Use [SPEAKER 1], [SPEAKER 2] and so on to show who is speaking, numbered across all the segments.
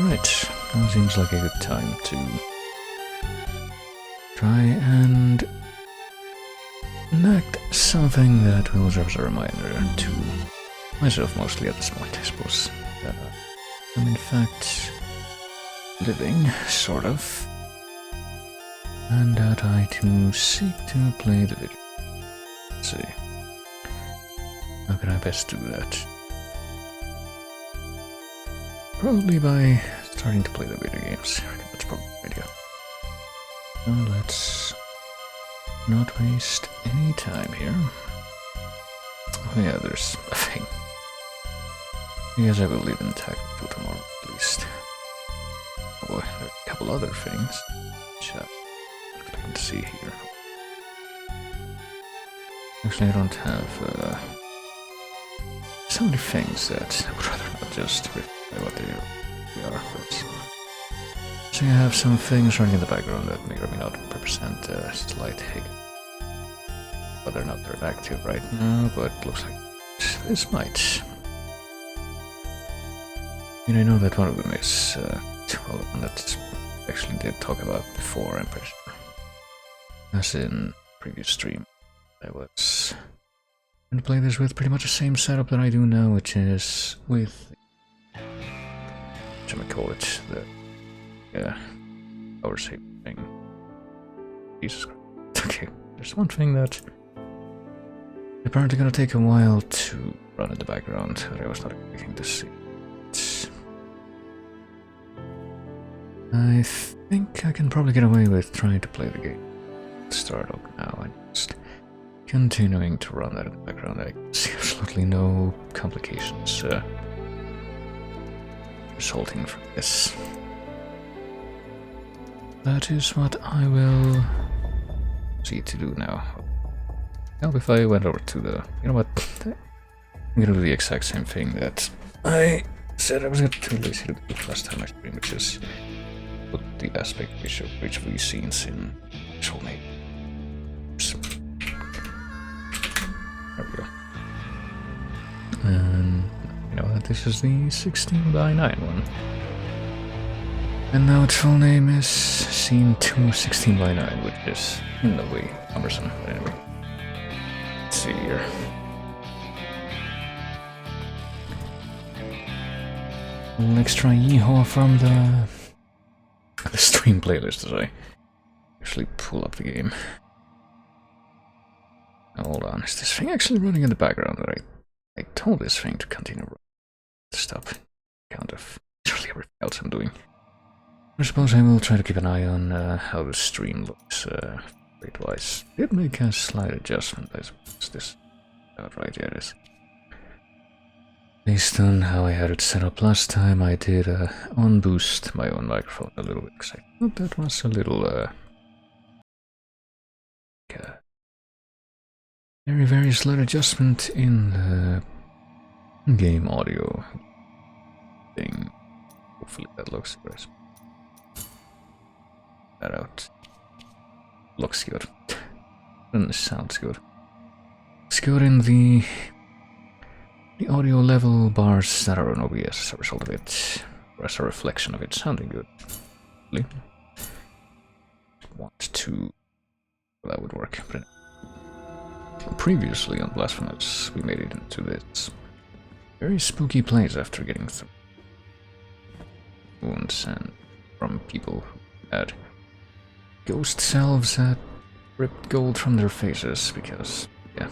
[SPEAKER 1] Right, now seems like a good time to try and enact something that will serve as a reminder to myself mostly at this point, I suppose. That I'm in fact living, sort of, and that I do seek to play the video. Let's see. How can I best do that? Probably by starting to play the video games. I think that's probably a good idea. So let's not waste any time here. Oh yeah, there's a thing. I guess I will leave intact until tomorrow at least. Oh, there are a couple other things which I'm expecting to see here. Actually, I don't have so many things that I would rather not just reply what they are. So you have some things running in the background that may or may not represent a slight hiccup. Whether or not they're active right now, but looks like this might. I mean, I know that one of them is, well, the one that I actually did talk about before, I'm pretty sure. As in previous stream, I was going to play this with pretty much the same setup that I do now, which is with, what should I call it, the power save thing. Jesus Christ. Okay, there's one thing that apparently going to take a while to run in the background that I was not expecting to see. I think I can probably get away with trying to play the game. Start up now and just continuing to run that in the background. I see absolutely no complications resulting from this. That is what I will see to do now. Now if I went over to the... You know what? I'm gonna do the exact same thing that I said I was going to do last time I streamed, which is put the aspect ratio of each of these scenes in actual name. There we go. And you know that this is the 16:9 one. And now its full name is Scene 2 16:9, which is in a way cumbersome. But anyway. Let's see here. An extra yeehaw from the stream playlist as I actually pull up the game. Hold on, is this thing actually running in the background? That I told this thing to continue running. Stop. Count of literally everything else I'm doing. I suppose I will try to keep an eye on how the stream looks rate-wise. Did make a slight adjustment, I suppose. This about right, yeah, it is. Based on how I had it set up last time, I did on-boost my own microphone a little bit, because I thought that was a little very, very slight adjustment in the game audio thing. Hopefully that looks good. That out. Looks good. And sounds good. It's good in the audio level bars that are on OBS as a result of it, or as a reflection of it sounding good. Really. Want to... Well, that would work. But previously on Blasphemous, we made it into this very spooky place after getting through wounds and from people who had ghost selves that ripped gold from their faces because, yeah.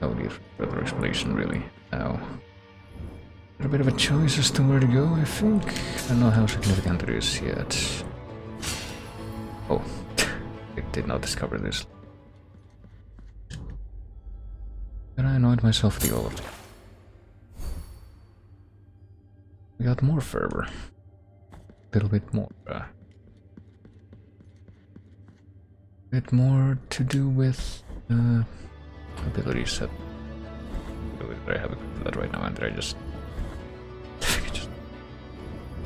[SPEAKER 1] No need for further explanation, really. Now, a bit of a choice as to where to go, I think. I don't know how significant it is yet. Oh, I did not discover this. But I annoyed myself with the all of them. We got more fervor. A little bit more. Bit more to do with abilities that I have that right now, and did I just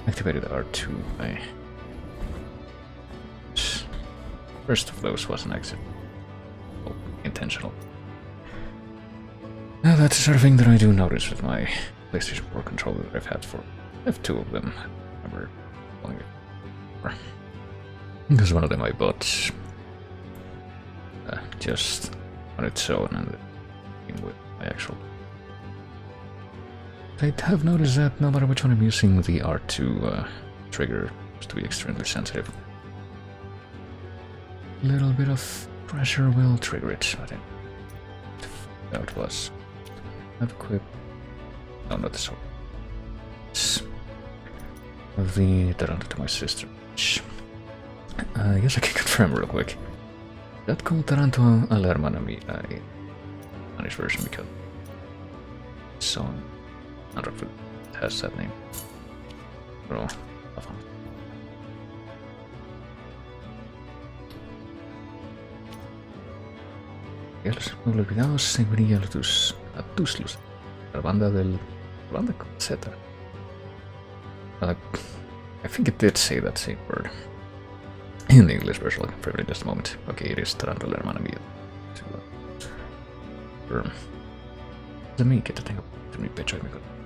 [SPEAKER 1] activated R2 by first of those was an accident. Intentional. Now that's the sort of thing that I do notice with my PlayStation 4 controller that I've had for. I have two of them. I remember only because one of them I bought just on its own and with my actual. I have noticed that no matter which one I'm using, the R2 trigger seems to be extremely sensitive. A little bit of pressure will trigger it, I think. That was. I've equipped. No, not this one. It's the Taranto to my sister. Which, I guess I can confirm real quick. That called Taranto all'Hermana Mia in Spanish version because so Android has that name. Bro, los olvidados se brilla tus luces. La banda con Z. I think it did say that same word in the English version. I'll confirm it in just a moment. Okay, it is Taranto l'Hermana Mia. De mí que te tengo en mi pecho y mi corazón.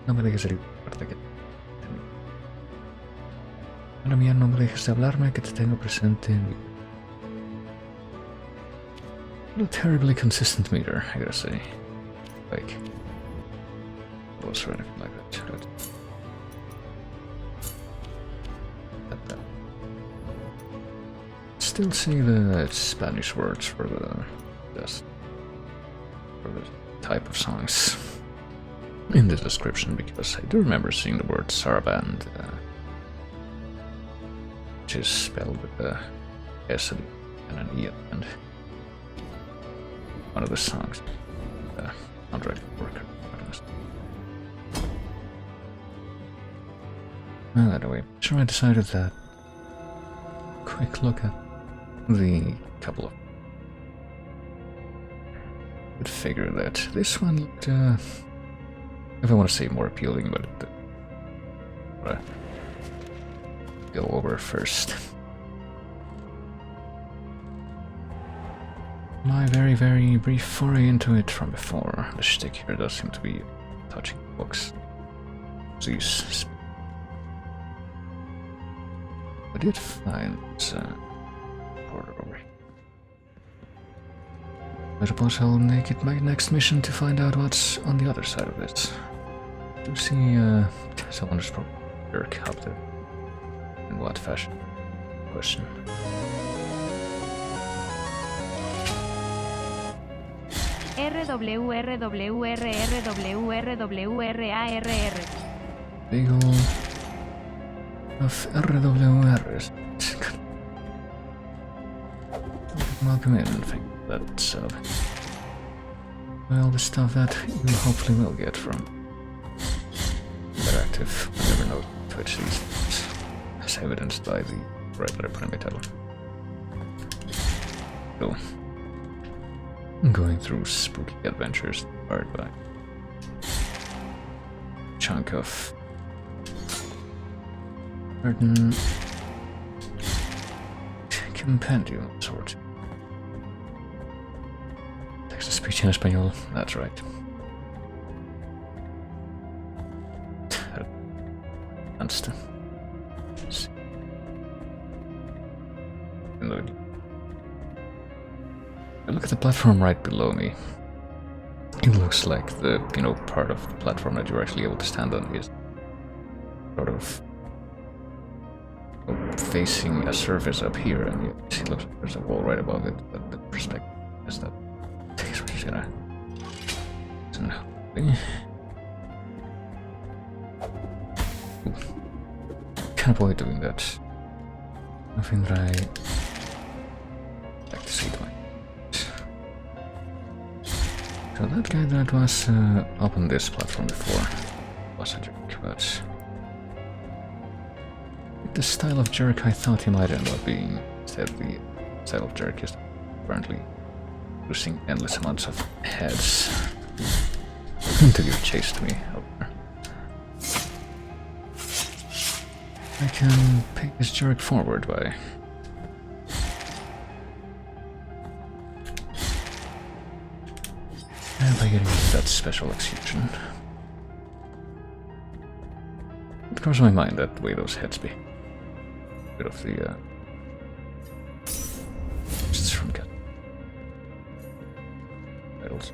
[SPEAKER 1] No me dejes herir parte que Hermana mía, no me dejes de hablarme que te tengo presente en mi. What a terribly consistent meter, I gotta say. Like, close or anything like that. Still see the Spanish words for the type of songs in the description because I do remember seeing the word saraband, which is spelled with a S and an E at the end. One of the songs. Android worker. Well, anyway, sure I decided that. Quick look at the couple of. I'd figure that this one looked, if I want to say more appealing, but go over first. My very, very brief foray into it from before. The shtick here does seem to be touching books. Zeus. I did find border over here. I suppose I'll make it my next mission to find out what's on the other side of it. Do see someone just probably jerk up there. In what fashion? Question.
[SPEAKER 2] RWRWRWRWRARR.
[SPEAKER 1] Big ol' of RWRs. Welcome in, think that's well, the stuff that you hopefully will get from interactive. I never know Twitch these days, as evidenced by the right that I put in my title. Cool. Going through spooky adventures inspired by a chunk of certain compendium sort. Text to speech in español, that's right. Look at the platform right below me. It looks like the, part of the platform that you're actually able to stand on is sort of facing a surface up here, and you see looks like there's a wall right above it, but the perspective is that it's gonna can't avoid doing that. Nothing that I like to see doing. So that guy that was up on this platform before was a jerk, but with the style of jerk I thought he might end up being, instead the style of jerk is apparently losing endless amounts of heads until you chased me up there. I can pick this jerk forward by getting that special execution. It crossed my mind that way those heads be. Bit of the just from cat titles.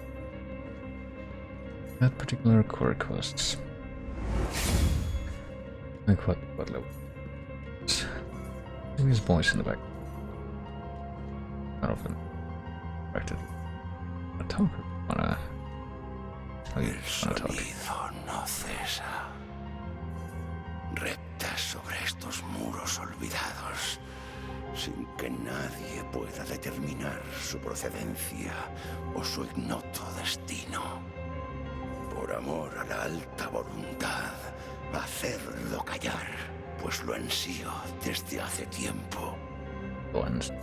[SPEAKER 1] That particular quirk was like what level? Maybe his voice in the back. Not often. Corrected. A talker. Wanna talk.
[SPEAKER 3] No cesa. Reptas sobre estos muros olvidados, sin que nadie pueda determinar su procedencia o su ignoto destino. Por amor a la alta voluntad, hacerlo callar, pues lo ansío desde hace tiempo.
[SPEAKER 1] Lo ansío.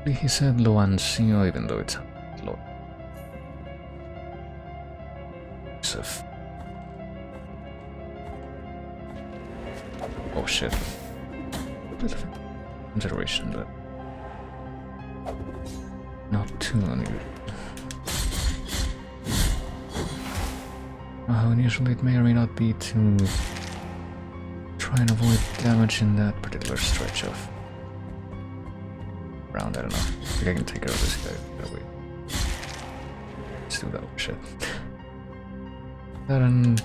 [SPEAKER 1] He said lo ansío even though it's lo. Oh shit. Bit of consideration, but not too unusual. How unusual it may or may not be to try and avoid damage in that particular stretch of round. I don't know. I think I can take care of this guy. Gotta wait. Let's do that shit. That and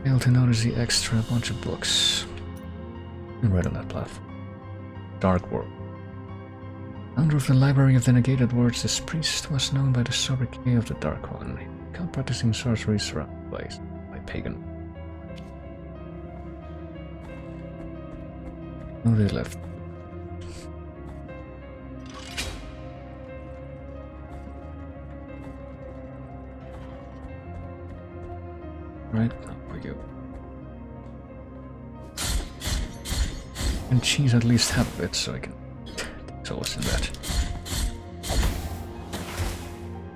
[SPEAKER 1] fail to notice the extra bunch of books right on that platform. Dark World. Founder of the Library of the Negated Words, this priest was known by the sobriquet of the Dark One. He began practicing sorcery around the place by pagan. Nobody left. Right, now we go. And cheese at least half of it, so I can tell us in that.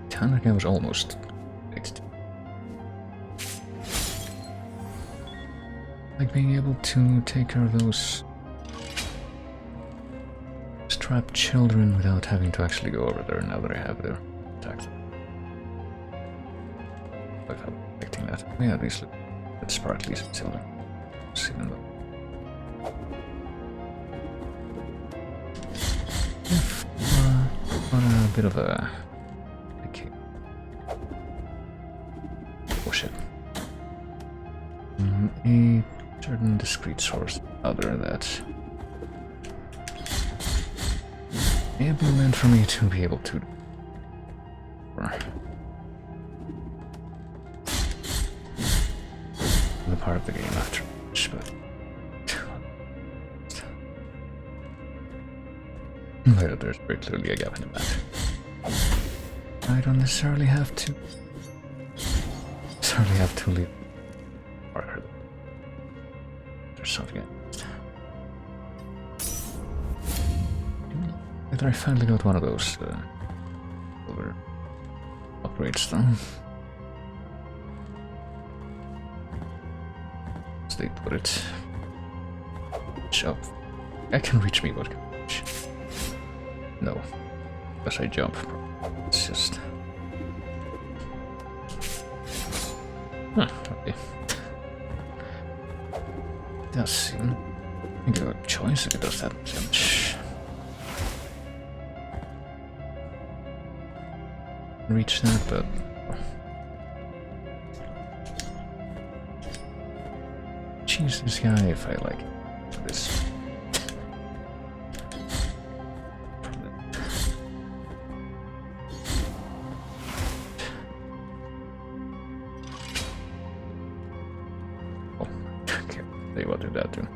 [SPEAKER 1] Kinda guy was almost fixed. Like being able to take care of those strapped children without having to actually go over there now that I have their attack. Like how protecting that. Yeah, these look bit sparkly children. See them though. On a bit of a decay. Oh shit. A certain discrete source other that may have been meant for me to be able to the part of the game after which, but there's very clearly a gap in the map. I don't necessarily have to leave marker. There's something whether I finally got one of those silver upgrades though. As they put it. Jump. I can reach me, but no. Because I jump. It's just okay. Does seem I think a choice if it does that damage. Reach that, but choose this guy if I like this. Oh, okay. Tell you what, do that too.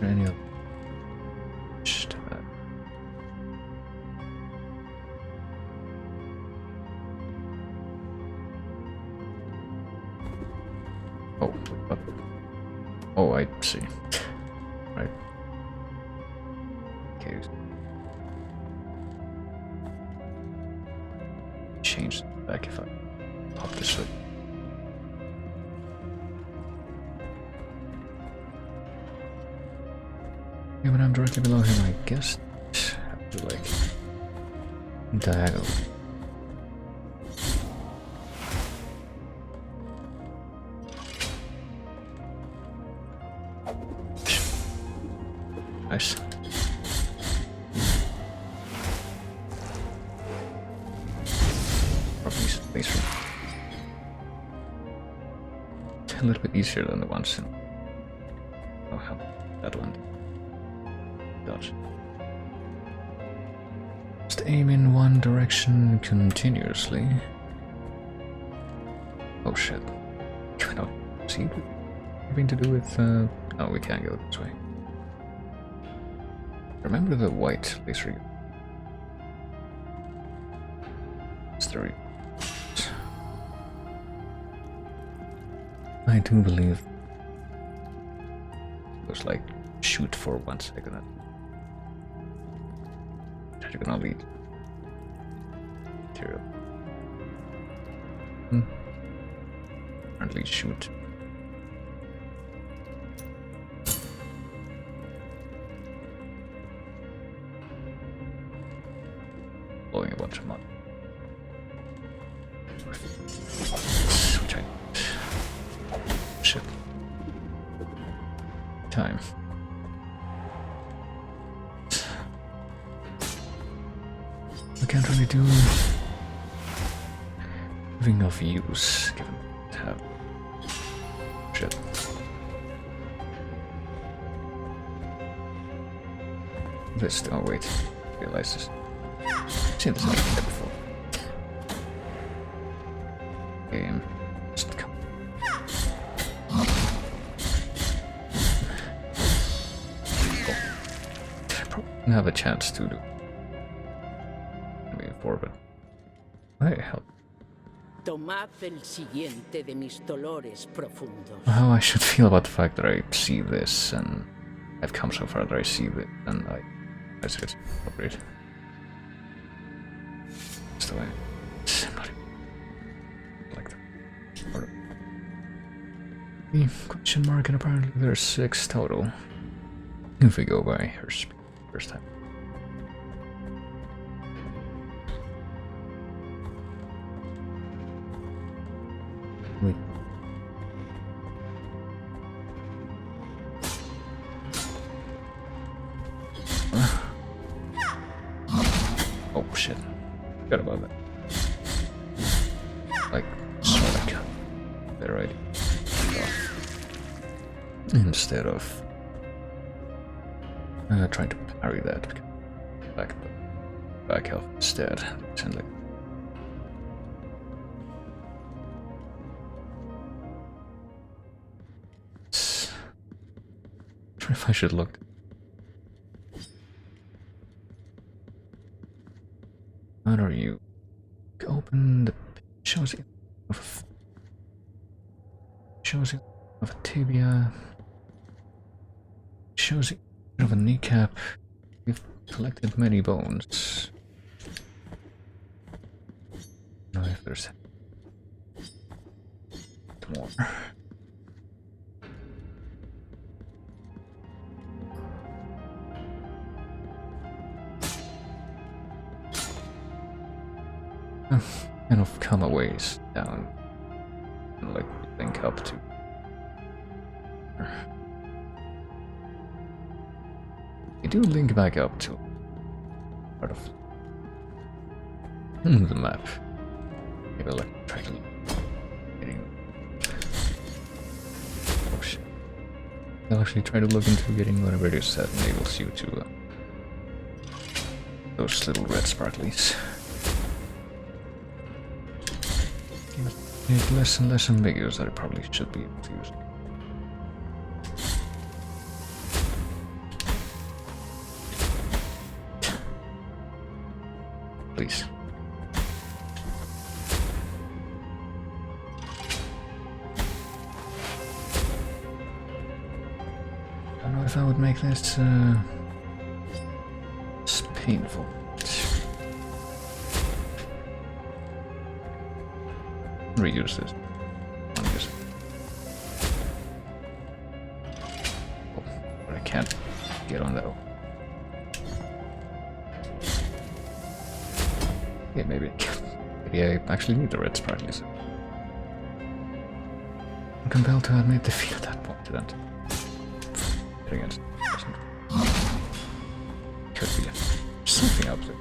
[SPEAKER 1] Any other? Oh, I see. Right. Okay. Change back if I pop this way. Yeah, when I'm directly below him, I guess I have to like Diagonal. Nice. Probably space a little bit easier than the ones in. Oh, how that one. Dodge. Just aim in one direction continuously. Oh shit. Can I see having to do with no, we can't go this way. Remember the white laser? It's the I do believe it was like shoot for 1 second. You're gonna lead material. Apparently shoot. Blowing a bunch of mud. Which I... Shit. Time. I can't really do anything of use given to have shit. This oh wait, realize this. Seen this like before. Game. Just come. I probably didn't have a chance to do before, but I help.
[SPEAKER 4] Tomad el siguiente de mis dolores profundos.
[SPEAKER 1] How I should feel about the fact that I see this and I've come so far that I see it and I say it's appropriate. That's the way. Somebody like that. Or the question mark, and apparently there's 6 total. If we go by her speed first time. Wait. Oh shit. Forgot about that. Like, sort of better idea. Instead of trying to parry that, back health instead. Sound like if I should look. How are you? Open the shows of a tibia. Shows of a kneecap. We've collected many bones. Now if there's more. Kind of come a ways down and like link up to. You do link back up to part of the map. Maybe I'll like try to getting. Oh shit! I'll actually try to look into getting whatever it is that enables you to those little red sparklies. It's less and less ambiguous that I probably should be able to use. Please. I don't know if I would make this it's painful. Reuse this. Oh, but I can't get on that. Yeah, maybe I actually need the red sprites. I'm compelled to admit defeat at that point, then. Against could be something up there.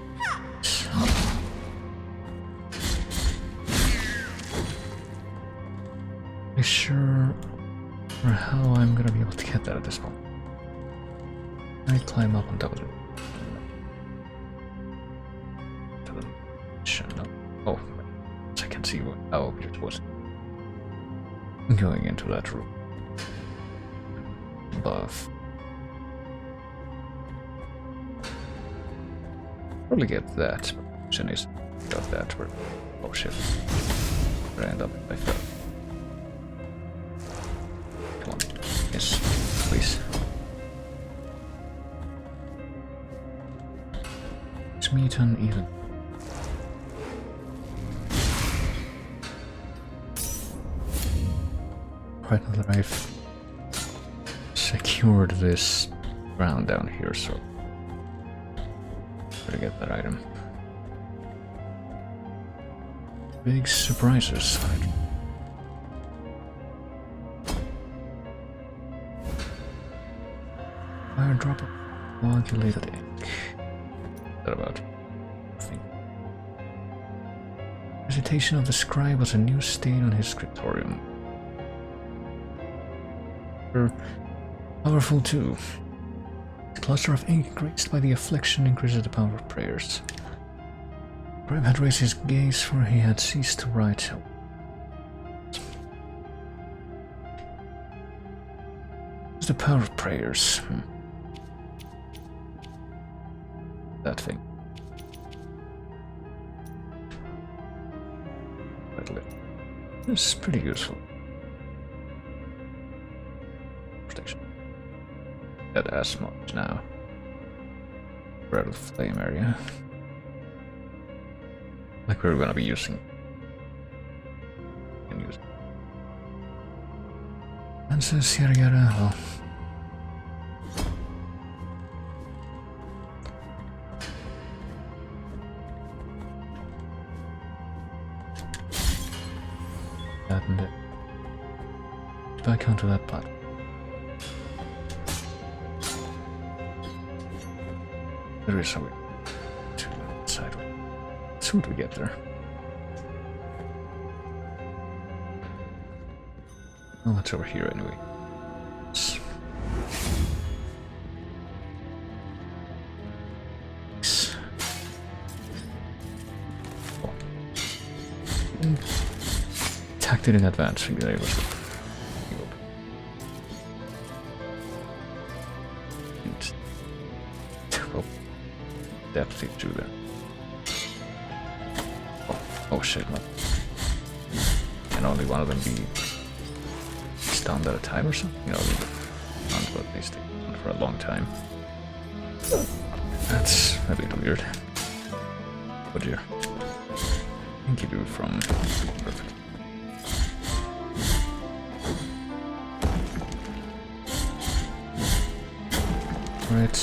[SPEAKER 1] Are you sure or how I'm gonna be able to get that at this point? I climb up on top of it. To the mission. Oh, I can see how it was going into that room above. Probably get that. Mission is got that. Where, oh shit! Where I end up? I fell. Come on, yes, please. Let's meet uneven. Right now that I've secured this ground down here, so better get that item. Big surprises. Fire drop of coagulated ink. What about? Hesitation of the scribe was a new stain on his scriptorium. Powerful too. The cluster of ink graced by the affliction increases the power of prayers. Scribe had raised his gaze, for he had ceased to write. What's the power of prayers? That thing. It's pretty useful. Protection. That as much now. Red of flame area. Like we're gonna be using. Can use. And says yada yada. Oh. That and it. Back onto that part. There is a way to the side. As soon as we get there. Oh, that's over here anyway. Oh. Attacked it in advance. There it was. Depth through there. Oh shit, man. Can only one of them be stunned at a time or something? You know, but they stay on for a long time. That's a bit weird. What do you think you do from perfect? Right.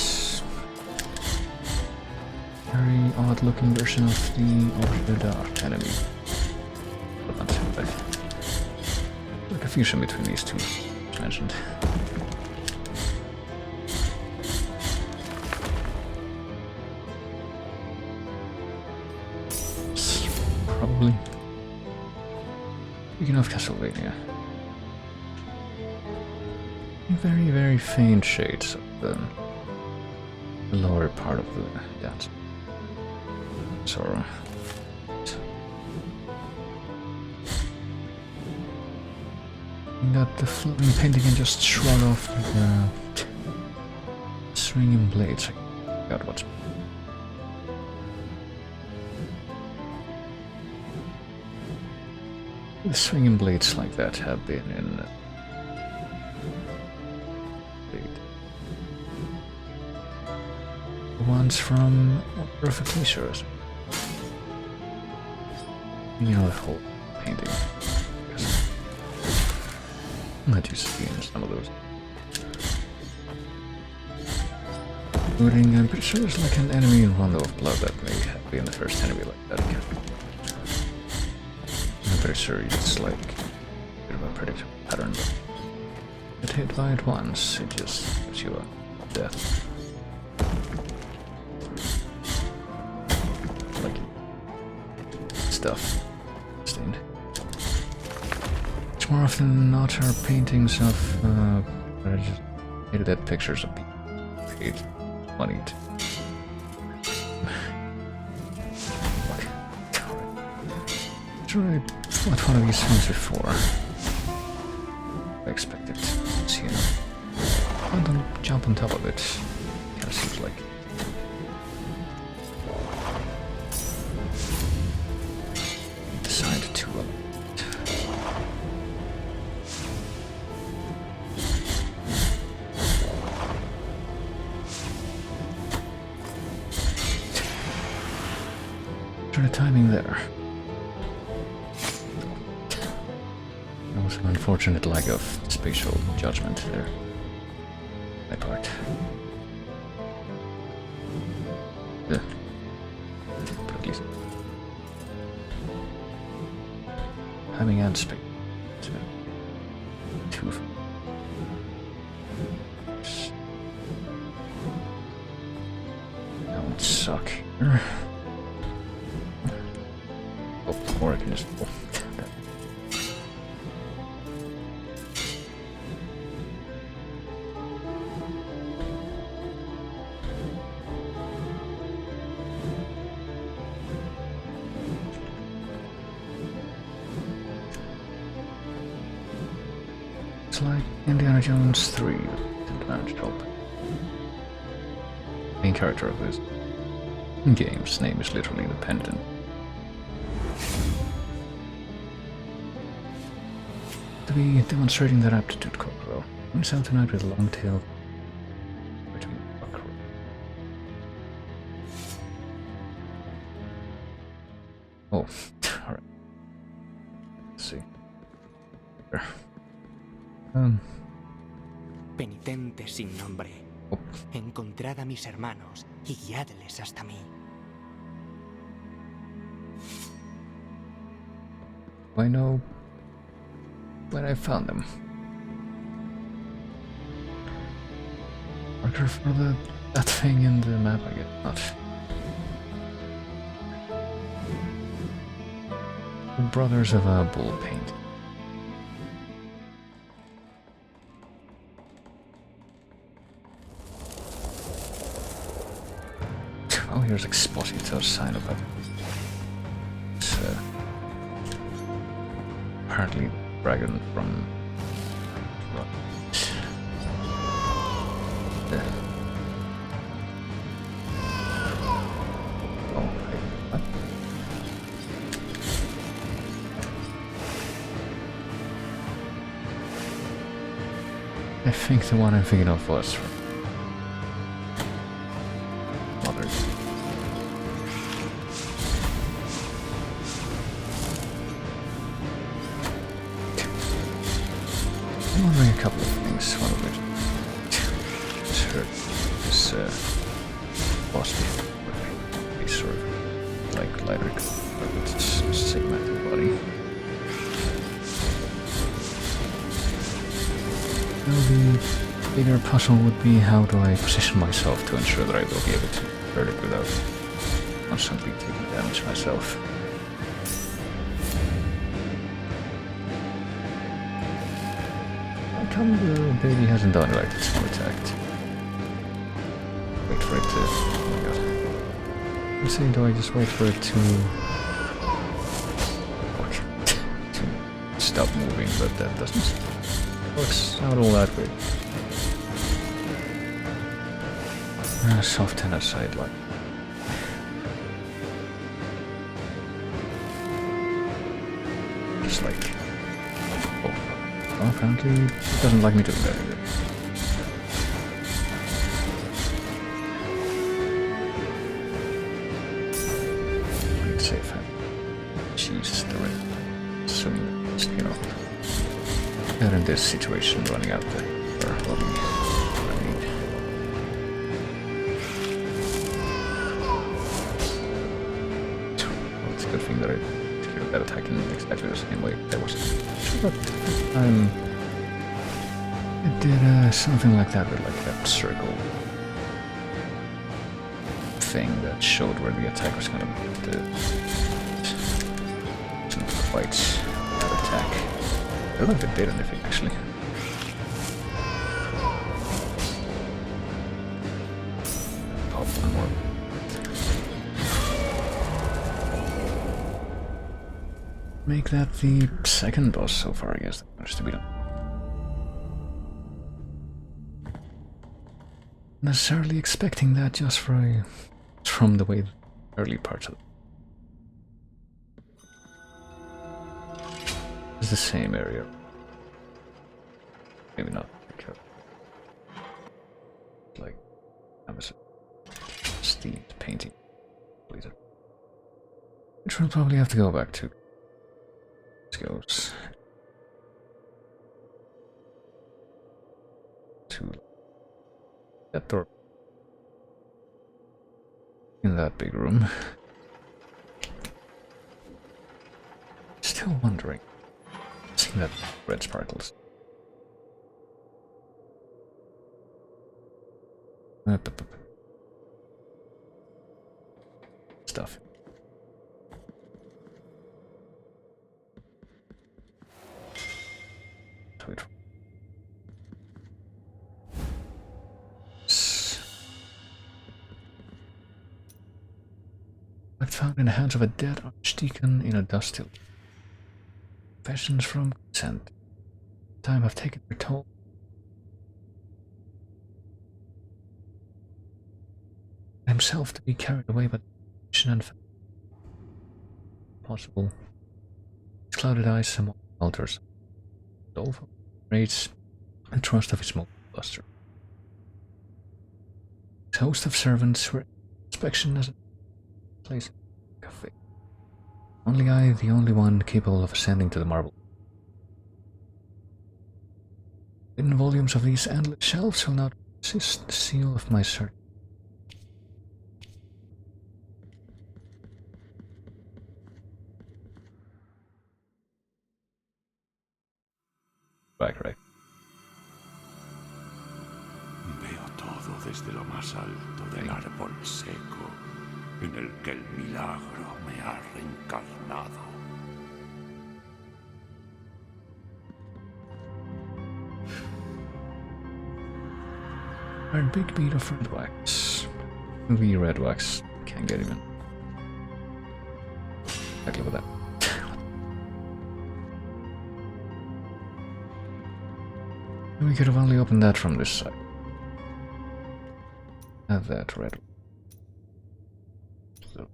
[SPEAKER 1] Very odd looking version of the dark enemy. But not too bad. The confusion between these two mentioned. Probably. Speaking of Castlevania. Very, very faint shades of the lower part of the dance. Sorry. That the floating painting can just shrug off the swinging blades. I forgot what's. The swinging blades like that have been in. The ones from Perfect Leisures. You know, the whole painting. That you see in some of those. Looting, I'm pretty sure there's like an enemy in Rondo of Blood that may have been the first enemy like that again. I'm pretty sure it's like a bit of a predictable pattern, but get hit by it once, it just gives you a death. Like stuff. Stained. Much more often than not are paintings of I just hated that pictures of people paid money to. Sure, I fought one of these things before. I expected to see him. I don't jump on top of it. Kinda seems like. Decided to Try the timing there. That was an unfortunate lack of spatial judgment there. My part. Yeah. But at least timing and space. Two. Don't suck here. Or I can just pull that. It's like Indiana Jones 3 didn't manage to help. Main character of this game's name is literally the pendant. To be demonstrating that aptitude, Corporal. I'm out tonight with a long tail. Oh, alright. Let's see. There.
[SPEAKER 5] Penitente sin nombre.
[SPEAKER 1] Oh.
[SPEAKER 5] Encontrad a mis hermanos y guiadles hasta mí.
[SPEAKER 1] I know when I found them. Marker for that thing in the map, I guess not. The Brothers of a Bull Paint. Oh, here's Exposito's sign of it. It's apparently dragon from I think the one I'm thinking of was from Mother. I'm wondering a couple of things. One of which is hurt this boss before a sort of like lighter with its segmented body. Now the bigger puzzle would be how do I position myself to ensure that I will be able to hurt it without constantly taking damage myself. How come the baby hasn't done it like it's not attacked? Wait for it to... oh my god. Let's see, do I just wait for it to... to stop moving, but that doesn't works out all that way. Soft tenor sideline. Just like... oh, well, apparently it doesn't like me doing that either. I'd say if I cheese the red swing, you know. They're in this situation running out there. Or what I need. didn't think that I'd execute that attack in exactly the same way. That was... But it did something like that with like that circle thing that showed where the attack was gonna be. Didn't quite that attack. I don't know if it did anything actually. Pop one more. Make that the second boss so far, I guess that managed to be done. Necessarily expecting that just from the way the early parts of it. It's the same area. Maybe not because like canvas steamed painting. Which we'll probably have to go back to. Goes to that door in that big room. Still wondering. Seeing that red sparkles. Stuff. Wait. Found in the hands of a dead archdeacon in a dust hill. Confessions from consent. Time I've taken their toll. Himself to be carried away by the vision and possible. His clouded eyes somewhat alters. Dolphin raids the trust of his small cluster. His host of servants were inspection as a place cafe. Only I, the only one capable of ascending to the marble. Hidden volumes of these endless shelves will not resist the seal of my search. Right.
[SPEAKER 3] Veo todo desde lo más alto del árbol seco, en el que el milagro me ha reencarnado.
[SPEAKER 1] Our big bead of red wax. The red wax can't get even. Exactly with that. We could have only opened that from this side. Have that red. So.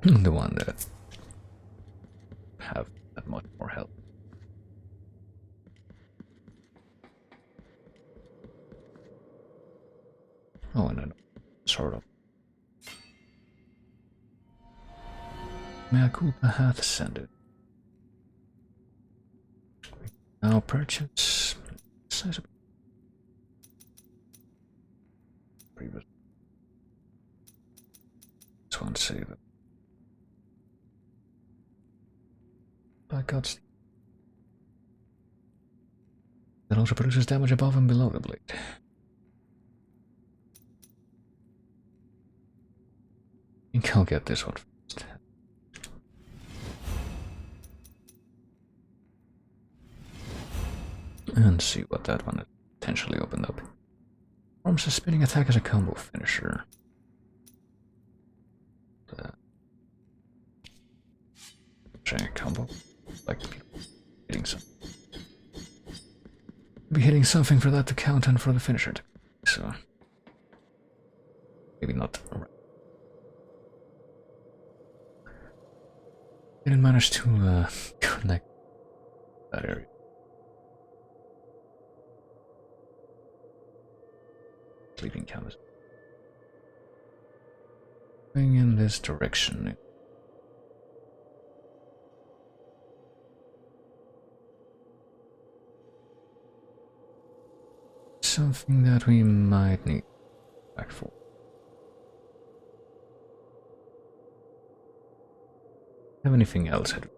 [SPEAKER 1] The one that have that much more health. Oh, and I know. Sort of. Mea culpa hath ascended. Now purchase sizable previous. This one save it. Black God's that also produces damage above and below the blade. I think I'll get this one first. And see what that one potentially opened up. Performs a spinning attack as a combo finisher. Trying a combo. Like hitting something. Be hitting something for that to count and for the finisher to. So maybe not. Didn't manage to connect that area. Leaving canvas. Going in this direction. Something that we might need back for. have anything else I'd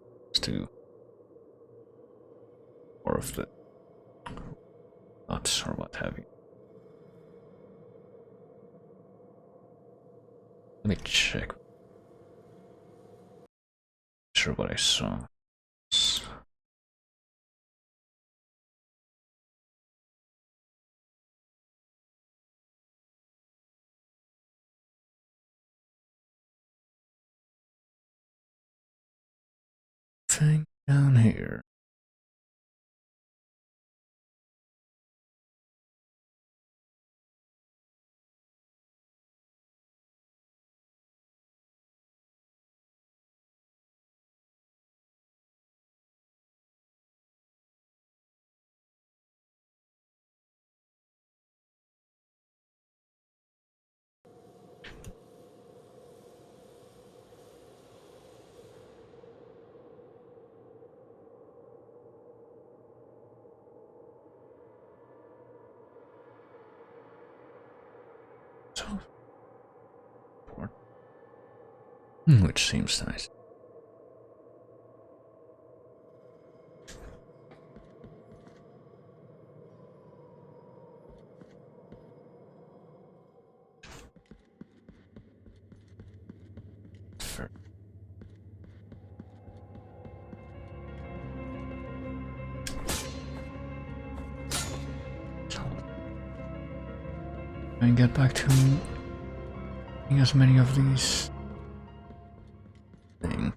[SPEAKER 1] do? Or of the nuts or what have you. Let me check. Sure what I saw. Thing down here. So, which seems nice. Fair. And get back to as many of these things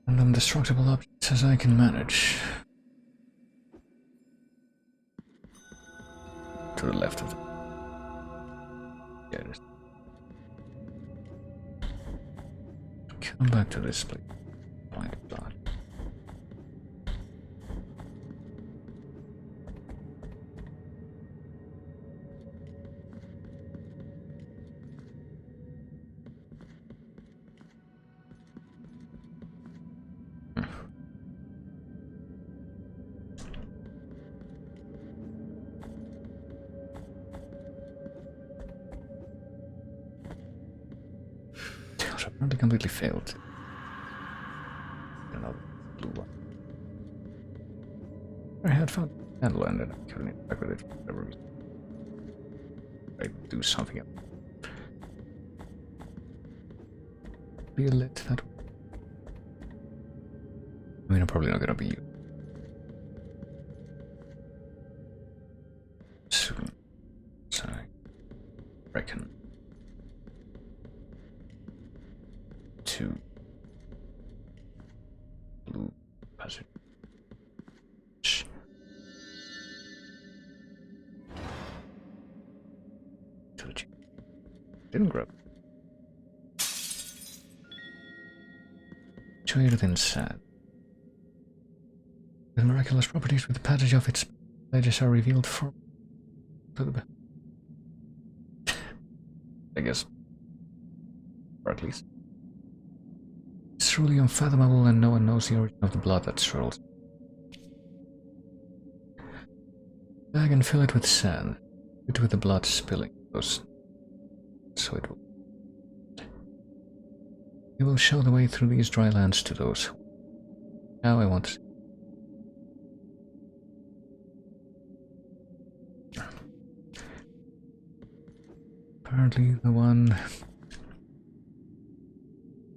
[SPEAKER 1] and indestructible objects as I can manage. To the left of them. Yeah, it is. Come back to this place. Blind dot. Apparently completely failed. Another blue one. I had found a candle and I couldn't interact with it for whatever reason. I'd do something else. Be lit that way. I mean, I'm probably not gonna be soon. So I reckon. Two blue passage. Didn't grab. Situated in sand. With miraculous properties with the passage of its edges are revealed for the I guess. Or at least. It's truly unfathomable and no one knows the origin of the blood that swirls. Bag and fill it with sand. It with the blood spilling. So it will. You will show the way through these dry lands to those. Now I want to see. Apparently the one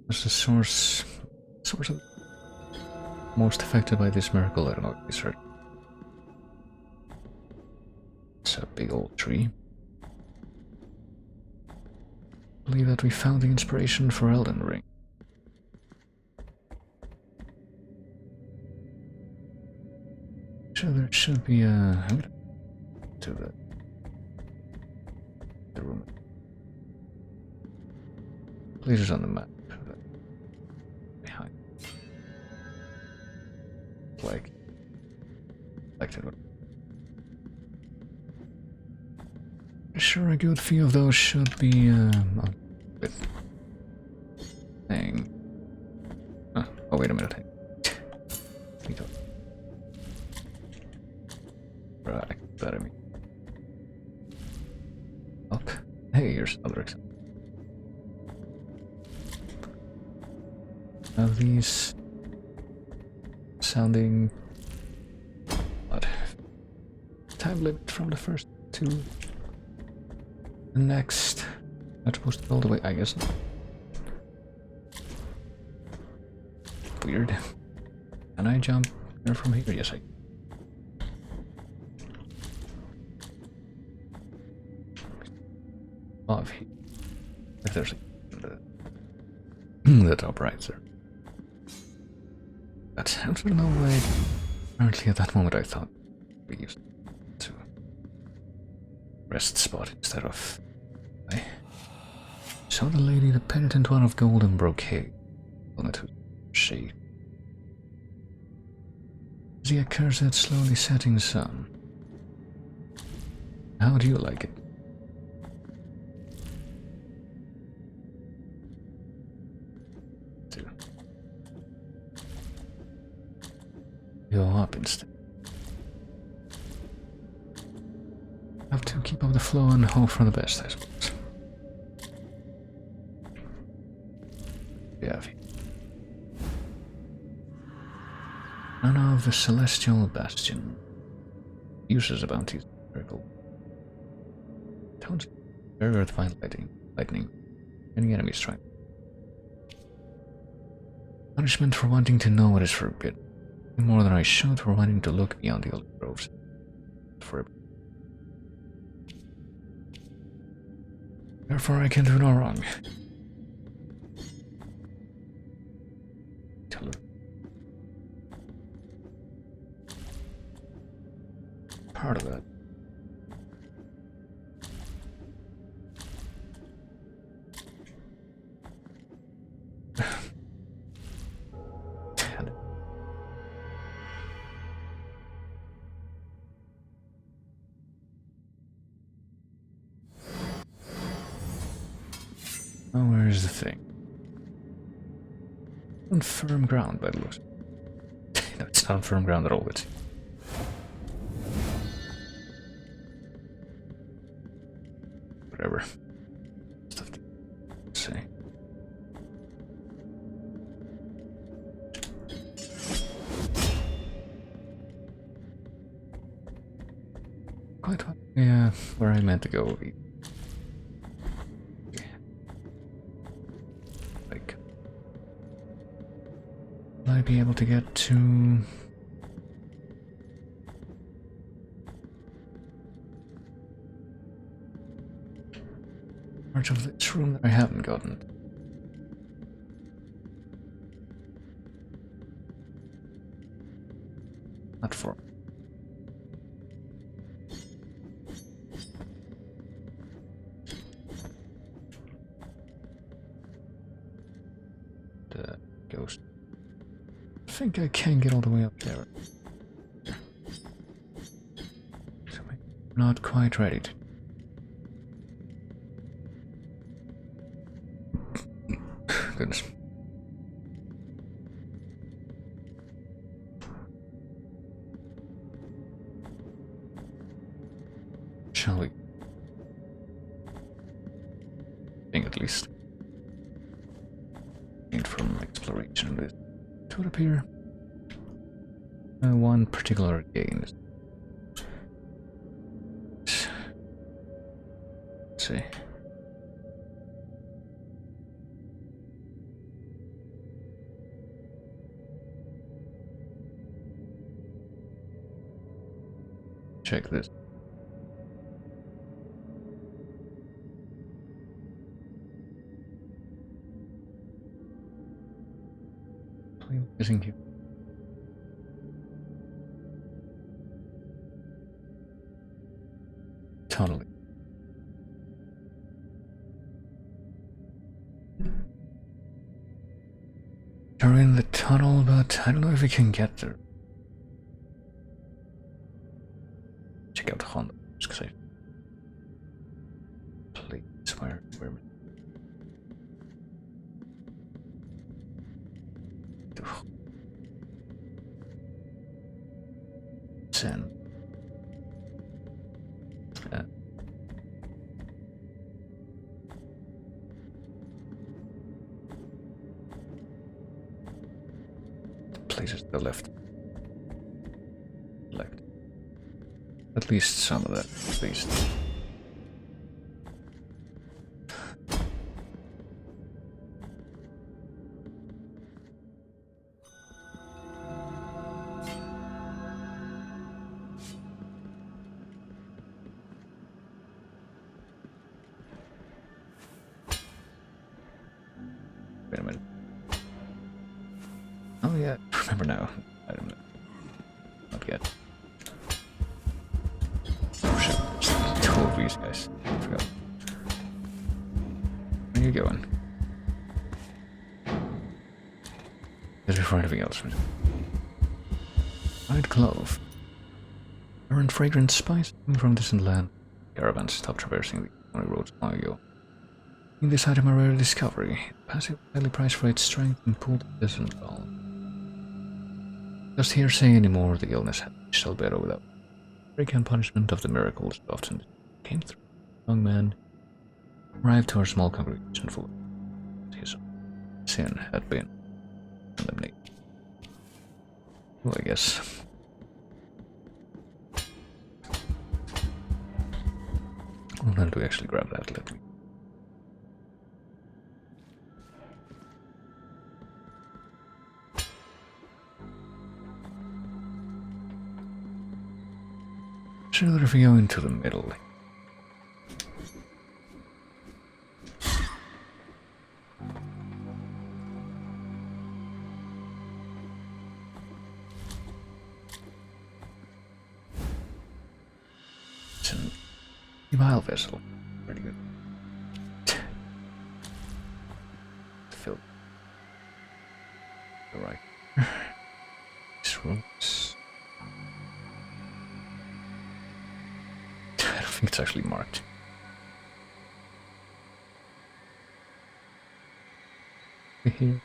[SPEAKER 1] was the source of most affected by this miracle. I don't know if you heard. It's a big old tree. I believe that we found the inspiration for Elden Ring. So there should be a. I'm gonna do the room. Places on the map behind. Like that one. Sure, a good few of those should be with thing. Oh wait a minute. Right, that I mean. Up. Hey, here's another example. Now these sounding what? Time limit from the first to the next. Not supposed to go all the way, I guess. Weird. Can I jump here from here? Yes, I can. Off here. If there's the top right there. That out of no way. Apparently at that moment I thought we used to rest spot instead of I saw the lady, the penitent one of golden brocade on it shade. The accursed slowly setting sun. How do you like it? Go up instead. Have to keep up the flow and hope for the best, I suppose. Yeah. None of the celestial bastion uses the bounties miracle. Don't very earthfine lightning. Any enemy strike. Punishment for wanting to know what is forbidden. More than I should for wanting to look beyond the olive groves. Therefore I can do no wrong. Part of that. Oh, where's the thing? On firm ground by the looks. No, it's not on firm ground at all, it's whatever. Stuff to say. Quite where I meant to go. Like, will I be able to get to? Parts of this room that I haven't gotten. Not for. The ghost. I think I can get all the way up there. So I'm not quite ready to. Goodness. Shall we? Think at least. Gained from exploration this. It would appear. One particular gain. Let's see. Check this. Missing here. Totally. We're in the tunnel, but I don't know if we can get there. Check out Honda, just because I. Please, where? 10. places to the left. Left. At least some of that, at least. Wait a minute. Oh yeah, remember now. I don't know. Not yet. Oh shit, there's 2 of these guys. I forgot. Where are you going? Just before anything else. White clove. Errant fragrant spice coming from distant land. Caravans stop traversing the only roads long ago. In this item a rare discovery. Passive, highly priced for its strength and pulled doesn't fall. Just hear say anymore, the illness had reached Albedo without break and punishment of the miracles often came through. The young man arrived to our small congregation full of his sin had been condemned. Well, I guess. Well, how do we actually grab that? Let me. Sure that if we go into the middle. It's an evil vessel. Pretty good. Fill. Alright. These rooms. I think it's actually marked. Here.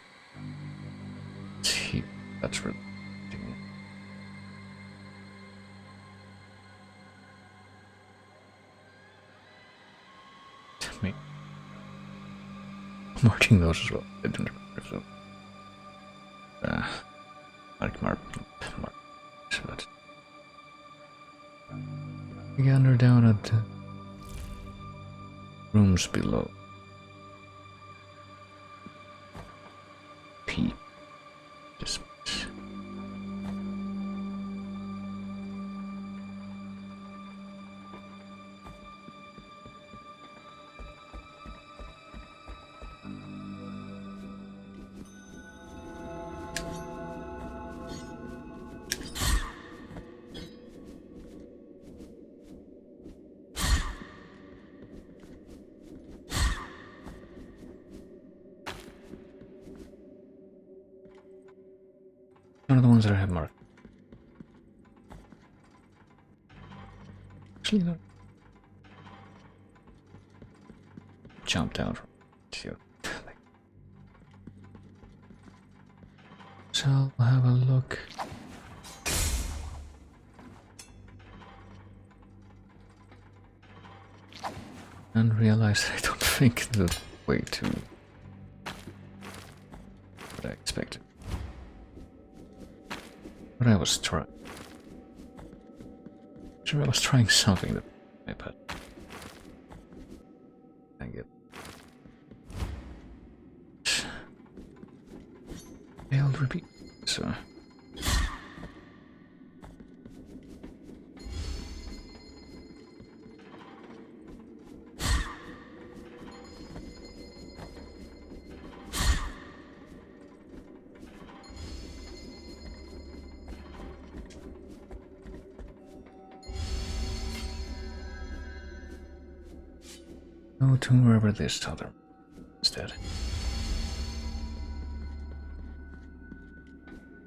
[SPEAKER 1] It's here. That's really. Me. Marking those as well. I didn't remember so. Mark. So that's. We gander down at the rooms below. P. Dismiss. One of the ones that I have marked. Actually, no. Jump down from here. So I'll have a look. And realize I don't think the way to what I expected. But I was trying. Sure, I was trying something that my pet. I get. Failed repeat. So. Go to wherever this other instead.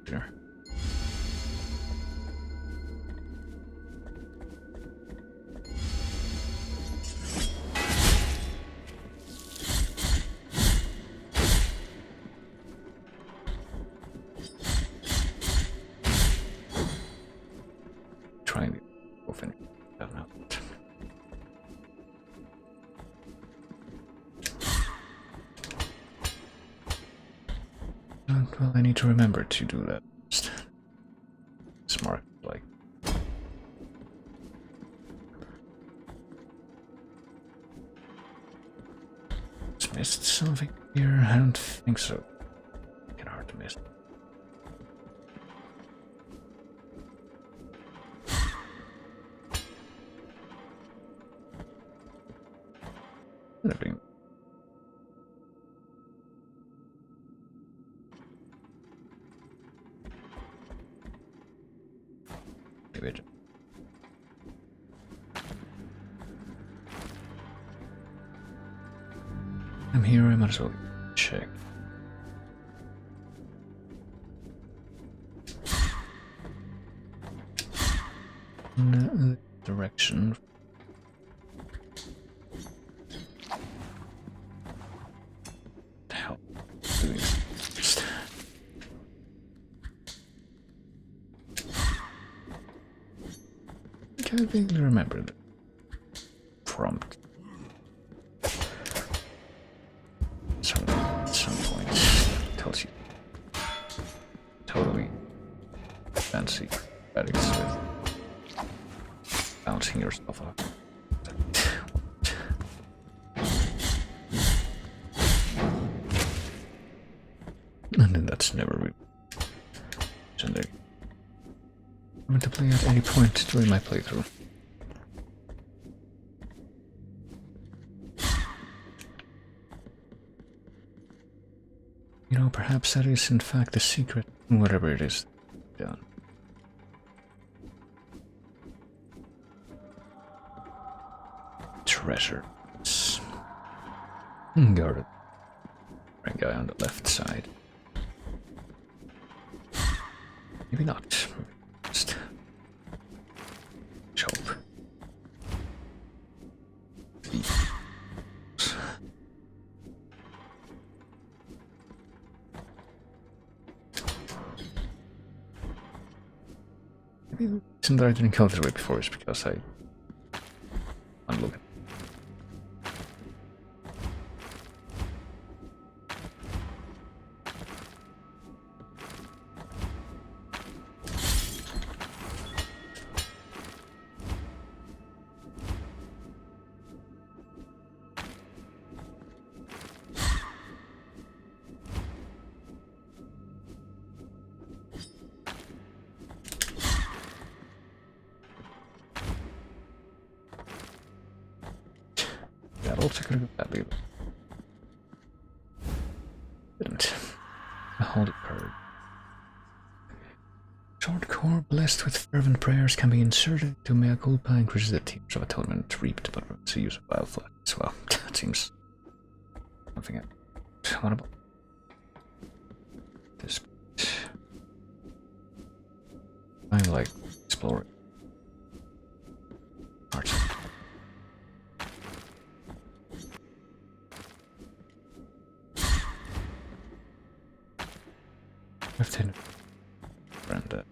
[SPEAKER 1] Sure. Trying to go finish that now. Well, I need to remember to do that. it's marked like. Just missed something here. I don't think so. Kind of hard to miss. Maybe I'm here, I might as well check. In the direction. What the hell doing this? I can't vaguely remember the prompt. At some point, tells you totally fancy addicts with bouncing yourself up. And then that's never really legendary. I'm going to play at any point during my playthrough. You know, perhaps that is in fact the secret, whatever it is done. Treasure. Guarded. Red guy on the left side. Maybe not. Just hope. Maybe the reason that I didn't come this way before is because I'm looking. That also could have badly. Didn't. A holy bird. Short core blessed with fervent prayers can be inserted to mea culpa, increases the tears of atonement reaped, but to use of vile flesh as well. That seems something else. What about this? I'm like exploring parts of it. Left in and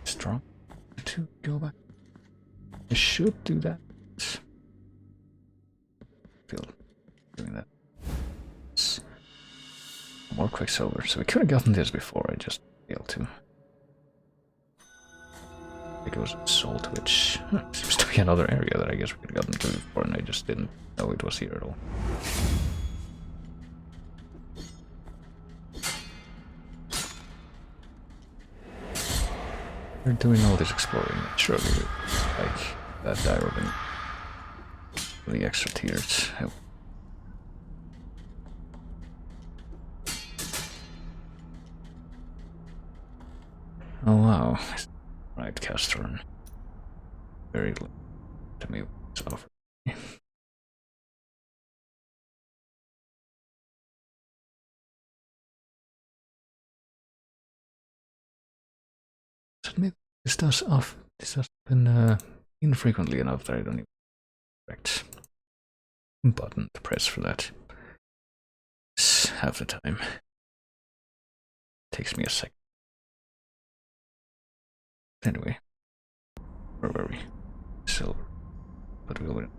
[SPEAKER 1] strong to go back. I should do that. Feel doing that. More quicksilver. So we could have gotten this before. I just failed to. It goes salt, which seems to be another area that I guess we could have gotten to before, and I just didn't know it was here at all. We're doing all this exploring, surely, like that dialogue and the extra tears help. Oh wow, right, Castorn. Very little to me what's offered. Admit this does happen infrequently enough that I don't even correct button to press for that. It's half the time. Takes me a second. Anyway, where were we? Silver, but we wouldn't.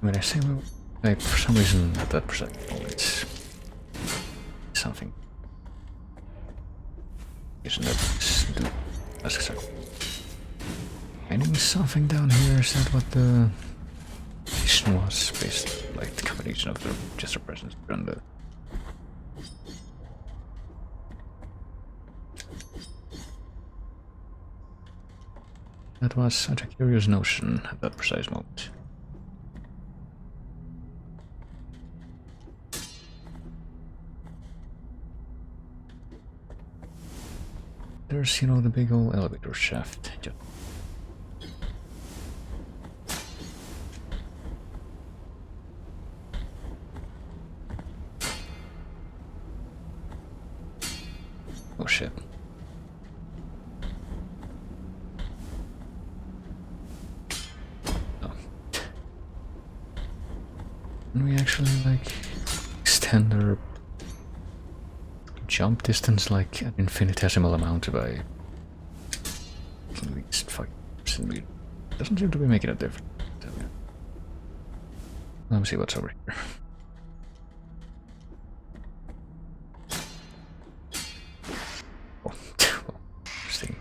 [SPEAKER 1] When I say, like, for some reason at that precise moment, something. Isn't that do? That's exactly. Finding something down here, is that what the vision was? Based, like, the combination of the just presence and the. That was such a curious notion at that precise moment. There's, you know, the big old elevator shaft. Just oh shit. Oh. Can we actually, like, extend our jump distance like an infinitesimal amount by these fucking percent? Doesn't seem to be making a difference. Let me see what's over here. Oh, well, interesting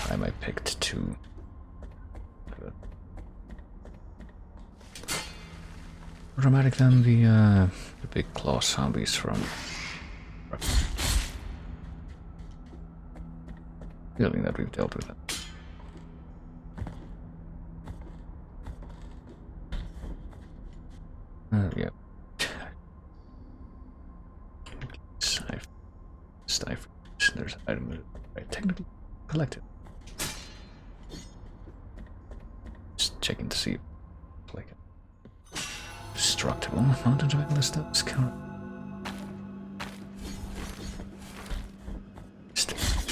[SPEAKER 1] time I picked to dramatic than the big claw zombies from. Feeling that we've dealt with them. Yeah. Stifle. There's items right technically collected. Just checking to see if it's like a destructible mountains of endless steps count.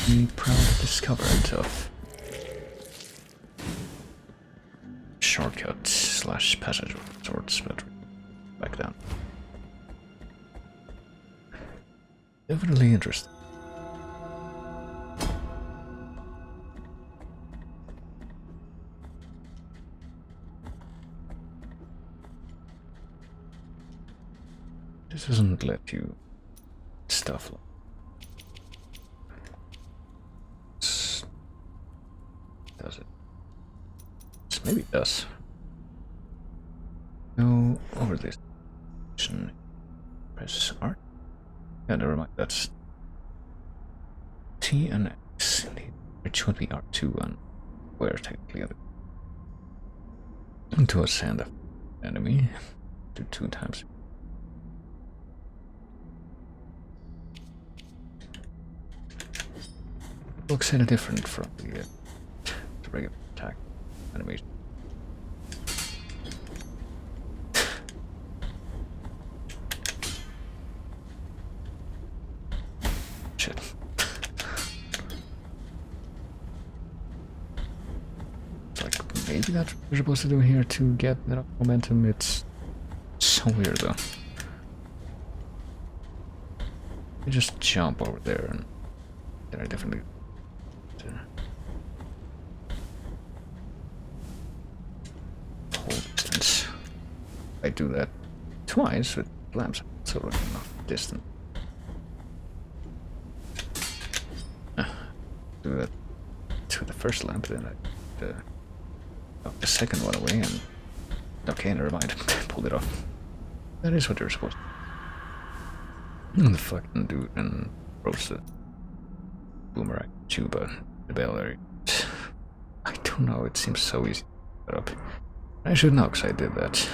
[SPEAKER 1] The proud discovered of shortcut / passage of sorts, but back down. Definitely interesting. This doesn't let you stuff like. Does it? Maybe it does. Go over this. Press R. Yeah, never mind. That's T and X, which would be R2 and where technically to ascend an enemy. Do 2 times. Looks kind of different from the regular attack animation. Shit. It's like maybe that's what we're supposed to do here to get enough momentum. It's so weird though. You just jump over there and then I definitely distance. I do that twice with lamps, so enough distance. Do that to the first lamp, then I knock the second one away, and okay, never mind. Pulled it off. That is what you're supposed to. And the fucking dude and throws the boomerang tuba the bell area. I don't know. It seems so easy to put up. I should know, because I did that.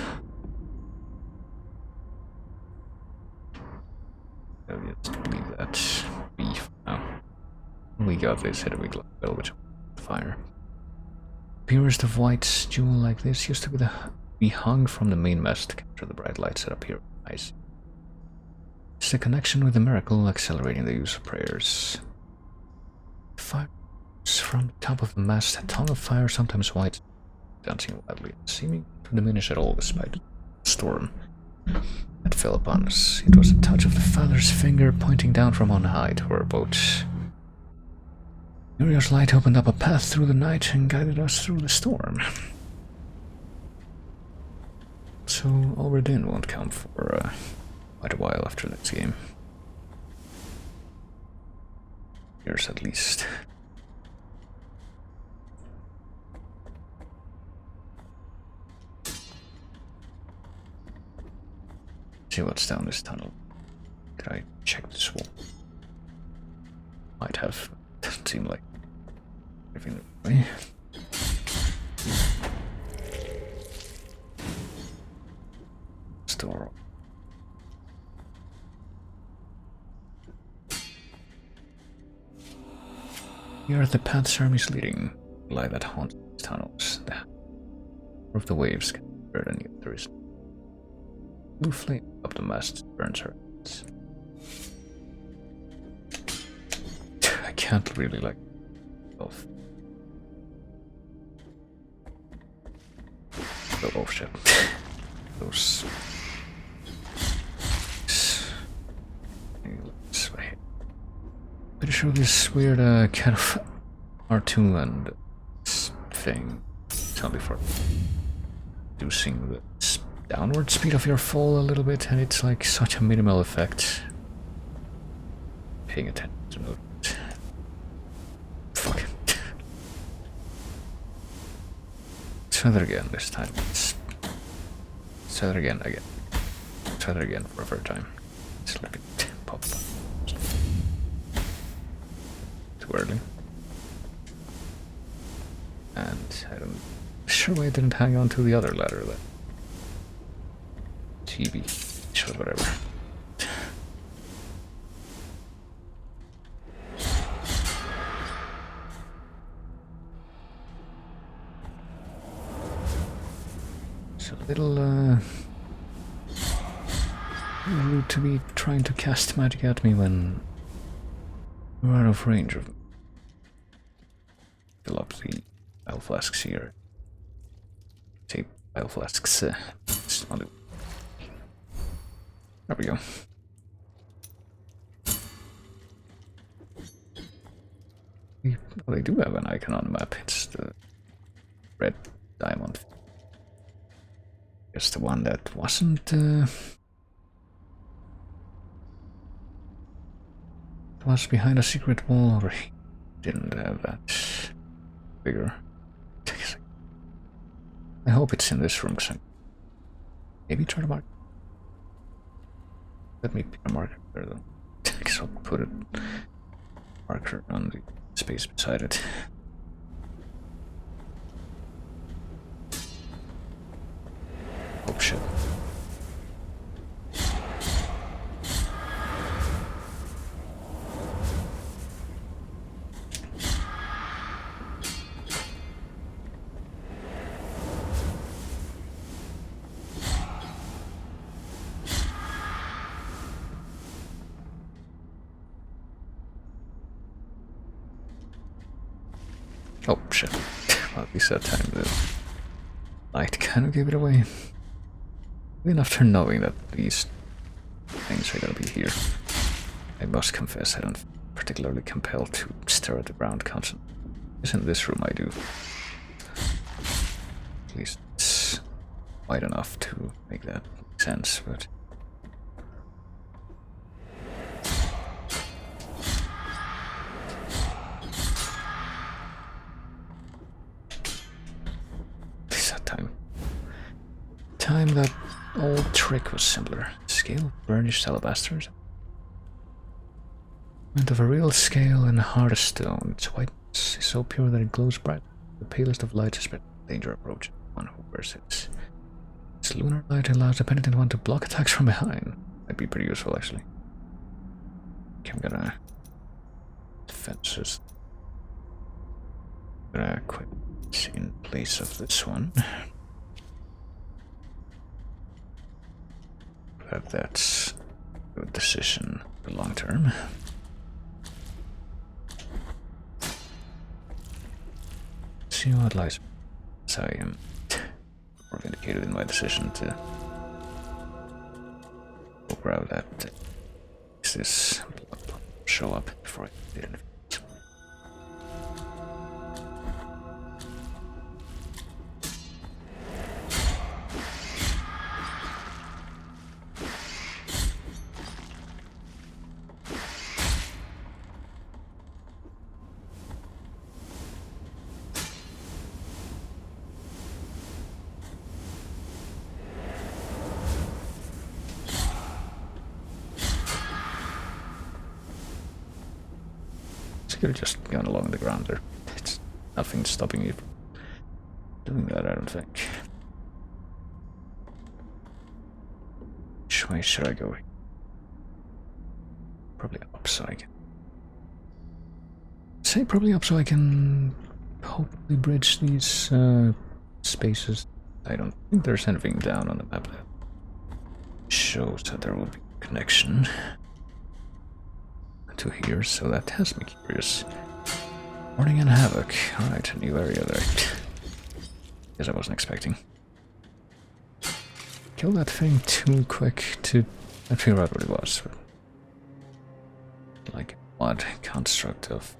[SPEAKER 1] I'll just leave that be for now. We got this hit a weak bell, which fire. Purest of whites, jewel like this used to be hung from the main mast to capture the bright light set up here. Nice. It's the connection with the miracle accelerating the use of prayers. Fire from the top of the mast, a tongue of fire, sometimes white, dancing wildly, seeming to diminish at all despite the storm that fell upon us. It was a touch of the Father's finger pointing down from on high to our boat. Uriel's light opened up a path through the night and guided us through the storm. So Already In won't count for quite a while after this game. Years at least. See what's down this tunnel. Did I check this wall? Might have. Doesn't seem like everything way. Store. Here are the paths armies leading, lie that haunt these tunnels. The of the waves can be heard, and yet there is blue flame up the mast burns her hands. I can't really like both. Oh shit. Those. Pretty sure this weird kind of R2 and thing is only for reducing the downward speed of your fall a little bit, and it's like such a minimal effect. Paying attention to it. Fuck. Try that again this time. Try that again. Try that again for a third time. Just let it pop up. Too early. And I don't. Sure why I didn't hang on to the other ladder then. TV. Sure, whatever. It's a little rude to be trying to cast magic at me when you're out of range of me. Fill up the bile flasks here. Take bile flasks. It's not a... There we go. Well, they do have an icon on the map. It's the red diamond. It's the one that wasn't was behind a secret wall, or he didn't have that figure. I hope it's in this room. Maybe try to mark. Let me pick a marker there though. I guess I'll put a marker on the space beside it. Oh shit. Oh shit. Well, at least that time the light kind of gave it away. Even after knowing that these things are gonna be here, I must confess I don't particularly compelled to stare at the ground constantly. Yes, in this room I do. At least it's wide enough to make that make sense, but... Time that old trick was simpler. Scale burnished alabasters. And of a real scale and hard as stone. Its whiteness is so pure that it glows bright. The palest of light is danger approaching one who wears it. Its lunar light allows the penitent one to block attacks from behind. That'd be pretty useful actually. Okay, I'm gonna defenses. I'm gonna quit in place of this one. That's a good decision for long term. See what lies. So I am more vindicated in my decision to grab that. This show up before I did it. you could have just gone along the ground there. It's nothing stopping you from doing that, I don't think. Which way should I go? Probably up so I can... Say probably up so I can hopefully bridge these spaces. I don't think there's anything down on the map that shows that there will be a connection to here, so that has me curious. Morning and Havoc. Alright, a new area there. Guess I wasn't expecting. Kill that thing too quick to figure out what it was. Like a odd construct of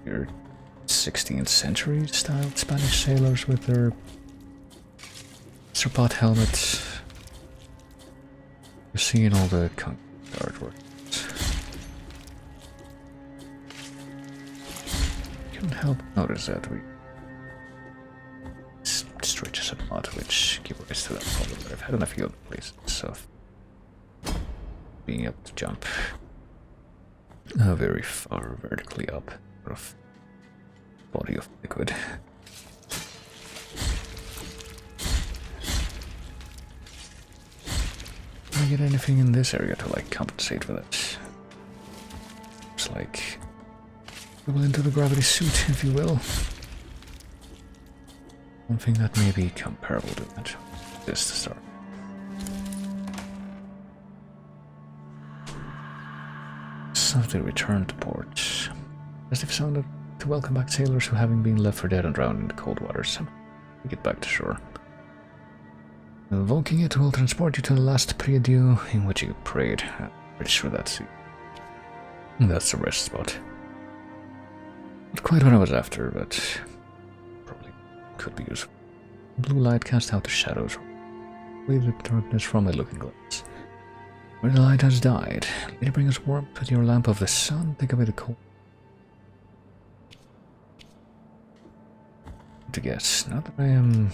[SPEAKER 1] weird 16th century style Spanish sailors with their pot helmets. You're seeing all the artwork. Couldn't help notice that we stretches a lot, which give rise to that problem that I've had in a few other places of being able to jump very far vertically up out of body of liquid. Can I get anything in this area to like compensate for that? It's like go into the gravity suit, if you will. Something that may be comparable to that. This to start. Something returned to port. As if sounded to welcome back sailors who, having been left for dead and drowned in the cold waters, get back to shore. Invoking it will transport you to the last prie-dieu in which you prayed. I'm pretty sure that's it. That's the rest spot. Not quite what I was after, but probably could be useful. Blue light cast out the shadows. Leave the darkness from my looking glass. Where the light has died, let it bring us warmth with your lamp of the sun. Take away the cold. To guess, not that I am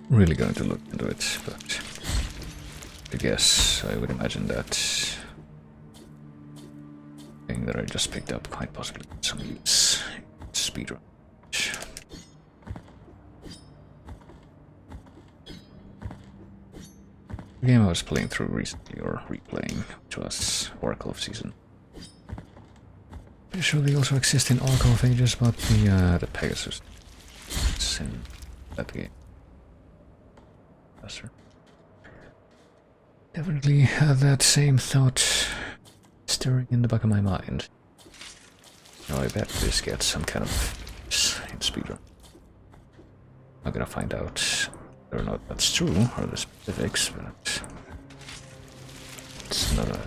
[SPEAKER 1] really going to look into it, but to guess, I would imagine that thing that I just picked up quite possibly some use. Speedrun. The game I was playing through recently, or replaying, which was Oracle of Season. Pretty sure they also exist in Oracle of Ages, but the Pegasus is in that game. Yes, sir. Definitely had that same thought stirring in the back of my mind. Now I bet this gets some kind of speedrun. I'm gonna find out whether or not that's true, or the specifics, but it's not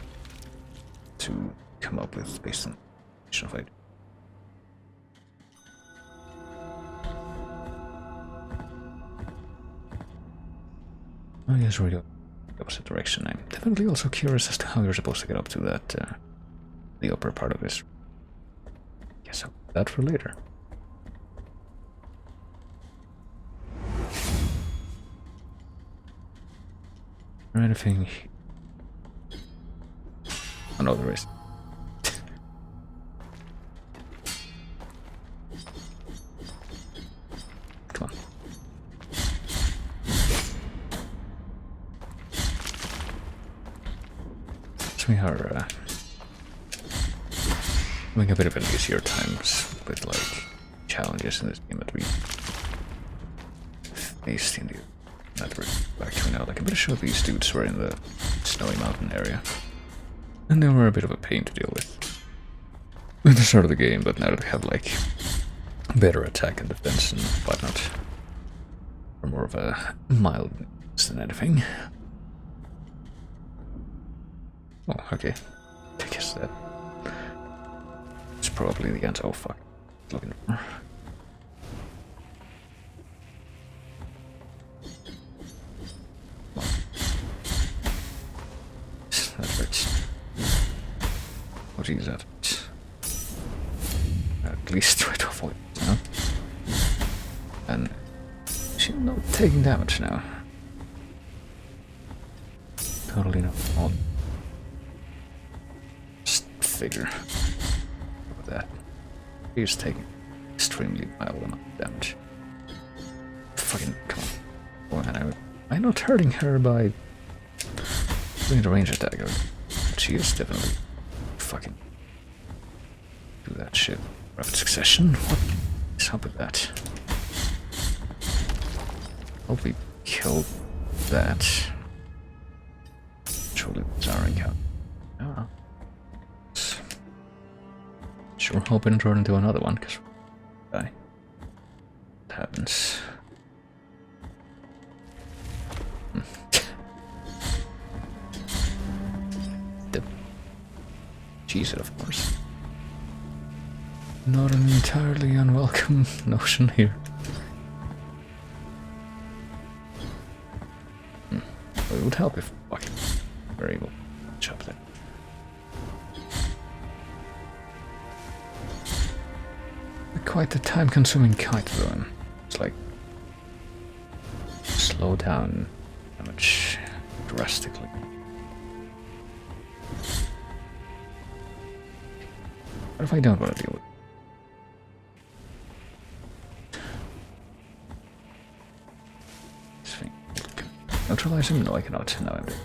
[SPEAKER 1] to come up with based on of it. I guess we're going the opposite direction. I'm definitely also curious as to how you're supposed to get up to that, the upper part of this. Guess I'll leave that for later. Or anything? Oh no, there is. Come on. So we are having a bit of an easier times with like challenges in this game that we faced in the network back to now. Like I'm pretty sure these dudes were in the snowy mountain area, and they were a bit of a pain to deal with at the start of the game. But now that they have like better attack and defense and whatnot, or more of a mild than anything. Oh, okay. I guess that it's probably the answer. Oh fuck! Looking for. That hurts. What is that? At least try to avoid it now. And she's not taking damage now. totally not all. Just figure. Look at that. He's taking extremely mild amount of damage. Fucking come on. I'm not hurting her by doing the range attack. She is definitely fucking do that shit. Rapid succession? What is up with that? Hope we killed that. Truly bizarre encounter. Ah. Sure hoping to run into another one, because die. It happens. Cheese it, of course. Not an entirely unwelcome notion here. It would help if fucking we're able to chop that. Quite the time-consuming kite though. It's like slow down damage drastically. What if I don't want to deal with this thing? Neutralize him? No, I cannot. No, I'm dead.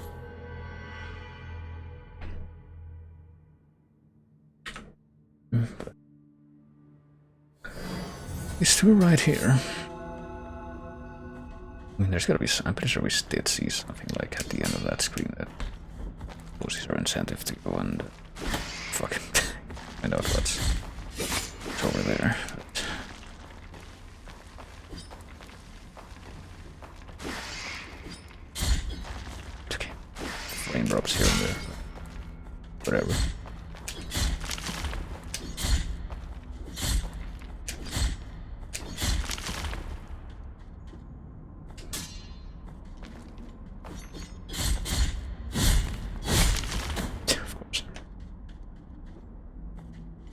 [SPEAKER 1] These two right here. I mean, there's gotta be some. I'm pretty sure we did see something like at the end of that screen that poses our incentive to go and fucking find out what's over there. But it's okay. Raindrops here and there. Whatever.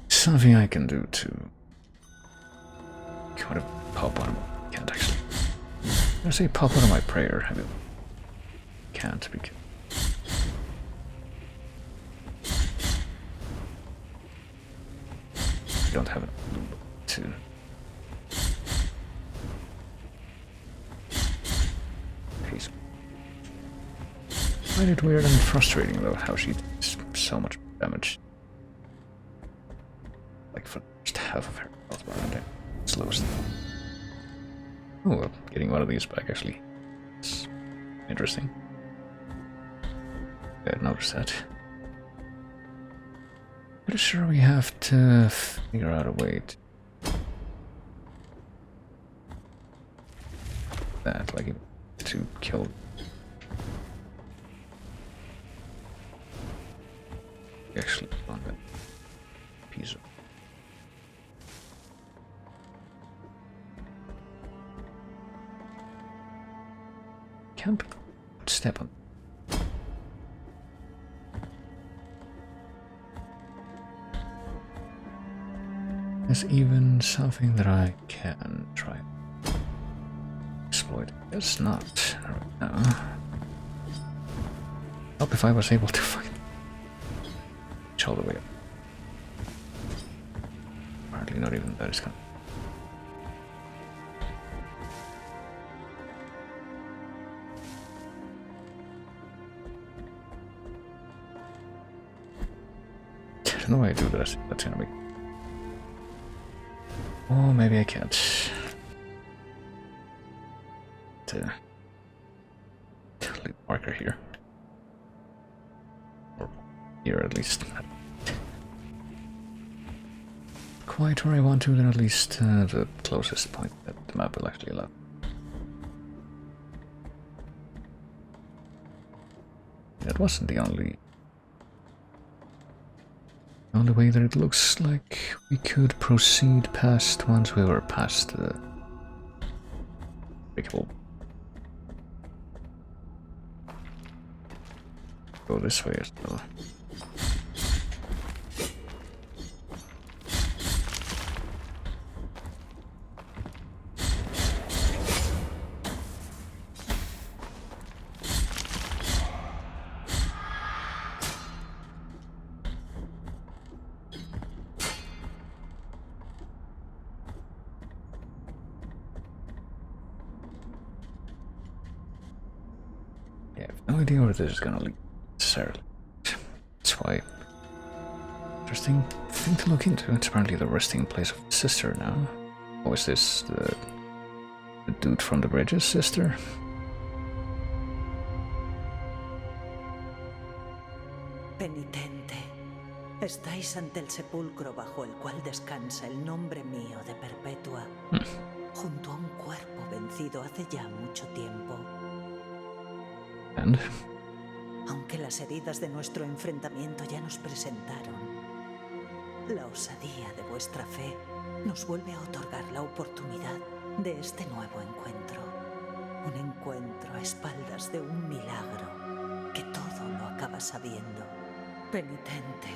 [SPEAKER 1] Something I can do to kind of pop on. Can't actually. I say pop on my prayer. I mean, can't because I don't have it to. Peace. I find it weird and frustrating though how she does so much damage. Like for just half of her health bar and it slows them. Oh, well, getting one of these back actually. It's interesting. I didn't notice that. Pretty sure we have to figure out a way to kill. Actually, on that piece of. Can't step on. There's even something that I can try and exploit. It's not right now. Hope if I was able to fucking reach all the way up. Apparently not even that is gonna. There's no way I do that. That's gonna be. Oh, maybe I can't. Leave marker here. Or here at least. Quite where I want to, then at least the closest point that the map will actually allow. That wasn't the only way that it looks like we could proceed past once we were past the breakable. Go this way as well. No idea where this is gonna lead necessarily. That's why. Interesting thing to look into. It's apparently the resting place of the sister now. Or is this the dude from the bridge's sister?
[SPEAKER 6] Penitente, estáis ante el sepulcro bajo el cual descansa el nombre mío de Perpetua, junto a un cuerpo vencido hace ya mucho tiempo.
[SPEAKER 1] And?
[SPEAKER 6] Aunque las heridas de nuestro enfrentamiento ya nos presentaron, la osadía de vuestra fe nos vuelve a otorgar la oportunidad de este nuevo encuentro. Un encuentro a espaldas de un milagro que todo lo acaba sabiendo. Penitente,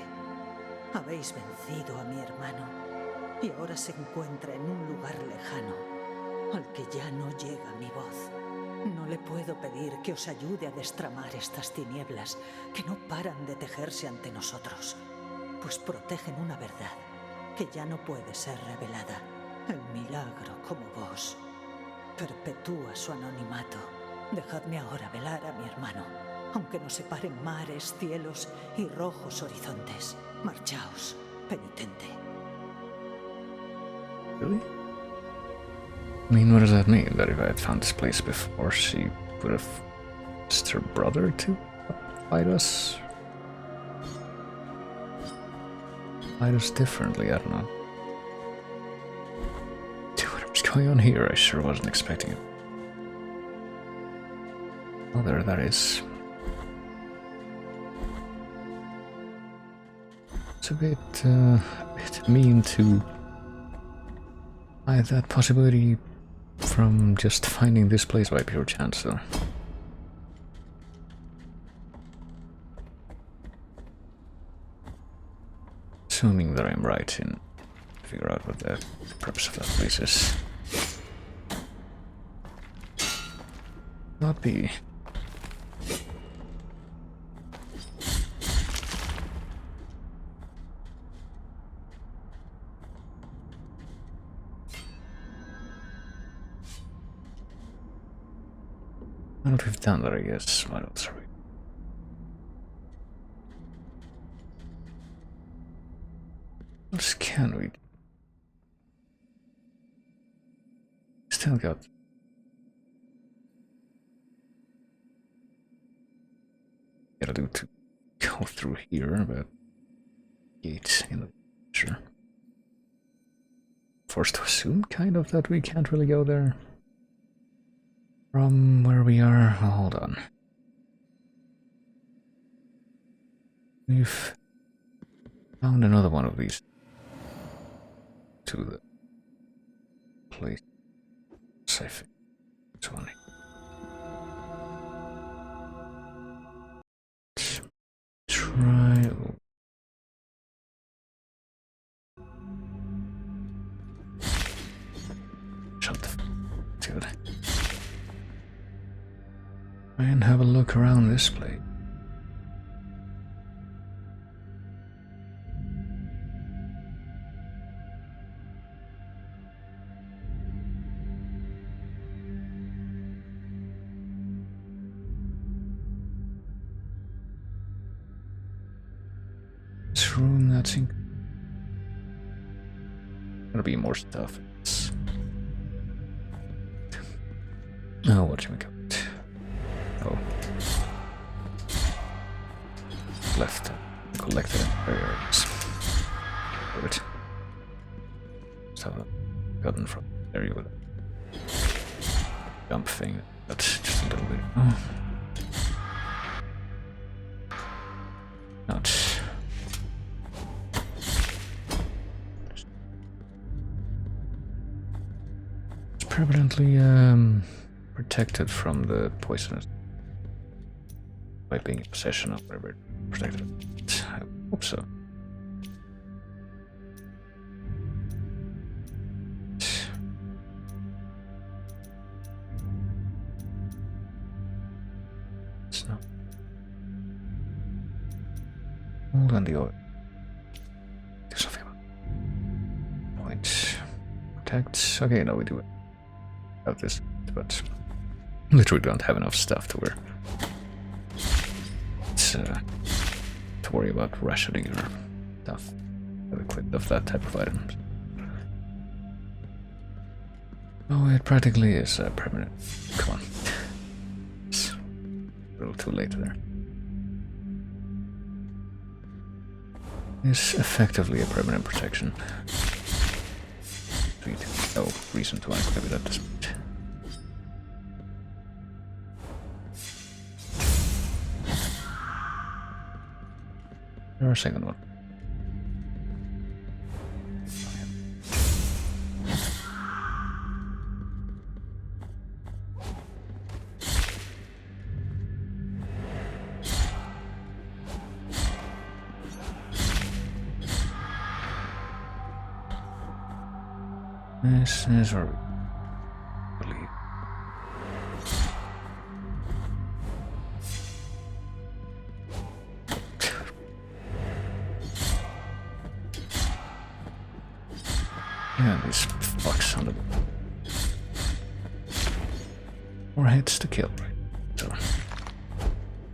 [SPEAKER 6] habéis vencido a mi hermano y ahora se encuentra en un lugar lejano al que ya no llega mi voz. No le puedo pedir que os ayude a destramar estas tinieblas que no paran de tejerse ante nosotros, pues protegen una verdad que ya no puede ser revelada. El milagro, como vos, perpetúa su anonimato. Dejadme ahora velar a mi hermano, aunque nos separen mares, cielos y rojos horizontes. Marchaos, penitente.
[SPEAKER 1] Really? I mean, what does that mean? That if I had found this place before, she would have asked her brother to fight us? Fight us differently, I don't know. Dude, whatever's going on here, I sure wasn't expecting it. Oh, there that is. It's a bit mean to hide that possibility from just finding this place by pure chance, though. Assuming that I'm right in figure out what the purpose of that place is. Not be. Now that we've done that, I guess. What else are we? What else can we do? Still got. Gotta do to go through here, but gates in the future. Forced to assume, kind of, that we can't really go there. From where we are, oh, hold on. We've found another one of these to the place. Safe. This one. Let's try. Shut the f. Dude. Try and have a look around this place. This room, that's in. Gonna be more stuff. Oh, what should we call it? Oh. Left. Collected areas. Good. Let's have a gotten from there you go. Jump thing. That's just a little bit. Oh. Not. It's permanently protected from the poisonous by being in possession of whatever protected it. I hope so. It's not. Hold on the oil. Do something about it. Point. Protect. Okay, no, we do it. Have this, but literally don't have enough stuff to wear. to worry about rationing or stuff. Equipped of that type of items. Oh, it practically is permanent. Come on. It's a little too late there. It's effectively a permanent protection. Sweet. No reason to unequip it at this point. Or a second one. This is where we believe. Yeah, these fucks on the more hits to kill, right? So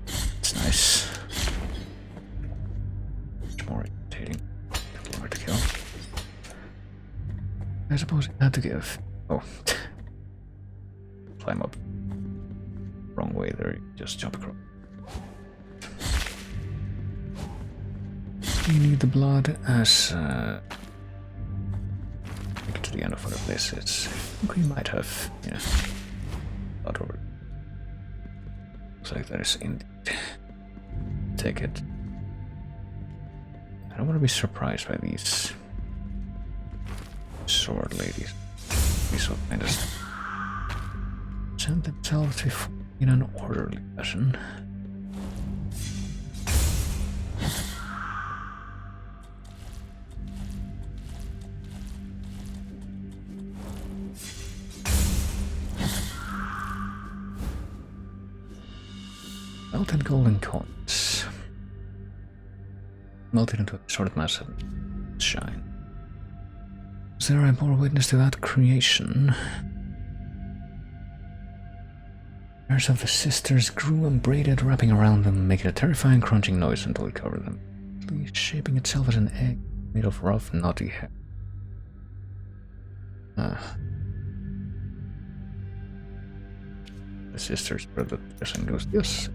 [SPEAKER 1] it's nice. Much more irritating. Longer to kill. I suppose it had to give. Oh. Climb up. Wrong way there, you just jump across. You need the blood as make it to the end of one of this. It's we might have, yeah. Blood over. Looks like that is indeed. Take it. I don't want to be surprised by these sword ladies. These will kind of present themselves in an orderly fashion. Melted golden coins. Melted into a sort of massive shine. Is there a more witness to that creation? Hairs of the sisters grew and braided, wrapping around them, making a terrifying crunching noise until it covered them, shaping itself as an egg made of rough, knotty hair. The sisters were the person goes this.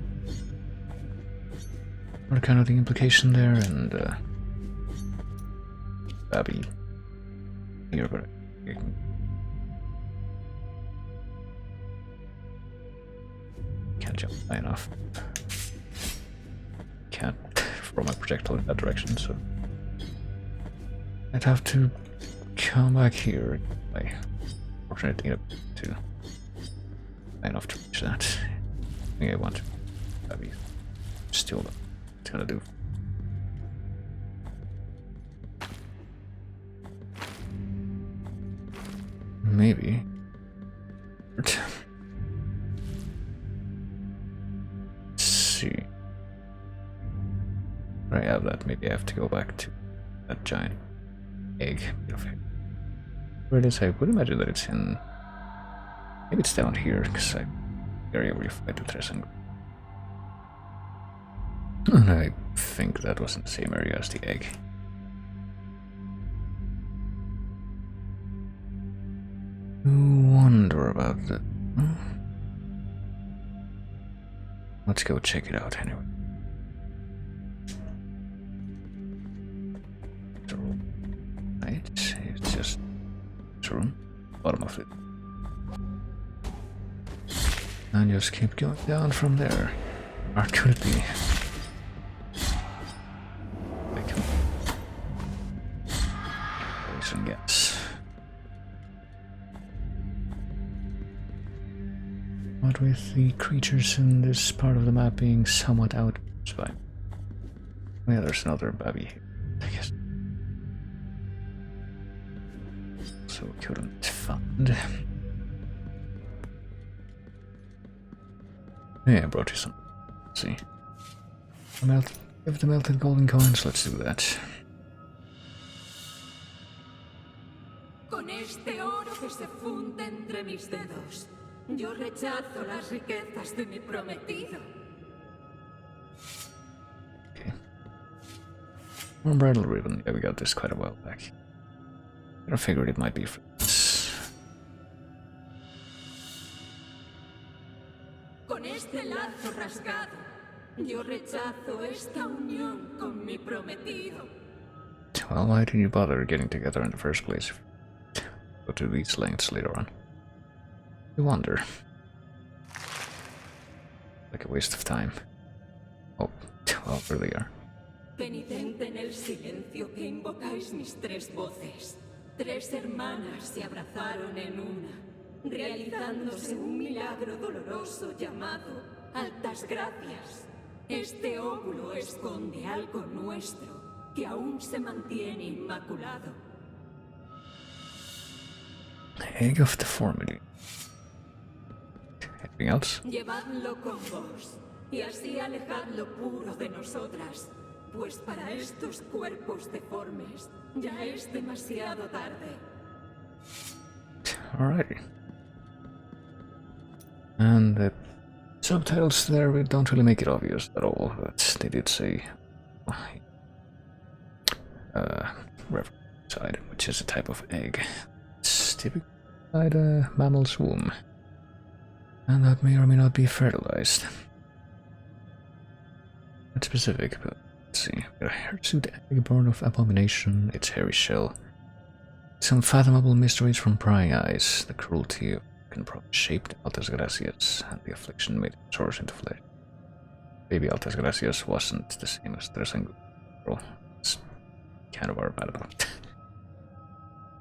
[SPEAKER 1] What kind of the implication there, and Babby. You're gonna. Can't jump high enough. Can't throw my projectile in that direction, so I'd have to come back here. My fortunate thing to high enough to reach that. I think I want to. That'd be still it's gonna do. Maybe. Let's see. I have that. Maybe I have to go back to that giant egg. Where it is, I would imagine that it's in. Maybe it's down here, because I area where you fight the Tresang. And I think that was in the same area as the egg. Wonder about that. Let's go check it out anyway. Right, it's just this room, bottom of it. And just keep going down from there. Or could it be? I can poison gas. What with the creatures in this part of the map being somewhat out, it's fine. Oh yeah, there's another Babby here, I guess. So we couldn't find. Yeah, I brought you some. Let's see. Give the melted golden coins, let's do that.
[SPEAKER 7] Con este oro que se funde entre mis dedos, yo rechazo las riquezas de mi prometido.
[SPEAKER 1] More bridal ribbon. Yeah, we got this quite a while back. I figured it might be for this.
[SPEAKER 7] Con este lazo rasgado, yo rechazo esta unión con mi prometido.
[SPEAKER 1] Well, why didn't you bother getting together in the first place? Go to these lengths later on. You wonder. Like a waste of time. Oh, well, there they are.
[SPEAKER 7] Penitente en el silencio que invocáis mis tres voces. Tres hermanas se abrazaron en una, realizándose un milagro doloroso llamado altas gracias. Este óvulo esconde algo nuestro que aún se mantiene inmaculado.
[SPEAKER 1] Egg of deformity. Anything else?
[SPEAKER 7] Llevadlo con vos, y así alejad lo puro de nosotras, pues para estos cuerpos deformes ya es demasiado tarde.
[SPEAKER 1] Alrighty. And the subtitles there don't really make it obvious at all, but they did say reverend, which is a type of egg. It's typically inside a mammal's womb, and that may or may not be fertilized. Not specific, but let's see. A hirsute egg born of abomination, its hairy shell. Some unfathomable mysteries from prying eyes, the cruelty of improper shaped Altas Gracias, and the affliction made source into flesh. Baby Altas Gracias wasn't the same as Tresangu. It's kind of our bad about.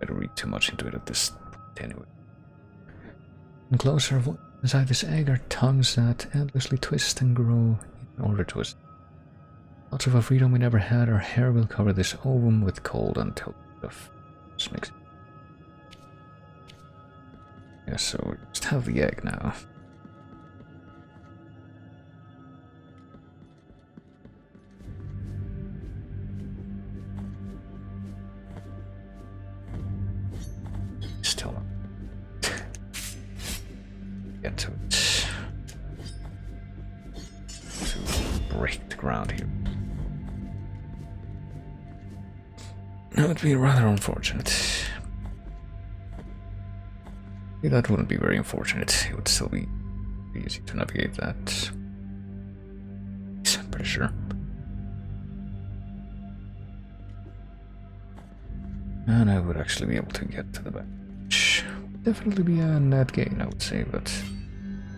[SPEAKER 1] I don't read too much into it at this point anyway. And closer inside this egg are tongues that endlessly twist and grow in order to us. Lots of a freedom we never had, our hair will cover this ovum with cold until of mix. Yeah, so we just have the egg now. Still not. Get to it. To break the ground here. That would be rather unfortunate. Yeah, that wouldn't be very unfortunate. It would still be easy to navigate that. I'm pretty sure. And I would actually be able to get to the back. Which would definitely be a net gain, I would say, but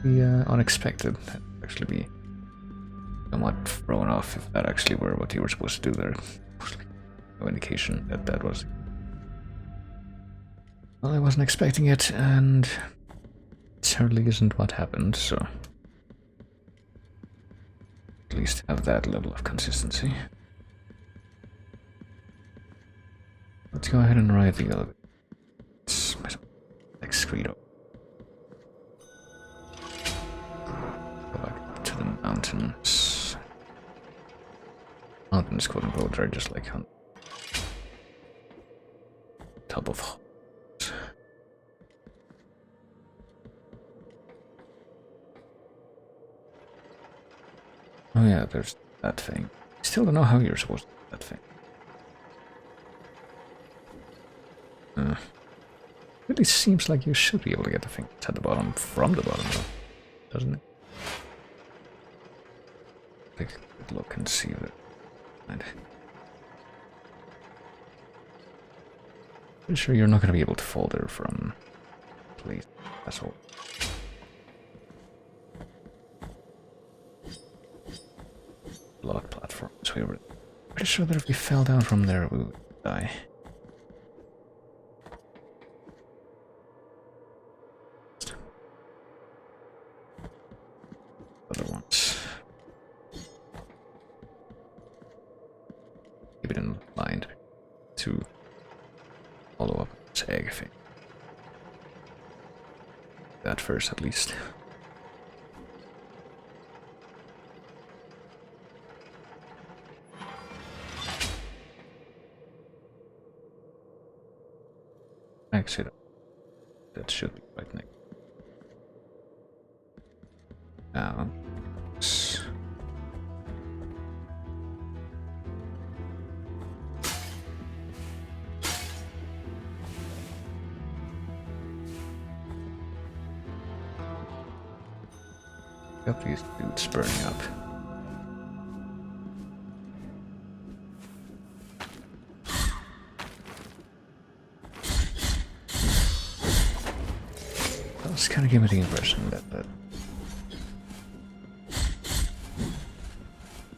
[SPEAKER 1] be unexpected. That'd actually be somewhat thrown off if that actually were what you were supposed to do there. No indication that that was. Well, I wasn't expecting it, and it certainly isn't what happened, so at least have that level of consistency. Let's go ahead and ride the elevator. It's excreto. Go back to the mountains. Mountains, quote unquote, are just like on top of. Oh yeah, there's that thing. Still don't know how you're supposed to do that thing. Really seems like you should be able to get the thing at the bottom from the bottom, though, doesn't it? Take a good look and see that. Pretty sure you're not going to be able to fall there from. Please, that's all. Log platforms. We were pretty sure that if we fell down from there, we would die. Other ones. Keep it in mind to follow up this egg thing. That first, at least. Actually, that should be right next. Now, Got these dudes burning up. That's kind of giving me the impression that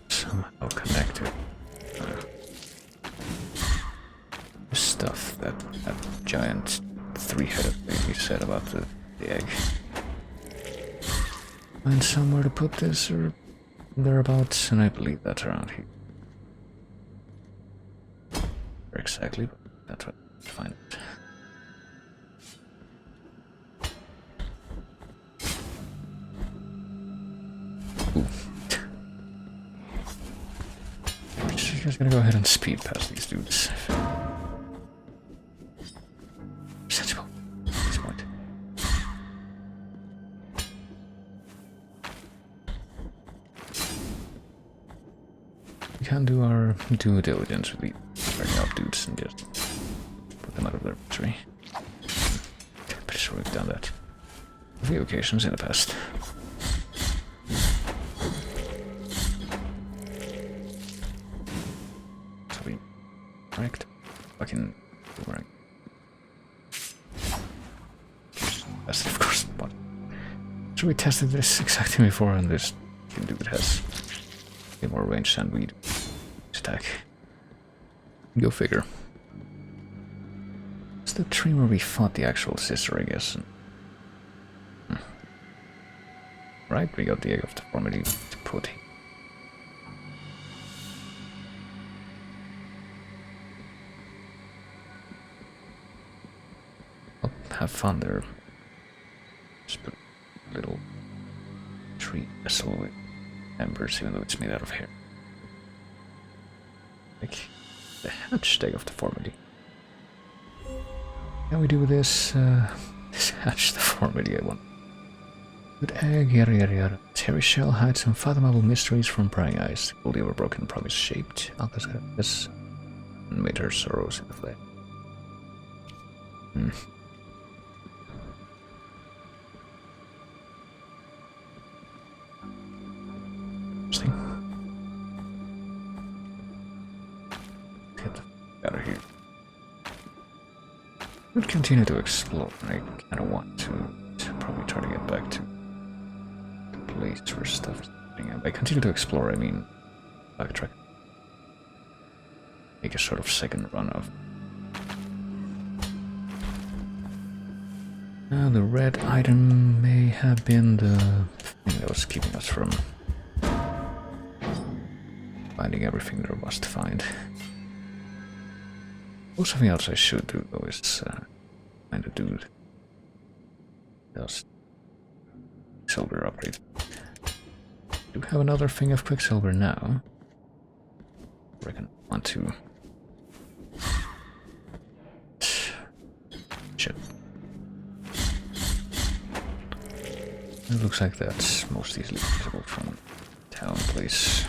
[SPEAKER 1] somehow connected. The stuff that giant three-headed baby said about the egg. Find somewhere to put this or thereabouts, and I believe that's around here. Where exactly, but that's what I find it. Ooh. We're just gonna go ahead and speed past these dudes. Sensible at this point. We can do our due diligence with the burning up dudes and just put them out of their misery. Pretty sure we've done that a few occasions in the past. Correct. Fucking boomerang. That's of course, but so we tested this exactly before, and this dude has way more range than we do. Attack. Go figure. It's the tree where we fought the actual sister, I guess. Right, we got the egg of deformity to put. Have fun there. Just put a little tree vessel with embers, even though it's made out of hair. Like the hatch egg of deformity. Can we do this? This hatch deformity, I want. Good egg, yada yada yada. Terry shell hides unfathomable mysteries from prying eyes. Fully overbroken promise shaped. Alcatraz made her sorrows in the flesh. Get out of here. We'll continue to explore. I kind of want to probably try to get back to the place where stuff is happening. By continue to explore, I mean backtrack. Make a sort of second run of. Now the red item may have been the thing that was keeping us from finding everything there was to find. Oh, something else I should do though is find a dude. Just silver upgrade. Do have another thing of quicksilver now. I reckon I want to. Shit. It looks like that's most easily visible from town place.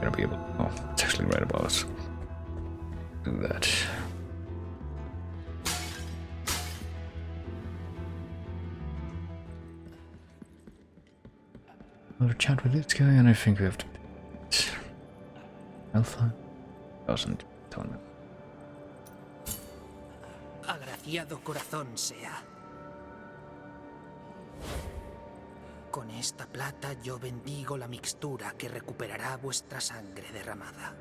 [SPEAKER 1] Gonna be able. Oh, it's actually right above us. Do that. Another chat with this guy, and I think we have to. Alpha 1000 atonement.
[SPEAKER 5] Agraciado corazón sea. Con esta plata yo bendigo la mixtura que recuperará vuestra sangre derramada.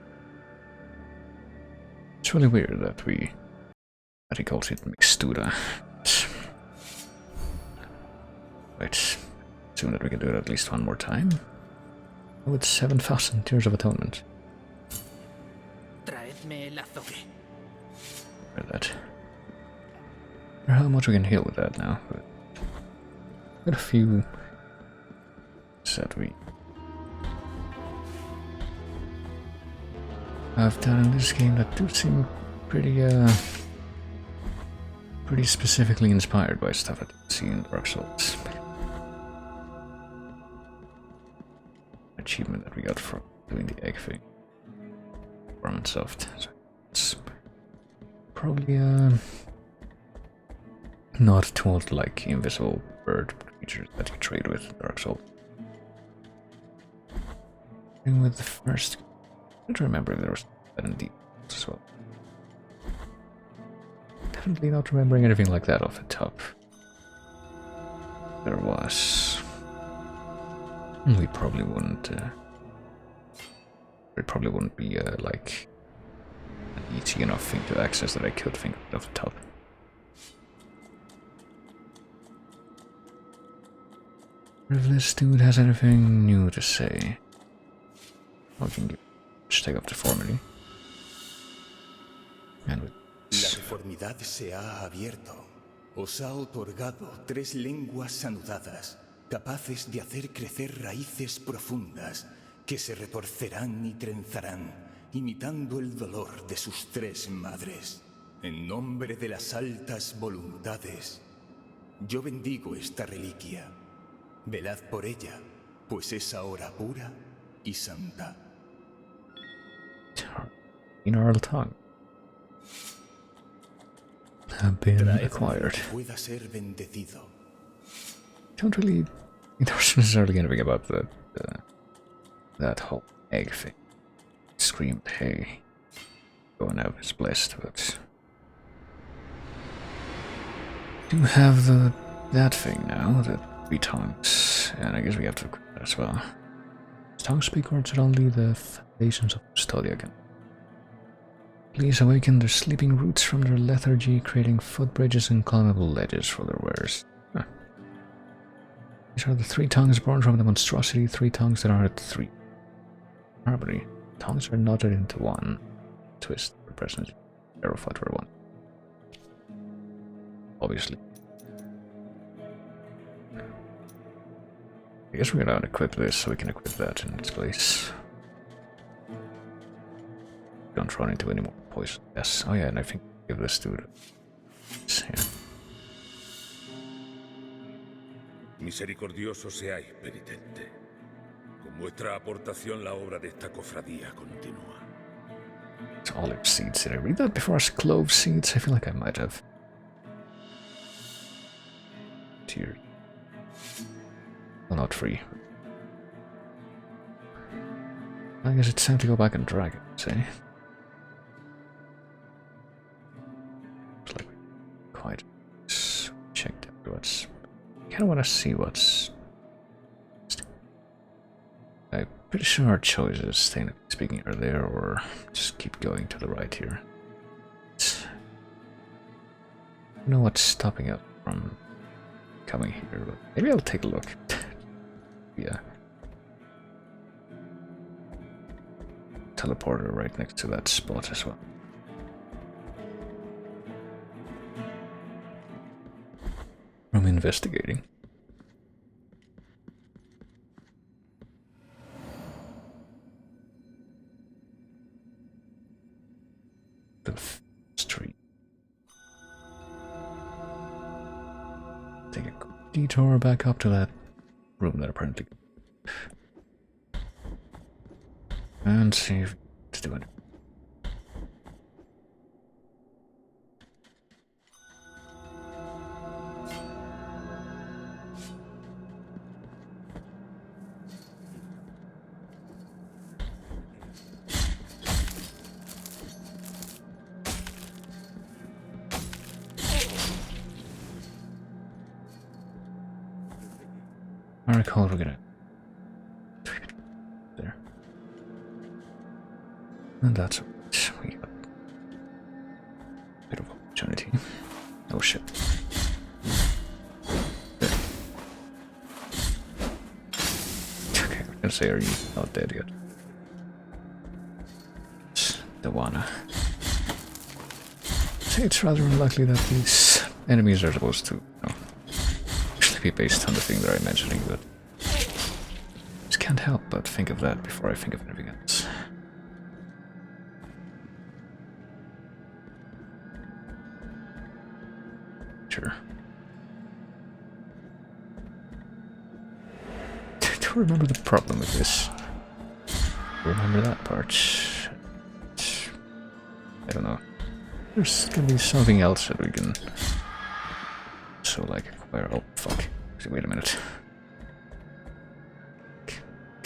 [SPEAKER 1] It's really weird that he calls it mixtura. Right. Assume that we can do it at least one more time. Oh, it's 7,000 tears of atonement.
[SPEAKER 5] Traedme el azogue.
[SPEAKER 1] Heard that. I wonder how much we can heal with that now. But got a few that we have done in this game that do seem pretty pretty specifically inspired by stuff I didn't see in Dark Souls. Achievement that we got from doing the egg thing. From Soft. So it's probably not told like invisible bird creatures that you trade with in Dark Souls. And with the first, I don't remember if there was that in deep as well. Definitely not remembering anything like that off the top. There was. We probably wouldn't. It probably wouldn't be like an easy enough thing to access that I could think of it off the top. If this dude has anything new to say, I can just take off the formality. And with
[SPEAKER 8] La deformidad se ha abierto. Os ha otorgado 3 lenguas anudadas, capaces de hacer crecer raíces profundas que se retorcerán y trenzarán, imitando el dolor de sus 3 madres. En nombre de las altas voluntades, yo bendigo esta reliquia. Velad por ella, pues es ahora pura y santa.
[SPEAKER 1] in our tongue have been acquired.
[SPEAKER 8] Pueda ser bendecido.
[SPEAKER 1] Don't really necessarily anything about that whole egg thing. Screamed, hey, go and have his blessed, but do have that thing now, the 3 tongues, and I guess we have to equip that as well. Tongue speak words are only the foundations of Custodia again. Please awaken their sleeping roots from their lethargy, creating footbridges and climbable ledges for their wearers. Huh. These are the 3 tongues born from the monstrosity, 3 tongues that are at 3 harmony. Tongues are knotted into one. Twist for presence. Arrow fighter 1. Obviously. I guess we're gonna equip this so we can equip that in its place. Don't run into any more poison. Yes. Oh yeah, and I think give this dude. Yeah.
[SPEAKER 9] Misericordioso seáis, penitente. Con vuestra aportación la obra de esta cofradía continúa.
[SPEAKER 1] It's olive seeds. Did I read that before as clove seeds? I feel like I might have. Tier. Well, not free. I guess it's time to go back and drag it, say. Looks like quite checked out what's. I kinda wanna see what's. I'm pretty sure our choices, technically speaking, are there, or just keep going to the right here. I don't know what's stopping us from coming here, but maybe I'll take a look. Yeah. Teleporter right next to that spot as well. I'm investigating. The street. Take a quick detour back up to that room that apparently. And see if it's doing it. I recall we're gonna there. And that's it. We got a bit of opportunity. Oh shit. There. Okay, I was gonna say, are you not dead yet? Don't wanna. Say it's rather unlikely that these enemies are supposed to, be based on the thing that I'm mentioning, but just can't help but think of that before I think of anything else. Sure. Do you remember the problem with this? Remember that part? I don't know. There's gonna be something else that we can... So, like, acquire... Oh, fuck. Wait a minute.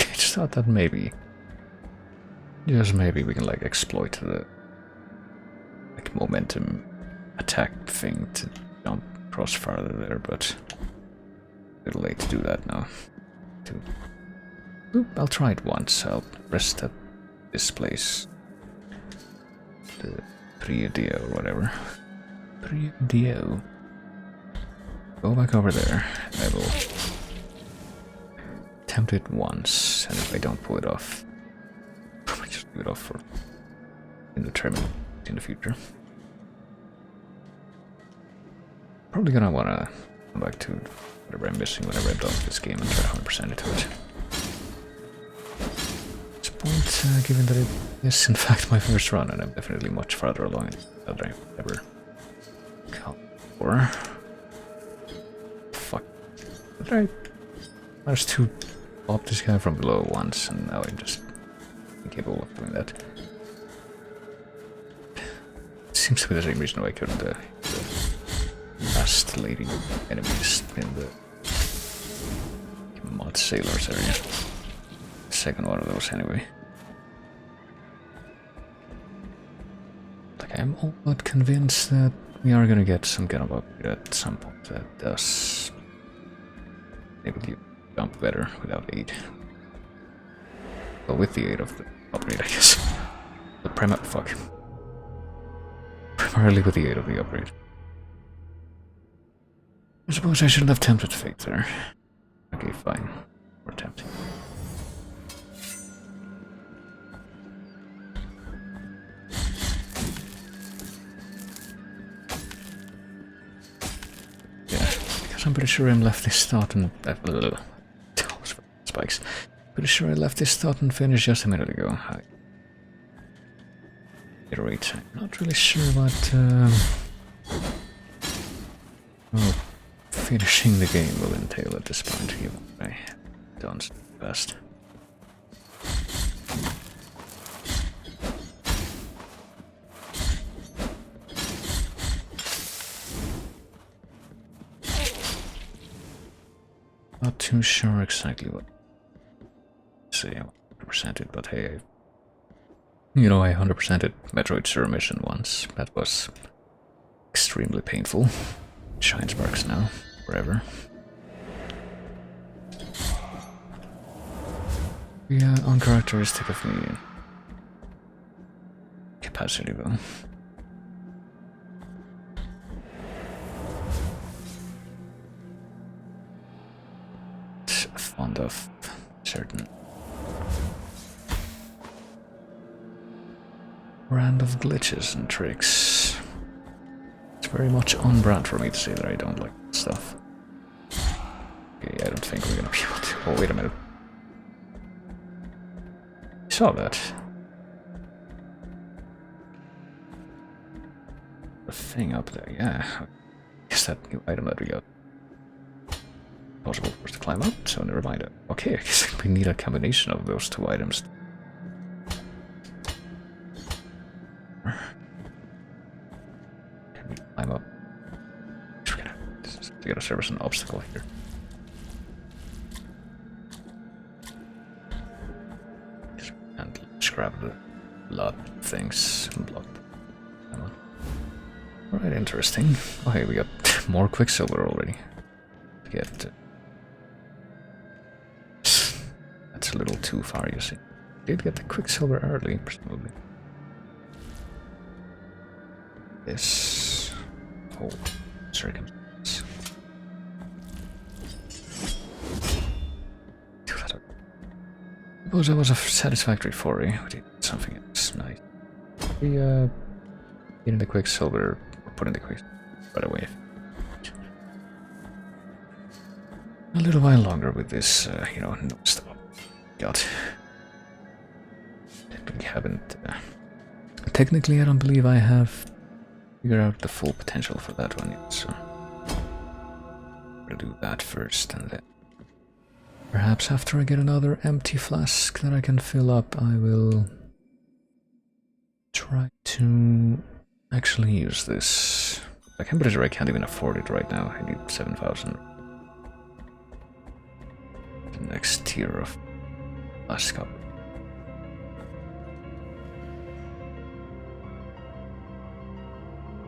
[SPEAKER 1] I just thought that maybe... Just maybe we can, like, exploit the... like, momentum attack thing to jump across farther there, but... a little late to do that now. Oop, I'll try it once. I'll rest at this place. The Priodio or whatever. Priodio. Go back over there. I will attempt it once, and if I don't pull it off, I'll just leave it off for indeterminate in the future. Probably gonna wanna come back to whatever I'm missing whenever I'm done with this game and try 100% into it. At this point, given that it is in fact my first run, and I'm definitely much farther along than I've ever come before. Fuck. Did I managed to pop this guy from below once, and now I'm just incapable of doing that. It seems to be the same reason why I couldn't the last lady enemies in the Mod Sailors area. Second one of those anyway. Like, I'm all but convinced that we are gonna get some kind of upgrade at some point that does able to jump better without aid. Well, with the aid of the upgrade, I guess. But primarily with the aid of the upgrade. I suppose I shouldn't have tempted fate there. Okay, fine. We're tempting. Yeah, because I'm pretty sure I left this thought and... spikes. Pretty sure I left this thought and finished just a minute ago. Iterate. I'm not really sure what... Oh. Finishing the game will entail at this point, given I done so fast. Not too sure exactly what to say 100% it, but hey, you know, I 100%ed Metroid Zero Mission once. That was extremely painful. Shines marks now. Forever. Yeah, uncharacteristic of me. Capacity though. Fond of certain brand of glitches and tricks. It's very much on brand for me to say that I don't like stuff. Okay, I don't think we're gonna be able to. Oh, wait a minute. You saw that. The thing up there, yeah. I guess that new item that we got. Possible for us to climb up, so never mind. Okay, I guess we need a combination of those two items. Can we climb up? We gotta serve as an obstacle here. And let's grab the blood things and block them. Alright, interesting. Oh hey, we got more Quicksilver already. Get that's a little too far, you see. Did get the Quicksilver early, presumably. This whole circumstance. I suppose that was a satisfactory foray. We did something else nice. We getting the Quicksilver, or putting the Quicksilver right away. A little while longer with this, you know, no stop. God. We haven't. Technically, I don't believe I have figured out the full potential for that one yet, so. I'll do that first, and then perhaps after I get another empty flask that I can fill up, I will try to actually use this. Like, I'm pretty sure I can't even afford it right now. I need 7,000. The next tier of flask up.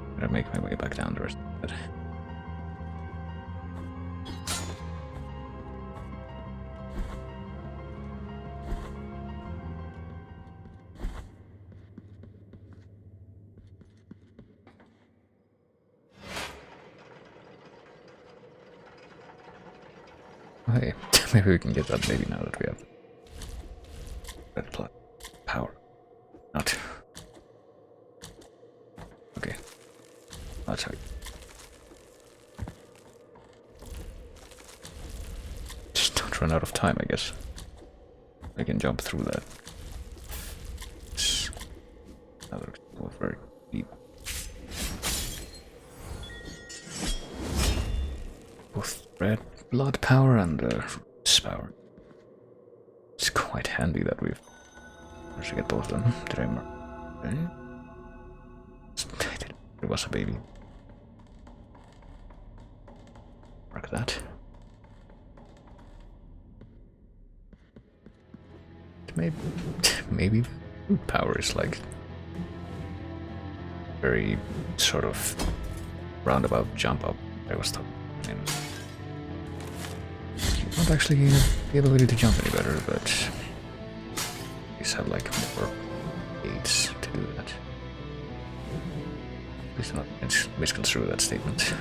[SPEAKER 1] I'm gonna make my way back down the rest of it. Hey, maybe we can get that maybe now that we have red plot power. Not. Okay. That's how. Just don't run out of time, I guess. I can jump through that. That looks very deep. Both red blood power and roots power. It's quite handy that we've managed to get both of them. Did I mark? It was a baby. Mark that. Maybe root power is like very sort of roundabout jump up. I was talking. Not actually the ability to jump any better, but these have like more gates to do that. Please do not misconstrue that statement.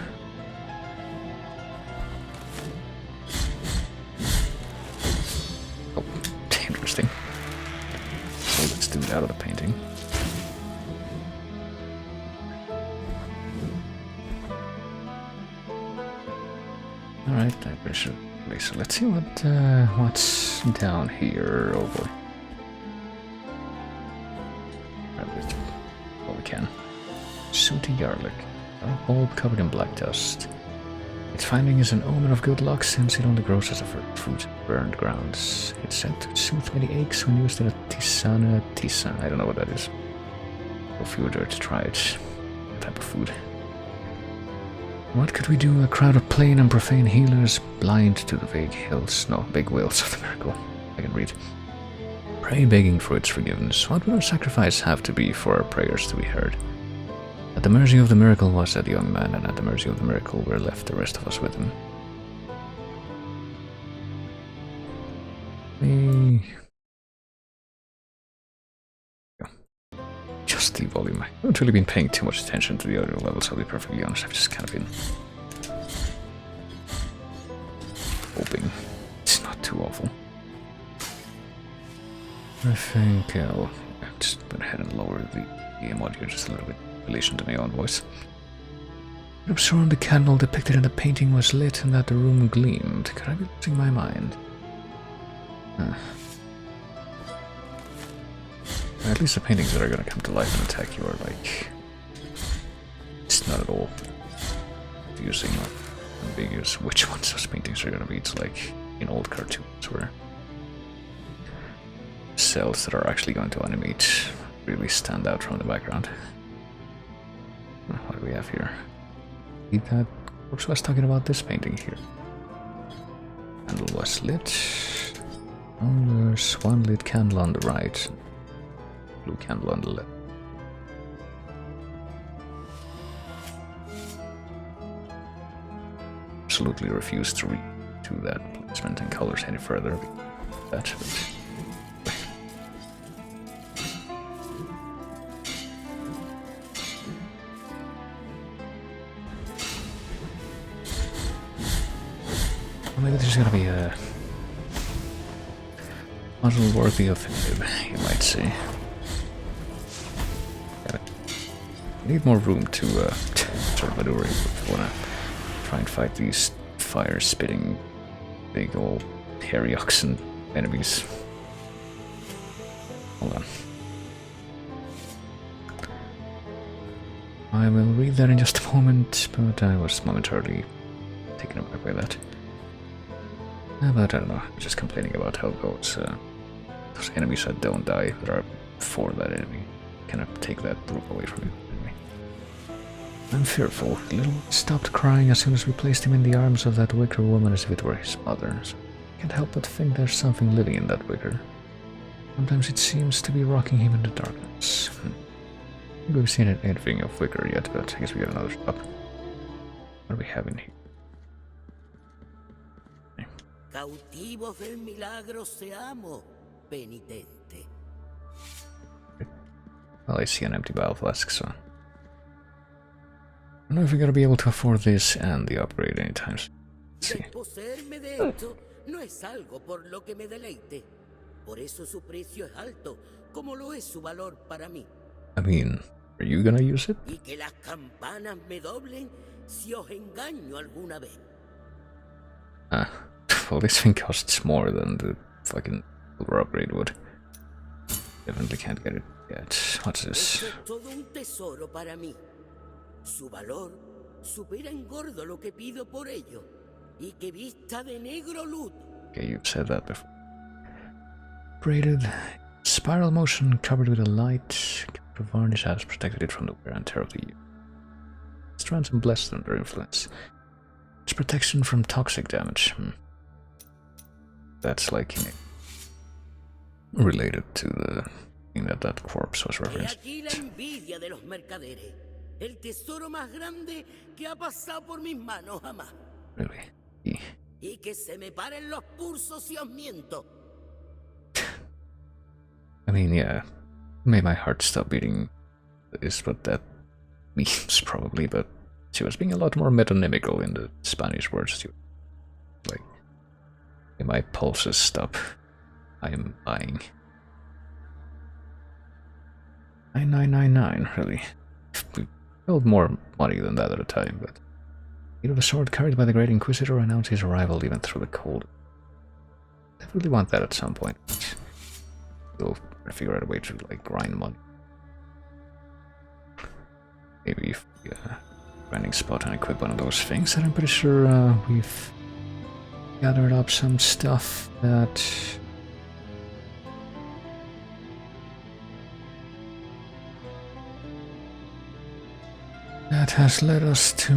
[SPEAKER 1] Oh, interesting. So let's do it out of the painting. Alright, I should. So let's see what's down here. Oh boy. Grab it all we can. Sooty garlic. A bulb covered in black dust. Its finding is an omen of good luck since it only grows as a fruit in burned grounds. It's said to soothe many aches when used in a tisana. I don't know what that is. If you were to try it, that type of food. What could we do? A crowd of plain and profane healers, blind to the big wills of the miracle. I can read. Pray begging for its forgiveness. What would our sacrifice have to be for our prayers to be heard? At the mercy of the miracle was that young man, and at the mercy of the miracle we're left, the rest of us, with him. Just the volume. I haven't really been paying too much attention to the audio levels, I'll be perfectly honest. I've just kind of been hoping it's not too awful. I think I'll just go ahead and lower the audio just a little bit in relation to my own voice. I was sure the candle depicted in the painting was lit and that the room gleamed. Could I be losing my mind? At least the paintings that are gonna come to life and attack you are like... It's not at all confusing or ambiguous which ones those paintings are gonna be. It's like in old cartoons where cells that are actually going to animate really stand out from the background. What do we have here? Did that corpse was talking about this painting here. Candle was lit. Oh, there's one lit candle on the right. Blue candle on the left. Absolutely refuse to read to that placement and colors any further. That, well, maybe there's gonna be a puzzle worthy of it, you might say. Need more room to sort of maneuver if you wanna try and fight these fire-spitting big old hairy oxen enemies. Hold on. I will read that in just a moment, but I was momentarily taken aback by that. But I don't know, I'm just complaining about how it goes. Those enemies that don't die, that are for that enemy, cannot take that proof away from you. Anyway. I'm fearful. Little stopped crying as soon as we placed him in the arms of that wicker woman as if it were his mother. So I can't help but think there's something living in that wicker. Sometimes it seems to be rocking him in the darkness. I think we've seen anything of wicker yet, but I guess we got another shop. What do we have in here?
[SPEAKER 4] Cautivos del milagro seamos, penitente.
[SPEAKER 1] Well, I see an empty bottle flask, so... I don't know if we're gonna be able to afford this and the upgrade anytime soon. Let's see.
[SPEAKER 4] Desposeerme de esto no es algo por lo que me deleite. Por eso su precio es alto, como lo es su valor para mí.
[SPEAKER 1] I mean, are you gonna use it?
[SPEAKER 4] Y que las campanas me doblen si os engaño alguna vez.
[SPEAKER 1] Well, this thing costs more than the fucking silver upgrade would. Definitely can't get it yet. What's this?
[SPEAKER 4] Esto es todo un tesoro para mí. Su valor supera en gordo lo que pido por ello. Y que vista de negro luto.
[SPEAKER 1] Okay, you've said that before. Braided spiral motion covered with a light varnish has protected it from the wear and tear of the year. Strands and blessed under influence. It's protection from toxic damage. That's like, you know, related to the thing that corpse was referenced.
[SPEAKER 4] Aquí la envidia de los mercaderes. El tesoro más grande que ha pasado por mis manos jamás.
[SPEAKER 1] Really?
[SPEAKER 4] Y que se me paren los pulsos si os miento.
[SPEAKER 1] I mean, yeah, made my heart stop beating is what that means, probably, but she was being a lot more metonymical in the Spanish words, too. Like, may my pulses stop. I am lying. 9999, really. We held more money than that at a time, but... You know, the sword carried by the Great Inquisitor announced his arrival even through the cold. Definitely want that at some point. We'll figure out a way to, like, grind money. Maybe if we, grinding spot and equip one of those things, and I'm pretty sure we've gathered up some stuff that... that has led us to...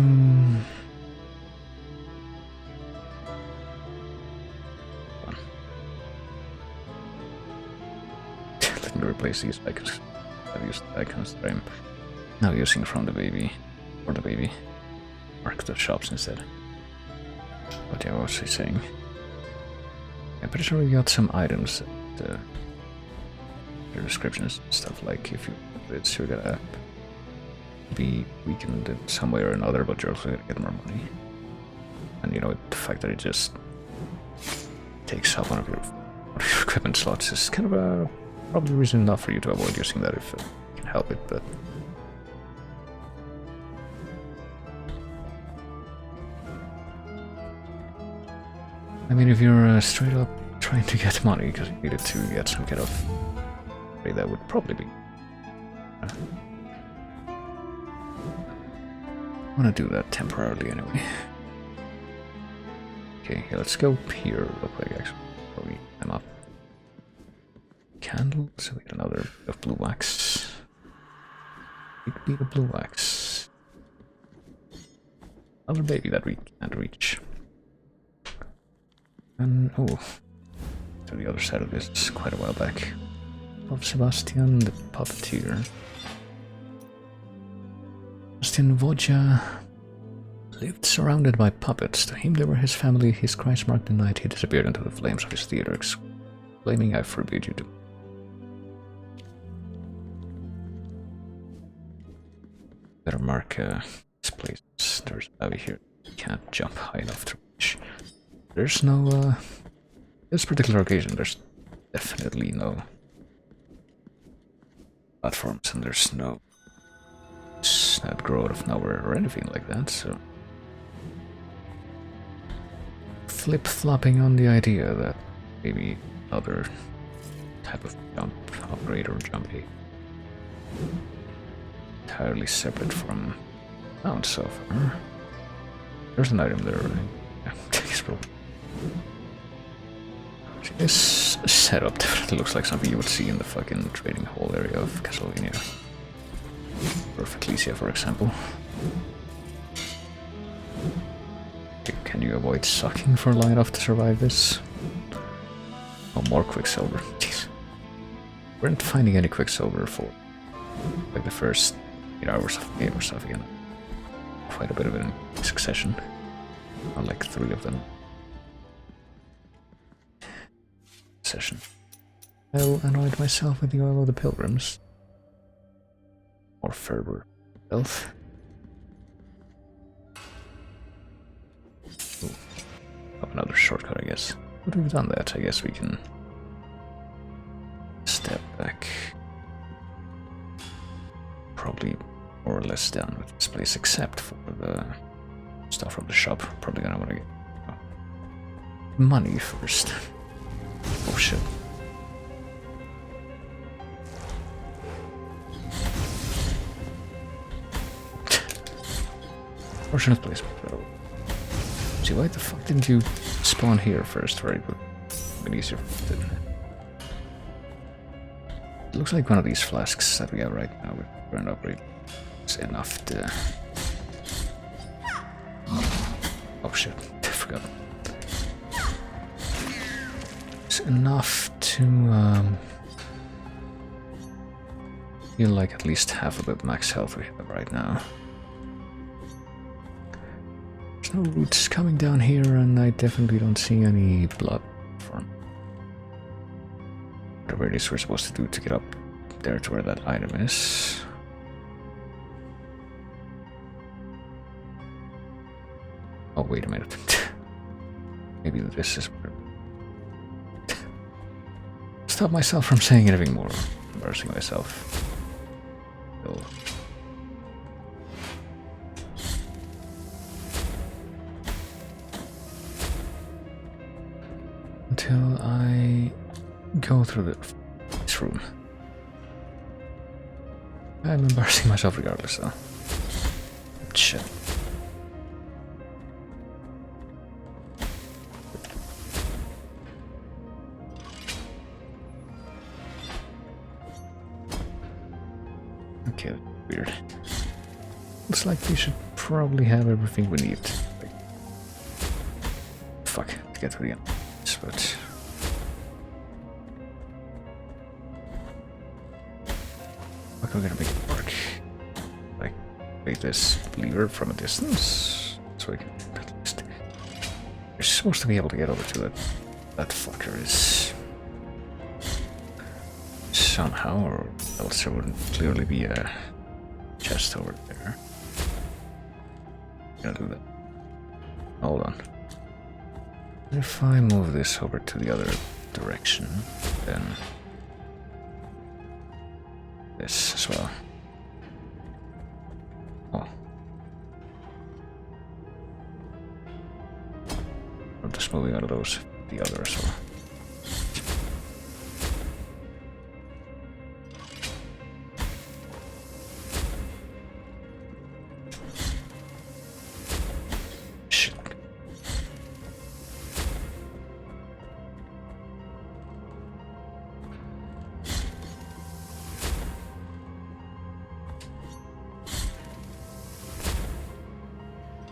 [SPEAKER 1] Let me replace these icons. I've used the icons that I'm now using from the baby. For the baby. Mark the shops instead. But yeah, what was I saying? I'm pretty sure we got some items that their descriptions and stuff, like if you it's you're gonna be weakened in some way or another, but you're also gonna get more money. And you know, the fact that it just takes up one of your equipment slots is kind of a probably reason enough for you to avoid using that if you can help it, but... I mean, if you're straight up trying to get money because you needed to get some kind of... that would probably be... I want to do that temporarily anyway. Okay, let's go here real quick, actually. Probably I'm up. Candle, so we get another bit of blue wax. Big bead of blue wax. Another baby that we can't reach. And oh, to the other side of this quite a while back. Of Sebastian the puppeteer. Sebastian Vodja lived surrounded by puppets. To him they were his family. His Christ marked the night he disappeared into the flames of his theater, exclaiming, "I forbid you to..." Better mark this place. There's a lobby here. Can't jump high enough to reach. There's no, this particular occasion, there's definitely no platforms, and there's no that grow out of nowhere or anything like that, so... Flip-flopping on the idea that maybe other type of jump upgrade or jump entirely separate from found so far. There's an item there, right? Yeah, it's probably. See, this setup definitely looks like something you would see in the fucking trading hall area of Castlevania. Or of Ecclesia, for example. Can you avoid sucking for long enough to survive this? Oh, more Quicksilver. Jeez. We weren't finding any Quicksilver for like the first 8 hours of the game or stuff again. Quite a bit of it in succession. On like 3 of them. Session. I annoyed myself with the oil of the pilgrims. Or fervor. Health. Ooh. Oh, another shortcut, I guess. But we've done that, I guess we can step back. Probably more or less done with this place, except for the stuff from the shop. Probably gonna want to get money first. Oh shit. Fortunate placement though. See, why the fuck didn't you spawn here first, where it would have been easier for it? It looks like one of these flasks that we have right now with current upgrade is enough to... Oh shit, I forgot. It's enough to feel like at least half of the max health we have right now. There's no roots coming down here, and I definitely don't see any blood from whatever it is we're supposed to do to get up there to where that item is. Oh, wait a minute. Maybe this is where... Stop myself from saying anything more. Embarrassing myself. Oh. Until I go through this room. I'm embarrassing myself regardless though. Shit. Okay, weird. Looks like we should probably have everything we need. Like, fuck, to get to the end. But how are we gonna make it work? Like, make this lever from a distance, so we can at least. You're supposed to be able to get over to it. That fucker is somehow, or else there wouldn't clearly be a chest over there. Gonna do that. Hold on. If I move this over to the other direction, then this as well. Oh. I'm just moving out of those, the other as well.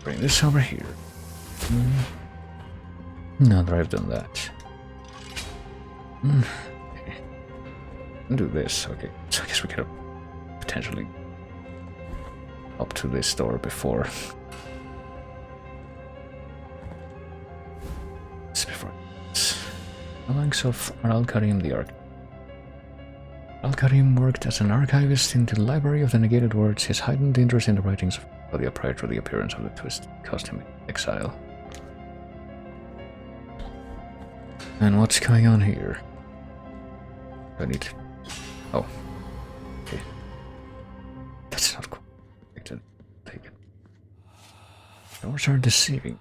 [SPEAKER 1] Bring this over here. Now that I've done that. Okay. Do this, okay. So I guess we could have potentially up to this door before. It's before this. Phalanx of Al-Karim the Archivist. Al-Karim worked as an archivist in the Library of the Negated Words. His heightened interest in the writings of Claudia prior to the appearance of the twist cost him exile. And what's going on here? Do I need to... Oh. Okay. That's not cool. Take it. Doors are deceiving.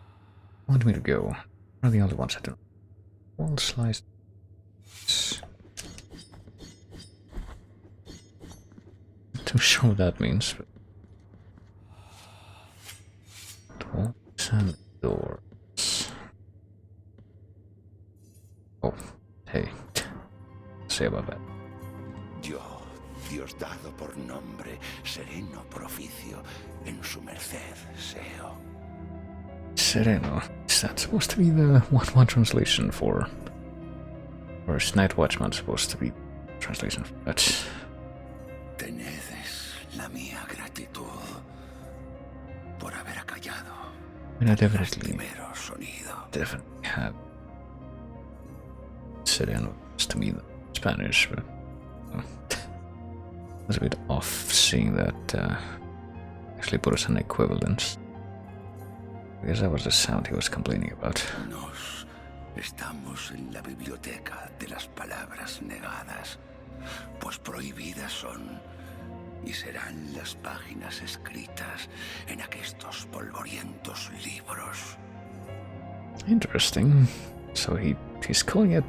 [SPEAKER 1] Want me to go? Are the only ones I don't. Wall sliced. Not too sure what that means, but... windows and doors. Oh, hey. Say about that.
[SPEAKER 3] Yo, Diosdado por nombre, sereno proficio, en su merced seo.
[SPEAKER 1] Sereno. Is that supposed to be the 1-1 translation for? Or is Night Watchman supposed to be translation for that?
[SPEAKER 3] Tenedes la mía gratitud por haber acallado.
[SPEAKER 1] And I definitely
[SPEAKER 3] sonido.
[SPEAKER 1] have Sereno to me the Spanish, but I was a bit off seeing that actually put us an equivalence. Because that was the sound he was complaining about.
[SPEAKER 3] Nos estamos en la biblioteca de las palabras negadas, pues prohibidas son y serán las páginas escritas en aquestos polvorientos libros.
[SPEAKER 1] Interesting. So he's calling it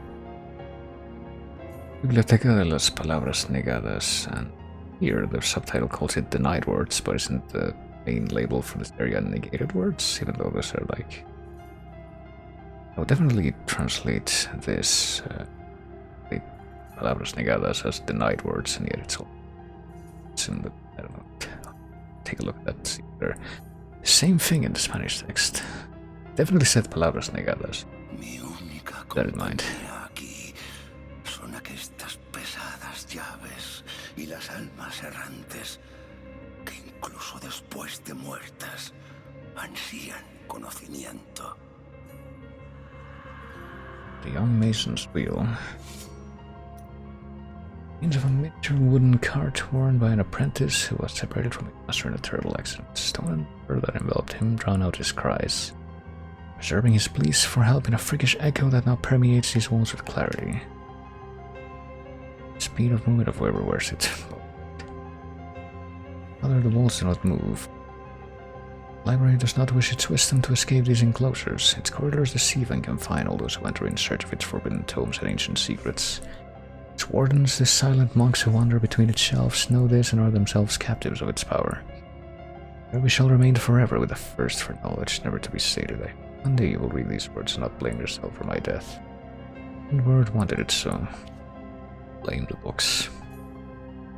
[SPEAKER 1] Biblioteca de las Palabras Negadas, and here the subtitle calls it Denied Words, but isn't the main label for this area negated words, even though those are like... I would definitely translate this the Palabras Negadas as denied words, and yet it's in the... I don't know. Take a look at that, see if they're the same thing in the Spanish text. Definitely said Palabras Negadas. Bear in mind.
[SPEAKER 3] Son aquestas pesadas llaves y las almas errantes que incluso después de muertas ansían conocimiento.
[SPEAKER 1] The young mason's wheel. Means of a miniature wooden cart worn by an apprentice who was separated from his master in a terrible accident. Stone and fur that enveloped him drowned out his cries, preserving his pleas for help in a freakish echo that now permeates these walls with clarity. Speed of movement of whoever wears it. Other the walls do not move. The library does not wish its wisdom to escape these enclosures. Its corridors deceive and confine all those who enter in search of its forbidden tomes and ancient secrets. Its wardens, the silent monks who wander between its shelves, know this and are themselves captives of its power. There we shall remain forever with a thirst for knowledge never to be sated. One day you will read these words and not blame yourself for my death. And word wanted it so. Blame the books.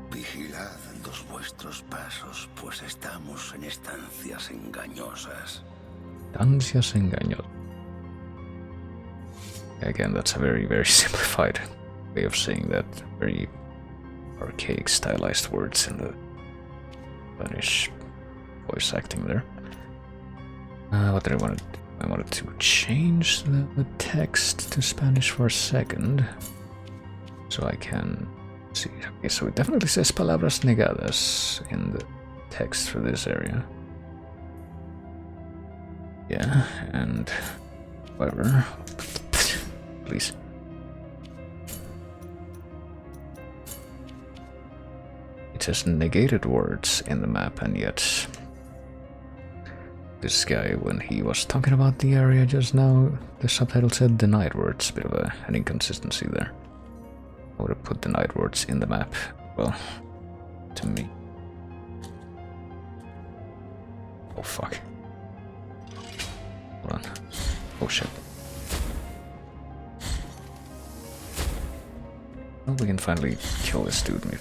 [SPEAKER 3] Vigilad los vuestros pasos, pues estamos en estancias engañosas.
[SPEAKER 1] Estancias engañosas. Again, that's a very, very simplified way of saying that. Very archaic, stylized words in the Spanish voice acting there. What did I want to do? I wanted to change the text to Spanish for a second. So I can see. Okay, so it definitely says palabras negadas in the text for this area. Yeah, and however, please. It says negated words in the map, and yet this guy, when he was talking about the area just now, the subtitle said denied words. Bit of an inconsistency there. I would have put denied words in the map. Well, to me. Oh fuck. Hold on. Oh shit. Well, we can finally kill this dude. Maybe.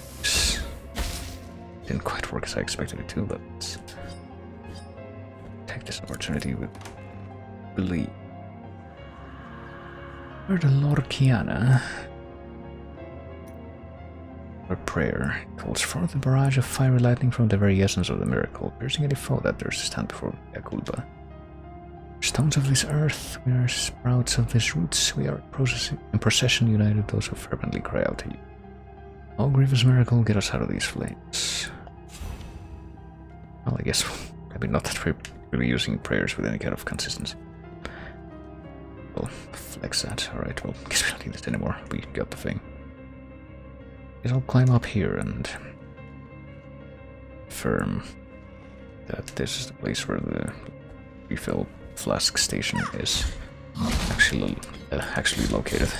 [SPEAKER 1] Didn't quite work as I expected it to, but let's take this opportunity with belief. Where the Lorquiana. Her prayer calls forth a barrage of fiery lightning from the very essence of the miracle, piercing any foe that dares to stand before Mea Culpa. Stones of this earth, we are sprouts of these roots, we are in procession united those who fervently cry out to you. Oh grievous miracle, get us out of these flames. Well, I guess maybe not that we're really using prayers with any kind of consistency. Well, flex that. Alright, well, I guess we don't need this anymore. We got the thing. I'll climb up here and confirm that this is the place where the refill flask station is actually located.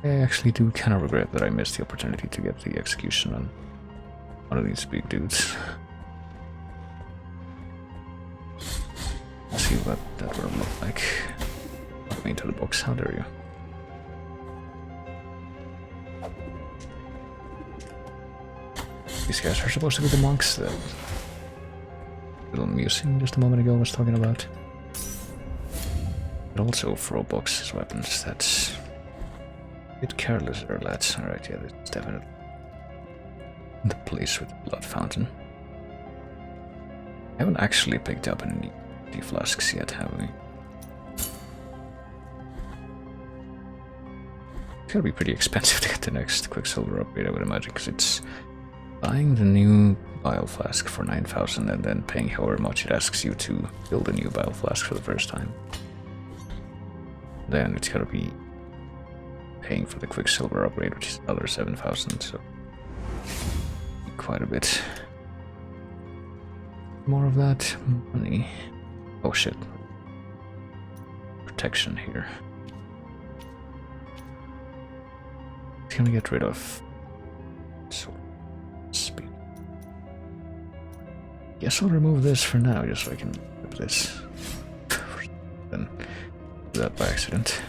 [SPEAKER 1] I actually do kind of regret that I missed the opportunity to get the execution on one of these big dudes. Let's see what that will look like. Put me into the box, how dare you? These guys are supposed to be the monks that little musing just a moment ago was talking about. But also throw boxes weapons, that's a bit careless there, lads. Alright, yeah, this is definitely the place with the blood fountain. I haven't actually picked up any flasks yet, have we? It's gonna be pretty expensive to get the next Quicksilver upgrade, I would imagine, because it's buying the new bile flask for 9,000 and then paying however much it asks you to build a new bile flask for the first time. Then it's gotta be paying for the Quicksilver upgrade, which is another 7,000, so quite a bit. More of that money. Oh shit. Protection here. It's gonna get rid of so speed. Guess I'll remove this for now, just so I can do this. Then do that by accident.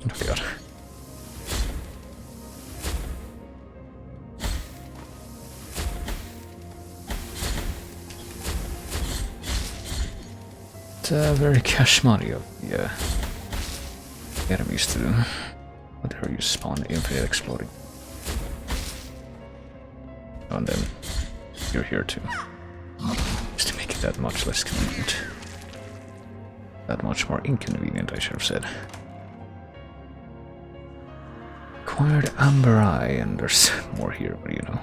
[SPEAKER 1] Oh god. It's very cash money of the enemies to do. Whatever you spawn infinite exploding. And then you're here too. Just to make it that much less convenient. That much more inconvenient, I should have said. Acquired amber eye, and there's more here, but you know.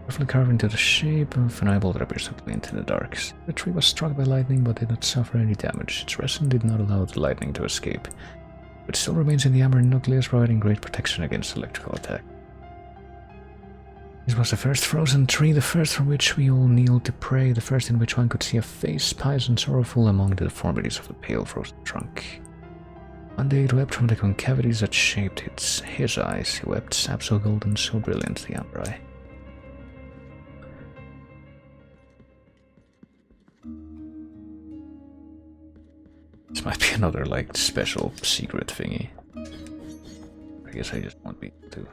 [SPEAKER 1] Carefully carved into the shape of an eyeball that appears to glint in the dark. The tree was struck by lightning, but did not suffer any damage. Its resin did not allow the lightning to escape, but still remains in the amber nucleus, providing great protection against electrical attack. This was the first frozen tree, the first from which we all kneeled to pray, the first in which one could see a face pious and sorrowful among the deformities of the pale frozen trunk. One day it wept from the concavities that shaped his eyes. He wept sap so golden, so brilliant, the amber eye. This might be another, like, special secret thingy. I guess I just want me to...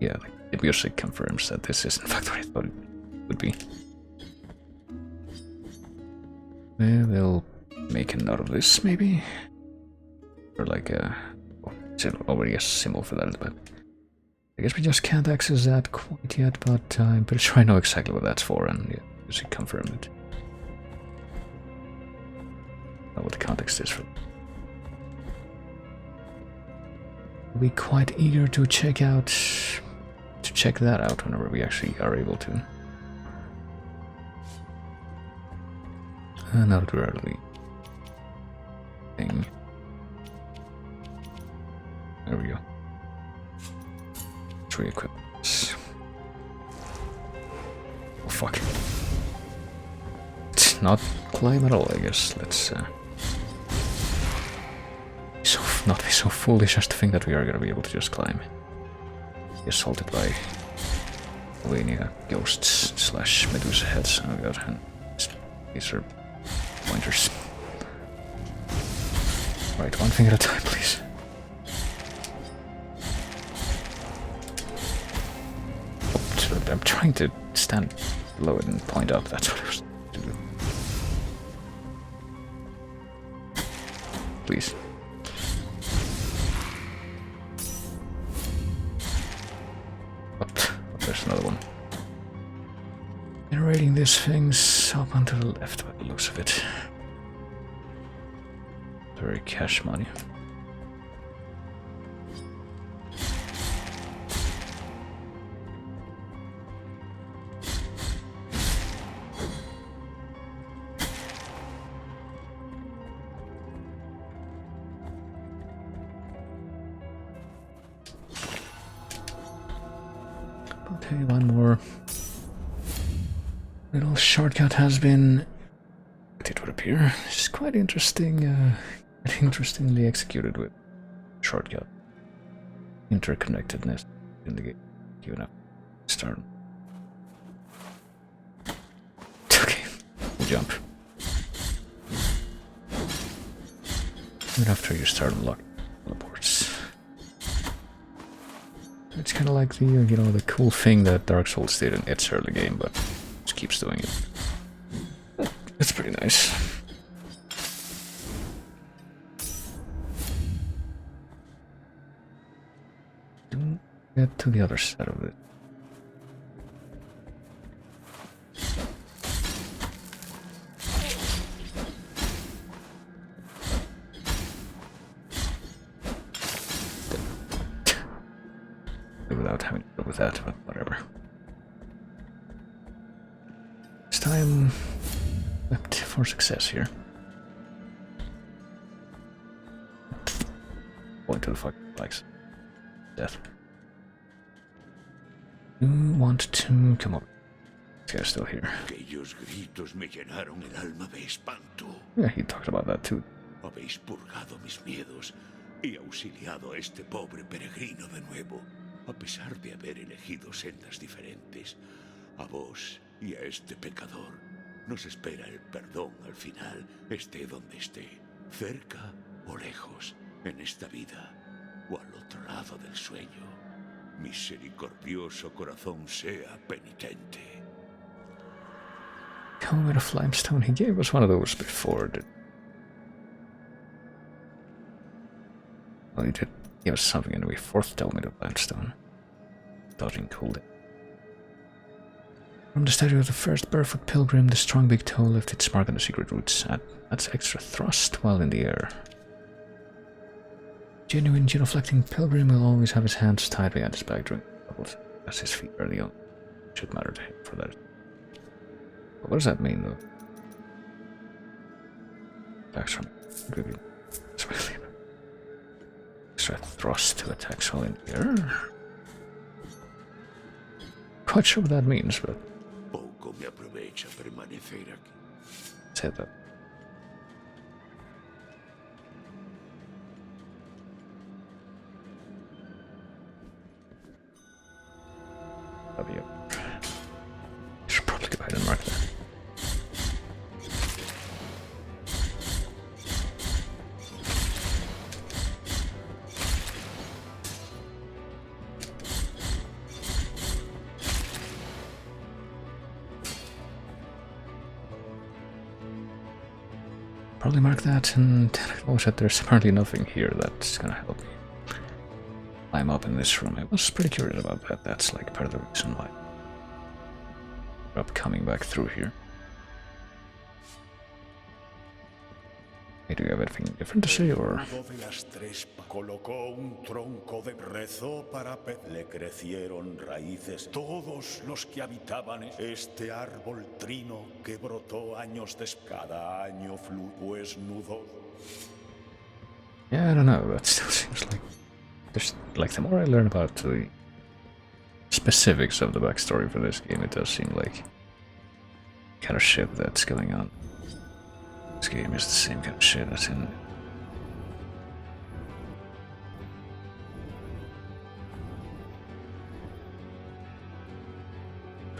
[SPEAKER 1] Yeah, like, the music confirms that this is in fact what I thought it would be. We'll make a note of this, maybe? Or like a... Oh, it's already a symbol for that, but... I guess we just can't access that quite yet, but I'm pretty sure I know exactly what that's for, and yeah, music confirmed it. What the context is for. We'll be quite eager to check that out whenever we actually are able to. Not really. Thing. There we go. Let's re-equip this. Oh fuck. It's not climb at all, I guess. Let's not be so foolish as to think that we are gonna be able to just climb. Be assaulted by Wania ghosts / Medusa heads. Oh god, and these are pointers. Right, one thing at a time, please. Oh, I'm trying to stand below it and point up, that's what I was to do. Please. There's another one. Generating these things up onto the left by the looks of it. Very cash money. Okay, one more little shortcut has been... It would put up here. It's quite interesting, interestingly executed with shortcut interconnectedness in the game. Given up, start. Okay, we'll jump. Even after you start unlocking teleports. It's kind of like the, you know, the cool thing that Dark Souls did in its early game, but just keeps doing it. It's pretty nice. Don't get to the other side of it. Without having to deal with that, but whatever. This time, for success here. Point to the fucking flags. Death. You want to come up? This guy's still here.
[SPEAKER 3] Aquellos gritos me llenaron el alma de espanto.
[SPEAKER 1] Yeah, he talked about that too.
[SPEAKER 3] Habéis purgado mis miedos y auxiliado a este pobre peregrino de nuevo. A pesar de haber elegido sendas diferentes, a vos y a este pecador nos espera el perdón al final, esté donde esté, cerca o lejos, en esta vida o al otro lado del sueño. Misericordioso corazón sea penitente.
[SPEAKER 1] Helmet of Limestone, he gave us one of those before. Well, he did give us something anyway. Fourth Helmet of Limestone. Dodging cold. From the statue of the first barefoot pilgrim, the strong big toe left its mark on the secret roots. Adds extra thrust while in the air. Genuine genuflecting pilgrim will always have his hands tied behind his back during troubles, as his feet are the only should matter to him for that. But what does that mean, though? Attacks from extra thrust to attacks while in the air. Quite sure what that means, but
[SPEAKER 3] Poco me aprovecha permanecer aquí.
[SPEAKER 1] said that. Should probably go ahead and mark that. Probably mark that, and oh shit, there's apparently nothing here that's gonna help me climb up in this room. I was pretty curious about that. That's like part of the reason why I'm coming back through here. Hey, do you have anything different to say, or?
[SPEAKER 3] Colocó un tronco de rezó para le crecieron raíces todos los que habitaban este árbol trino que brotó años cada año pues nudo.
[SPEAKER 1] Yeah, I don't know, that still seems like there's like the more I learn about the specifics of the backstory for this game, it does seem like kind of shit that's going on. This game is the same kind of shit that's in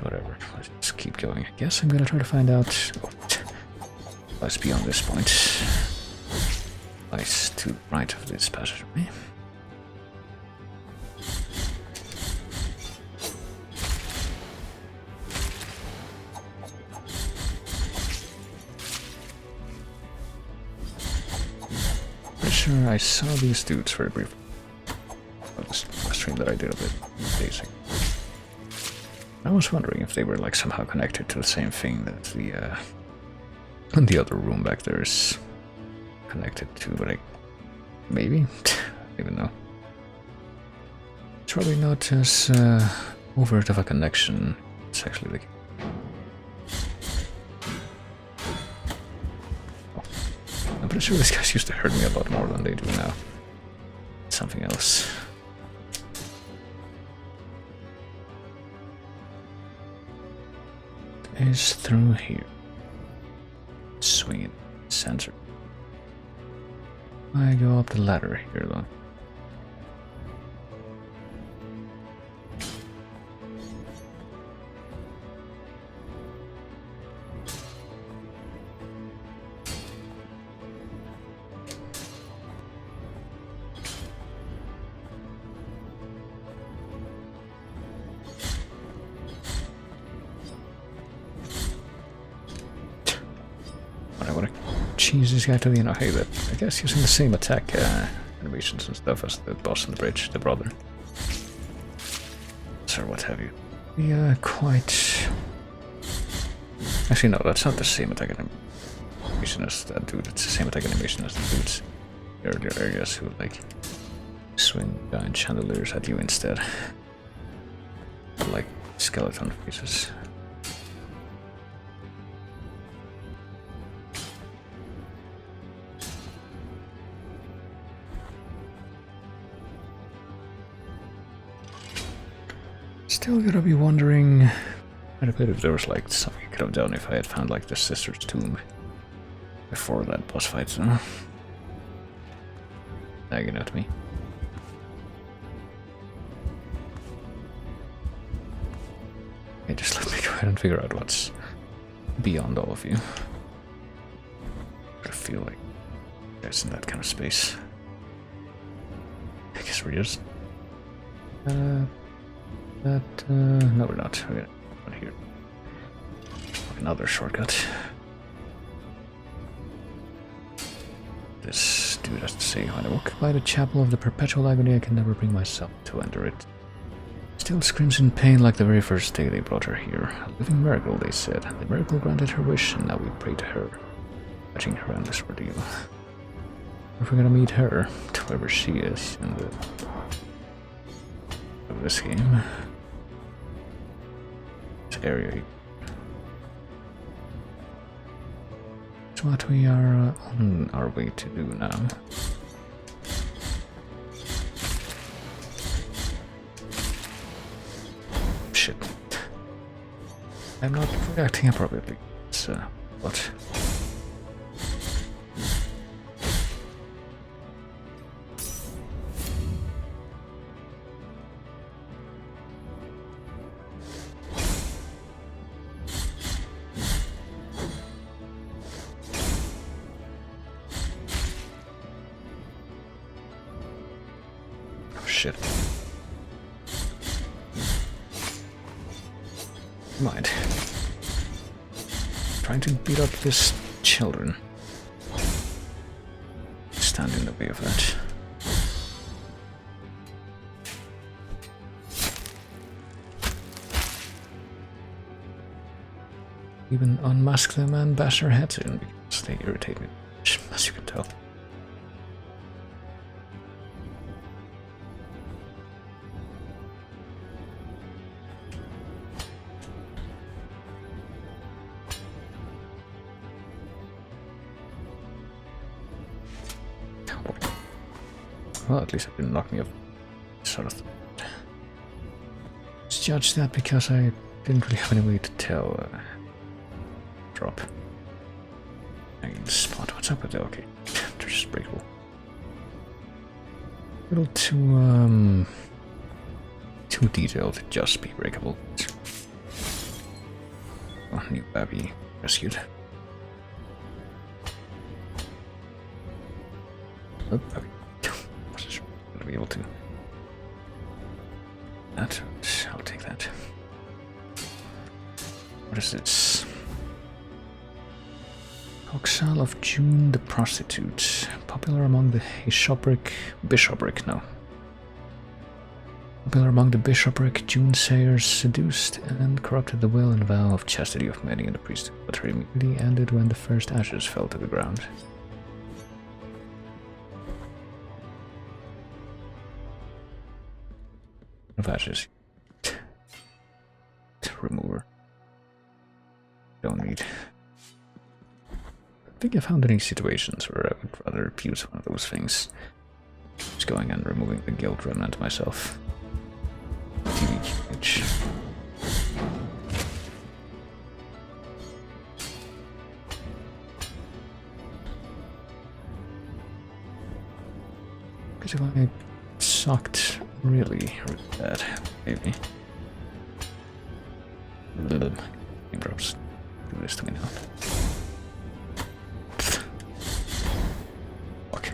[SPEAKER 1] whatever, let's just keep going. I guess I'm gonna try to find out what's beyond this point. Lies to the right of this passageway. Pretty sure I saw these dudes very briefly. On the stream that I did a bit days ago. I was wondering if they were like somehow connected to the same thing that the other room back there is connected to, but maybe? I don't even know. It's probably not as overt of a connection. It's actually like I'm pretty sure these guys used to hurt me a lot more than they do now. It's something else. Is through here. Sweet. swinging sensor. I go up the ladder here though. Cheese this guy to the hey, that I guess using the same attack animations and stuff as the boss on the bridge, the brother. So what have you. Yeah, quite. Actually no, that's not the same attack animation as that dude, it's the same attack animation as the dudes earlier areas who like swing giant chandeliers at you instead. Like skeleton faces. Still gotta be wondering quite a bit if there was like something I could have done if I had found like the sister's tomb before that boss fight, so nagging at me. Okay, just let me go ahead and figure out what's beyond all of you. I feel like there's in that kind of space. I guess we're just no we're not. We're gonna go here. Another shortcut. This dude has to say, when I walk by the chapel of the perpetual agony, I can never bring myself to enter it. Still screams in pain like the very first day they brought her here. A living miracle, they said. The miracle granted her wish, and now we pray to her, watching her endless ordeal. If we're gonna meet her, whoever she is, in the of this game. This area. It's what we are on our way to do now. Shit. I'm not reacting appropriately. It's what? Shit. Mind. Trying to beat up these children. Stand in the way of that. Even unmask them and bash their heads in because they irritate me, as you can tell. Well, at least it didn't knock me off. Sort of. Just judge that because I didn't really have any way to tell. Drop. I can spot what's up with it. Okay, they're just breakable. A little too detailed to just be breakable. Oh, new Babby rescued. Oh, okay. Be able to. That, I'll take that. What is this? Coxal of June the Prostitute. Popular among the bishopric, no. Popular among the bishopric, June Sayers seduced and corrupted the will and vow of chastity of many in the priesthood, but her immunity ended when the first ashes fell to the ground. Of ashes to remover. Don't need. I think I found any situations where I would rather abuse one of those things. Just going and removing the guilt remnant myself. TVH. What if I sucked really bad? Maybe. Game drops. Do this to me now. Fuck.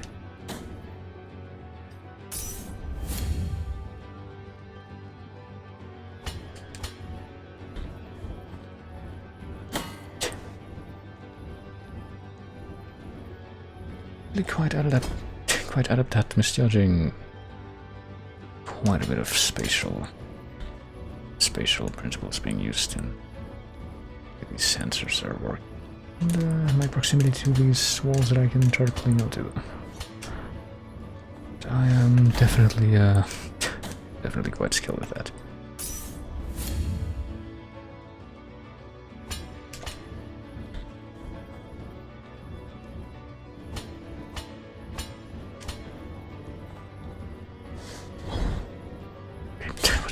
[SPEAKER 1] Really quite adept at misjudging quite a bit of spatial principles being used in these sensors are working. And my proximity to these walls that I can try to cling out to. But I am definitely quite skilled at that.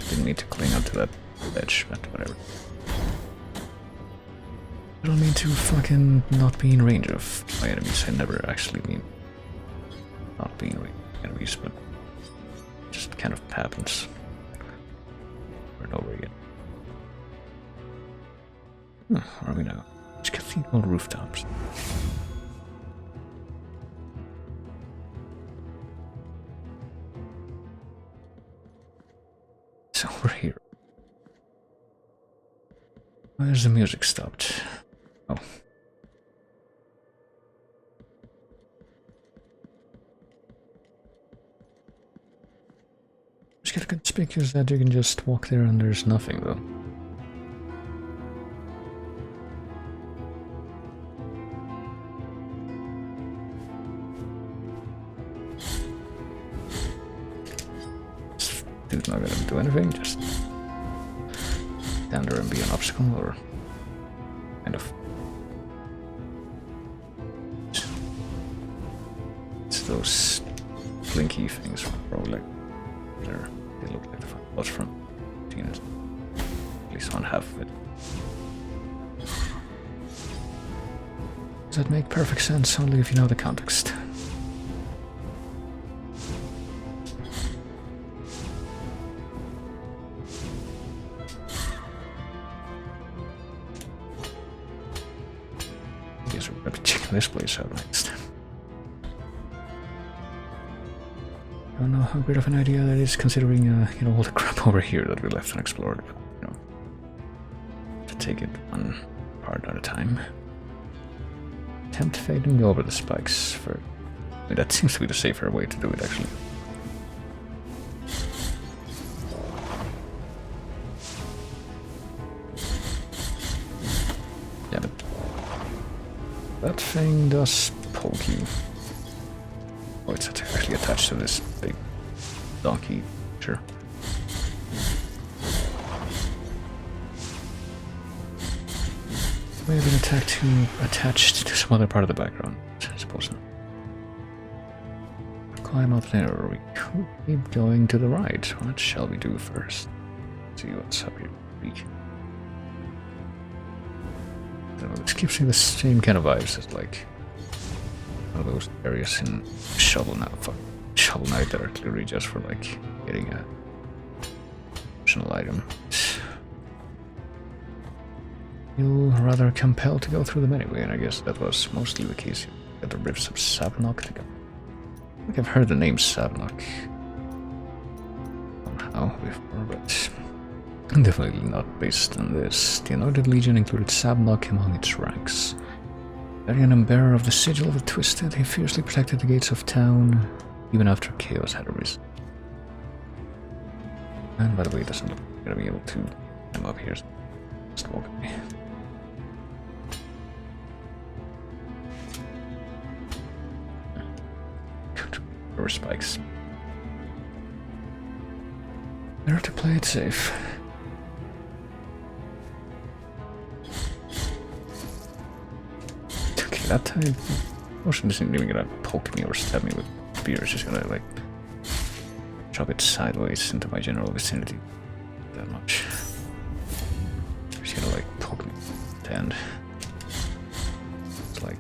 [SPEAKER 1] Didn't need to cling up to that ledge, but whatever. I don't mean to fucking not be in range of my enemies. I never actually mean not being in range of enemies, but it just kind of happens over and over again. Where are we now? It's cathedral rooftops. It's over here. Where's the music stopped? Oh. It's kind of conspicuous that you can just walk there and there's nothing though. This dude's not gonna do anything, just stand there and be an obstacle or kind of. Those blinky things from probably they look like the flash from Tina's. At least one half of it. Does that make perfect sense only if you know the context? I guess we're going to check this place out next. I don't know how great of an idea that is, considering you know, all the crap over here that we left unexplored. But, you know, to take it one part at a time. Attempt fading over the spikes for. I mean, that seems to be the safer way to do it, actually. Yeah, but that thing does poke you. Oh, it's actually attached to this big donkey. Sure. May have been attached to some other part of the background. I suppose not. Climb up there, or we could keep going to the right. What shall we do first? See what's up here. This gives me the same kind of vibes as like one of those areas in Shovel Knight that are clearly just for like getting a optional item. You're rather compelled to go through them anyway, and I guess that was mostly the case at the Rifts of Savnok to go. I think I've heard the name Savnok somehow before, but definitely not based on this. The Anointed Legion included Savnok among its ranks. Guardian and bearer of the sigil of the Twisted, he fiercely protected the gates of town, even after chaos had arisen. And by the way, it doesn't look like I'm gonna be able to climb up here. Just walk away. Or spikes. Better to play it safe. Okay, that time Ocean isn't even gonna poke me or stab me with spear, it's just gonna like chop it sideways into my general vicinity. That much. It's gonna like poke me at the end. It's like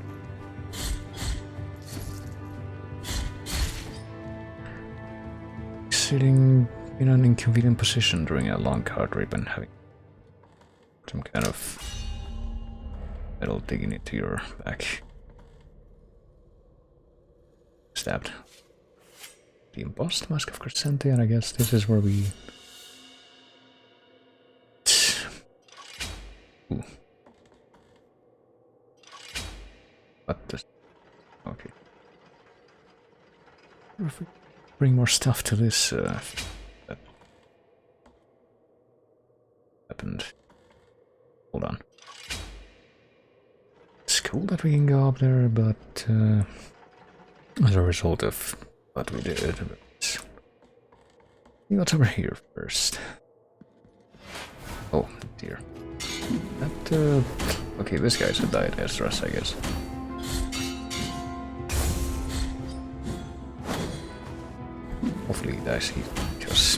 [SPEAKER 1] sitting in an inconvenient position during a long car trip and having some kind of metal digging into your back. Stabbed. The embossed mask of Crescente, and I guess this is where we... Ooh. What does... Okay. If we bring more stuff to this, that happened. Hold on. It's cool that we can go up there, but as a result of what we did, what's over here first? Oh dear. That, okay, this guy's a died Esdras, I guess. Hopefully he dies here, because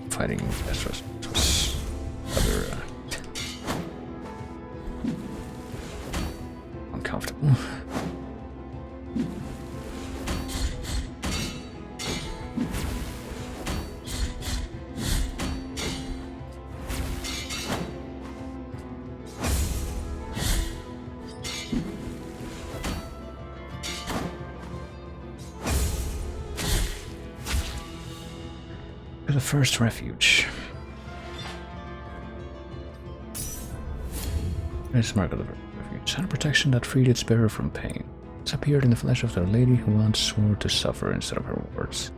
[SPEAKER 1] fighting Esdras was rather uncomfortable. The first refuge. It's mark of the refuge. Had a protection that freed its bearer from pain. It's appeared in the flesh of their lady who once swore to suffer instead of her words.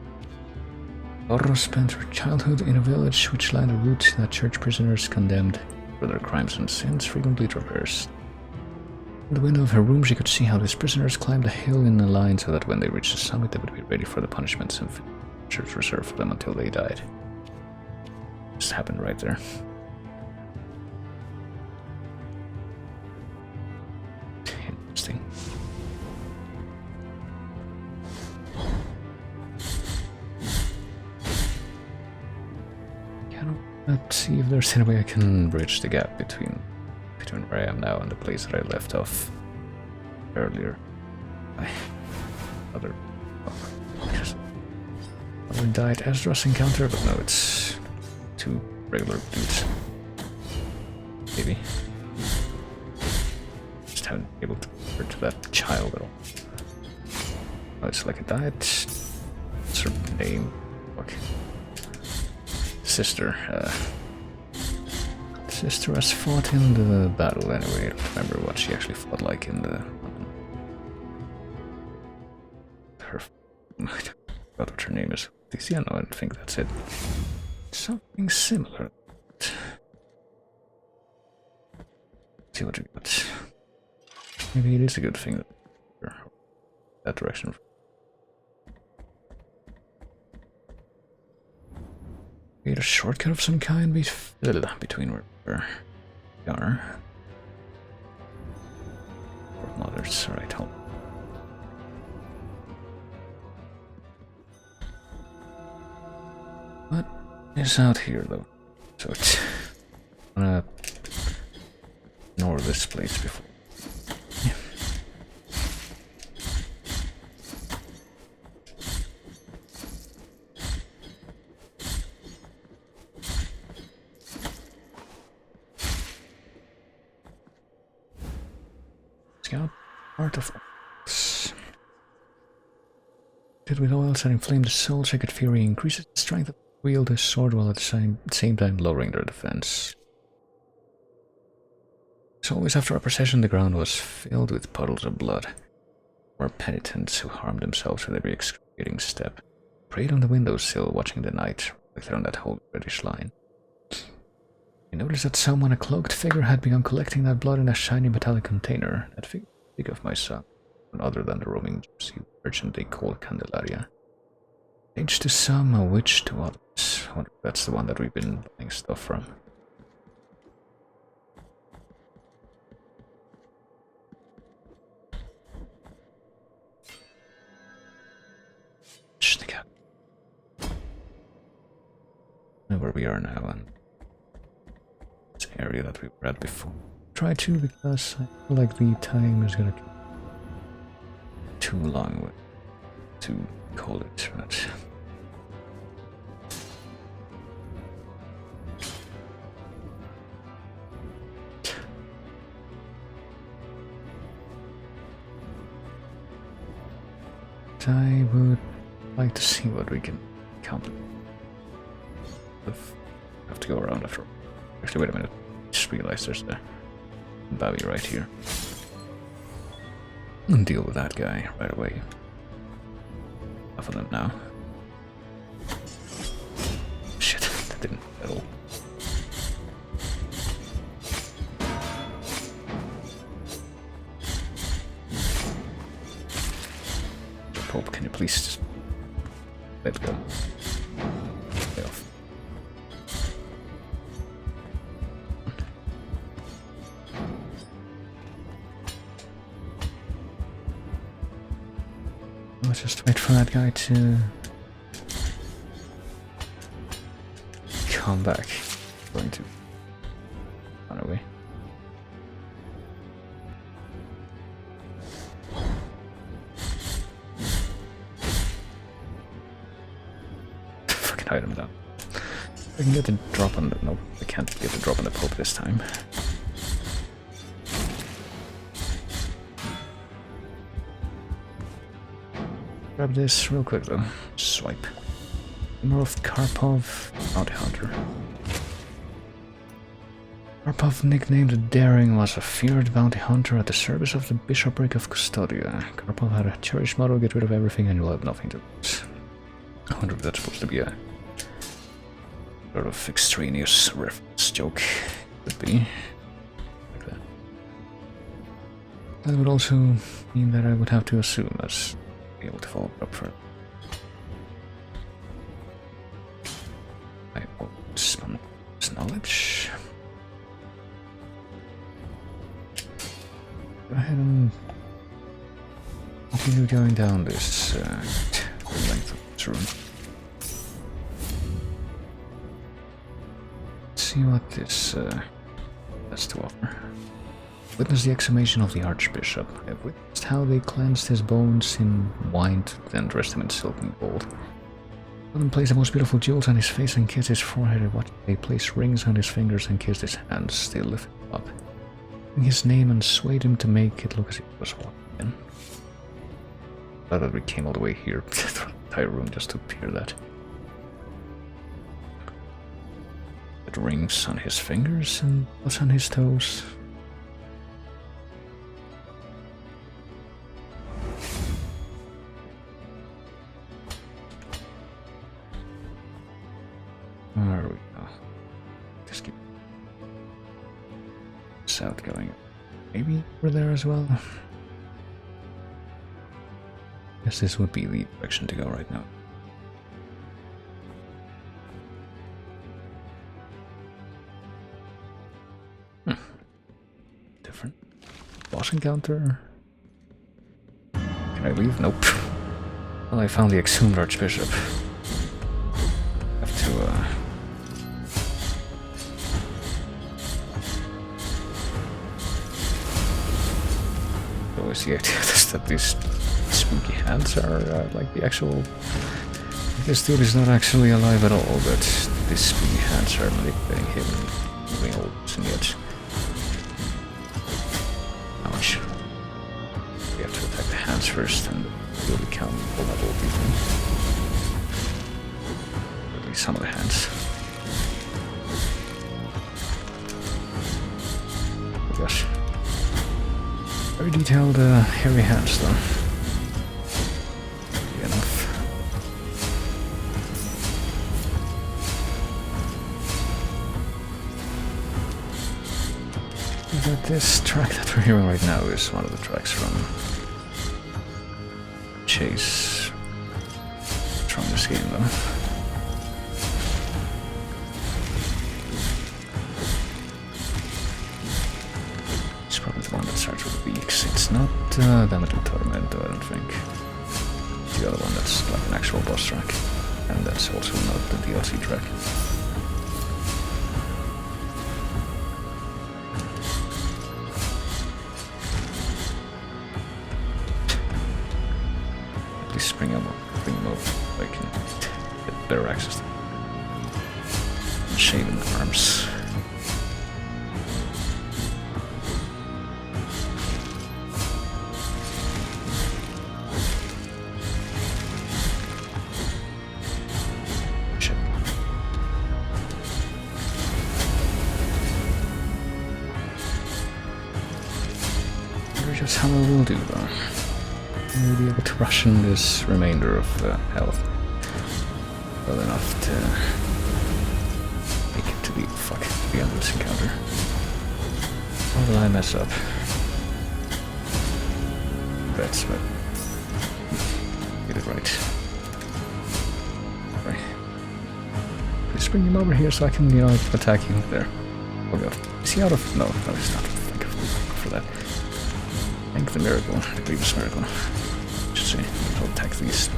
[SPEAKER 1] Laura spent her childhood in a village which lined a route that church prisoners condemned for their crimes and sins frequently traversed. In the window of her room she could see how these prisoners climbed a hill in a line so that when they reached the summit they would be ready for the punishments and church reserved for them until they died. Just happened right there. Interesting. Let's see if there's any way I can bridge the gap between where I am now and the place that I left off earlier. Other died Esdras encounter, but no, it's two regular dudes. Maybe. Just haven't been able to refer to that child at all. Oh, it's like a diet. What's her name? Fuck. Sister. Sister has fought in the battle anyway. I don't remember what she actually fought like in the... Her... I forgot what her name is. Yeah, no, I don't think that's it. Something similar. Let's see what you got. Maybe it is a good thing that direction. Get a shortcut of some kind between where we are. Or mothers, alright, hold on. What is out here though? So it's I'm gonna ignore this place before. Yeah. Scout artifacts. Did with oils that inflame the soul, sacred fury increases the strength of wield a sword while at the same time lowering their defense. So always after our procession the ground was filled with puddles of blood. More penitents who harmed themselves with every excruciating step. Prayed on the windowsill watching the night reflected on that holy reddish line. I noticed that someone, a cloaked figure, had begun collecting that blood in a shiny metallic container. That figure speak of my son, none other than the roaming gypsy merchant they call Candelaria. Sage to some, a witch to others. I wonder if that's the one that we've been buying stuff from. Sneak out. I know where we are now, and this area that we were at before. Try to, because I feel like the time is gonna be too long to call it, but I would like to see what we can count. Have to go around after. Actually, wait a minute. Just realized there's a Bavi right here. And deal with that guy right away. Enough of them now. Shit, that didn't at all. Pope, can you please just let go? Lay off. Let's just wait for that guy to come back. Going to run away. Fucking item down. I can get the drop on the... Nope, I can't get the drop on the Pope this time. Grab this real quick though. Swipe. North Karpov, Bounty Hunter. Karpov, nicknamed the Daring, was a feared bounty hunter at the service of the Bishopric of Custodia. Karpov had a cherished motto: get rid of everything and you'll have nothing to lose. I wonder if that's supposed to be a sort of extraneous reference joke. Could be. Like that. That would also mean that I would have to assume that's be able to follow up for it. I will summon this knowledge. Go ahead and continue going down this length of this room. Let's see what this has to offer. Witness the exhumation of the Archbishop. I have witnessed how they cleansed his bones in wine to then dressed him in silk and gold. Let them place the most beautiful jewels on his face and kiss his forehead. And what they placed rings on his fingers and kissed his hands. They lifted him up, in his name, and swayed him to make it look as if he was walking in. I thought we came all the way here through the entire room just to hear that. With rings on his fingers and what's on his toes. There we go. Just keep south going. Maybe over there as well. Guess this would be the direction to go right now. Different. Boss encounter. Can I leave? Nope. Well, I found the exhumed Archbishop. Have to, always the idea that these spooky hands are like the actual... This dude is not actually alive at all, but these spooky hands are manipulating him and moving all and yet. Ouch. We have to attack the hands first and we'll become vulnerable people. At least some of the hands. Oh gosh. Very detailed, hairy hands, though. Be enough. But this track that we're hearing right now is one of the tracks from Chase from this game, though. Probably the one that starts with a B, because it's not Damage and Tormento, I don't think. The other one that's like an actual boss track, and that's also not the DLC track. At least bring them up, I can get better access to them. Shaven arms. Here's how I will do though. We'll be able to rush in this remainder of health well enough to make it to the end of this encounter. Or will I mess up? That's right. Get it right. Right. Please bring him over here so I can, attack you. There. Oh god. Is he out of... No, he's not. Thank you for that. Thank the miracle. The grievous miracle. Should say. I'll attack these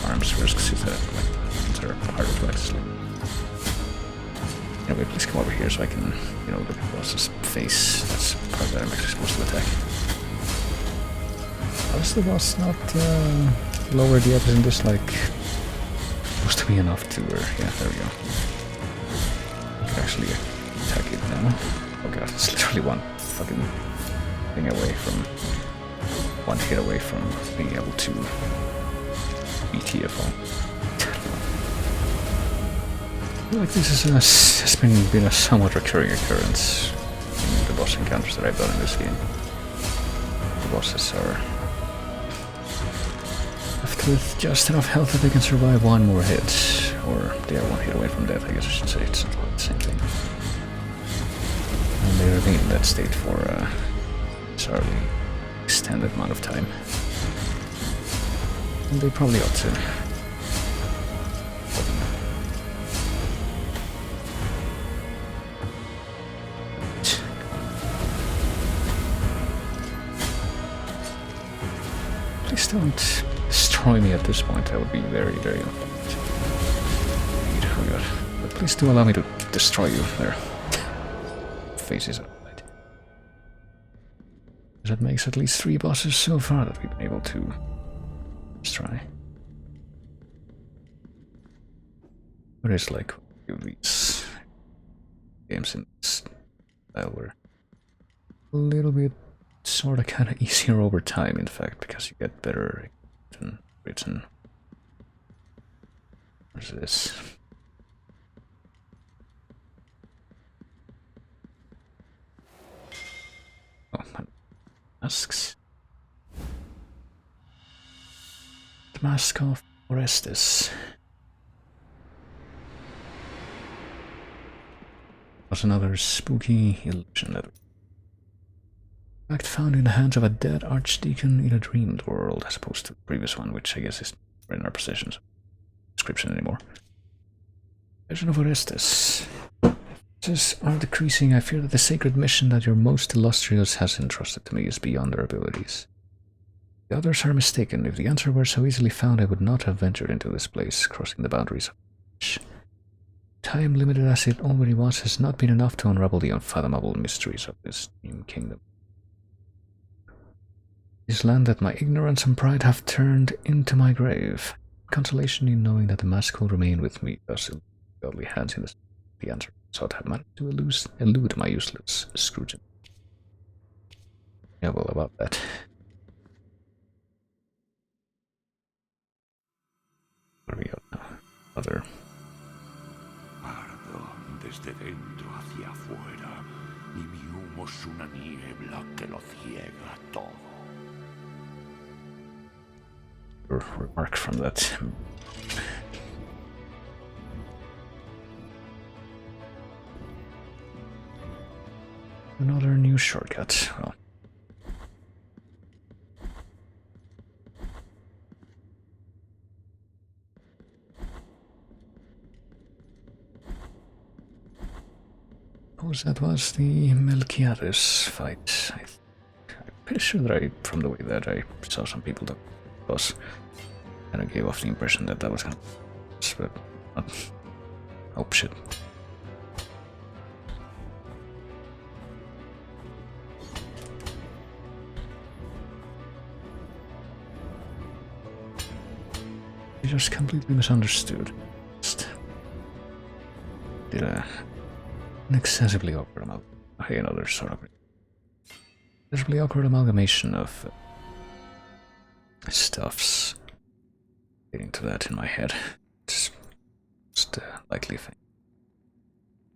[SPEAKER 1] arms first because he's they're hard reflex. Anyway, please come over here so I can, look at the boss's face. That's the part that I'm actually supposed to attack. How does the boss not lower the others in this, supposed to be enough to where... Yeah, there we go. I can actually attack it now. Oh god, it's literally one fucking thing away from... One hit away from being able to beat TFO. I feel like this has been a somewhat recurring occurrence in the boss encounters that I've done in this game. The bosses are left with just enough health that they can survive one more hit, or they are one hit away from death, I guess I should say. It's not quite the same thing. And they remain in that state for a bizarrely extended amount of time. And they probably ought to. Please don't destroy me at this point. That would be very, very unfortunate. Oh god. But please do allow me to destroy you there. Faces are right. That makes at least 3 bosses so far that we've been able to try. What is like these games in this style were a little bit sort of kind of easier over time, in fact, because you get better written. What's this? Oh, masks. The mask of Orestes. Was another spooky illusion that fact found in the hands of a dead archdeacon in a dreamed world, as opposed to the previous one, which I guess is in our possessions description anymore. Vision of Orestes. As are decreasing, I fear that the sacred mission that your most illustrious has entrusted to me is beyond our abilities. The others are mistaken. If the answer were so easily found, I would not have ventured into this place, crossing the boundaries of which. Time, limited as it already was, has not been enough to unravel the unfathomable mysteries of this new kingdom. This land that my ignorance and pride have turned into my grave. Consolation in knowing that the mask will remain with me, thus in godly hands in the answer sought have managed to elude my useless scrutiny. Yeah, well, about that. What are we at now? Other.
[SPEAKER 3] Ardo desde dentro hacia afuera, y mi humo es una niebla que lo ciega todo.
[SPEAKER 1] Remark from that. Another new shortcut. Well. Suppose that was the Melquiades fight. I'm pretty sure that from the way that I saw some people that was kind of gave off the impression that that was gonna, but oh shit. I just completely misunderstood. Just did an excessively awkward another sort of excessively awkward amalgamation of stuffs getting to that in my head. It's just a likely thing.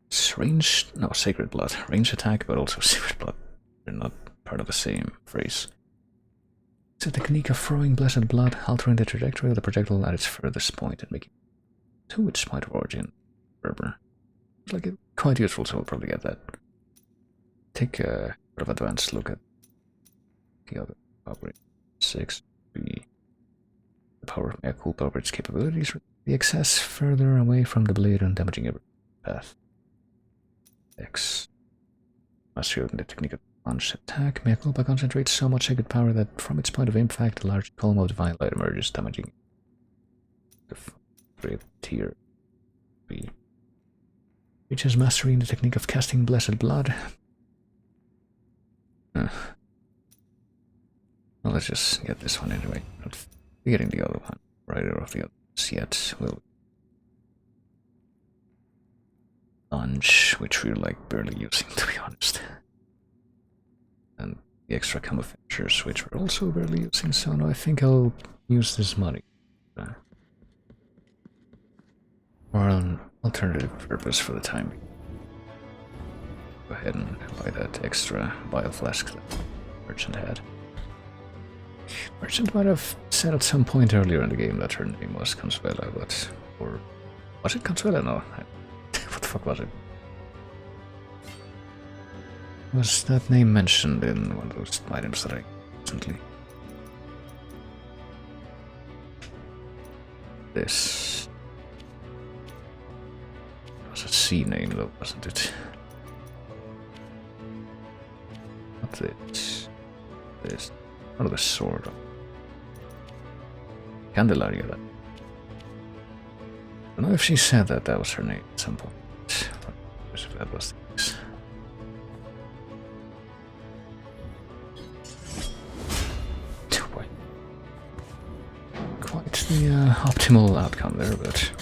[SPEAKER 1] It's ranged, no, sacred blood. Range attack, but also sacred blood. They're not part of the same phrase. It's a technique of throwing blessed blood, altering the trajectory of the projectile at its furthest point and making it to its point of origin. Berber. It's like quite useful, so we'll probably get that. Take a bit of advanced look at the other operating 6. The power of Mea Culpa over its capabilities, the excess further away from the blade and damaging every path. X. Mastery of the technique of plunge attack. Mea Culpa concentrates so much sacred power that from its point of impact, a large column of divine light emerges, damaging the fifth tier. B. Reaches mastery in the technique of casting blessed blood. Well, let's just get this one anyway. Not getting the other one right off the others yet. We'll lunge, which we're like barely using, to be honest. And the extra camouflagers, which we're also barely using, so no, I think I'll use this money for an alternative purpose for the time being. Go ahead and buy that extra bile flask that Merchant had. Merchant might have said at some point earlier in the game that her name was Consuela, but... or... was it Consuela? No. What the fuck was it? Was that name mentioned in one of those items that I recently? This... it was a C name though, wasn't it? Not this. This. What of the sword? Candelaria, that. I don't know if she said that that was her name at some point. If that was the case. Quite the optimal outcome there, but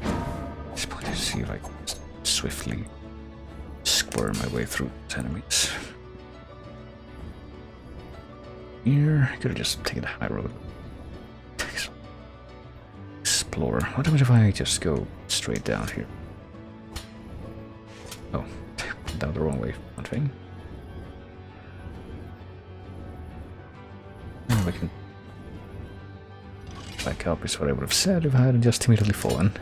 [SPEAKER 1] at this point I see if I can swiftly squirm my way through the enemies. Here, I could have just taken the high road. Explore. What if I just go straight down here? Oh, down the wrong way, one thing. And we can back up is what I would have said if I hadn't just immediately fallen.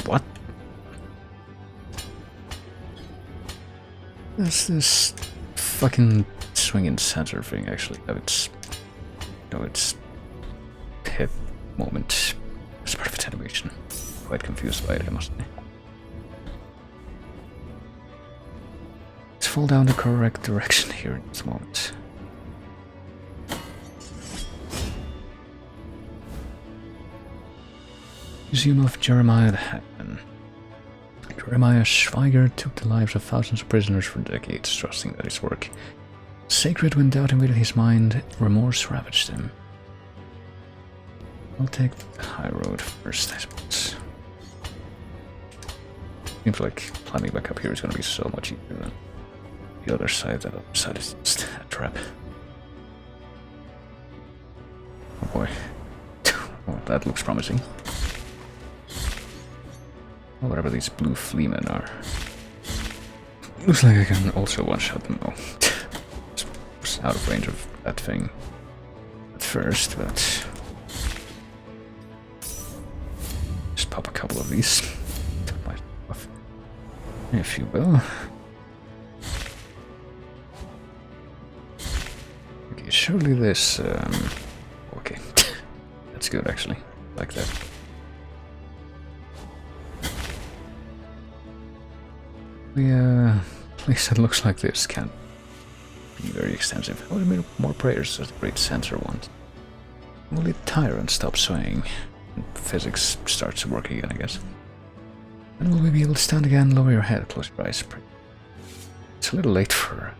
[SPEAKER 1] What? This fucking swinging center thing actually have its, you know, its hit moment as part of its animation. Quite confused by it, I must say. Let's fall down the correct direction here in this moment. Museum of Jeremiah the Hangman. Jeremiah Schweiger took the lives of thousands of prisoners for decades, trusting that his work, sacred when doubt invaded his mind, remorse ravaged him. I'll take the high road first, I suppose. Seems like climbing back up here is going to be so much easier than the other side. That other side is just a trap. Oh boy. Well, that looks promising. Or whatever these blue fleamen are. Looks like I can also one-shot them. Oh, just out of range of that thing at first, but just pop a couple of these. If you will. Okay, surely this. Okay, that's good actually. Like that. The place that looks like this can be very extensive. I would have made more prayers at the great center once. Only Tyrant stops swaying and physics starts to work again, I guess. And will we be able to stand again? Lower your head, close your eyes. It's a little late for... a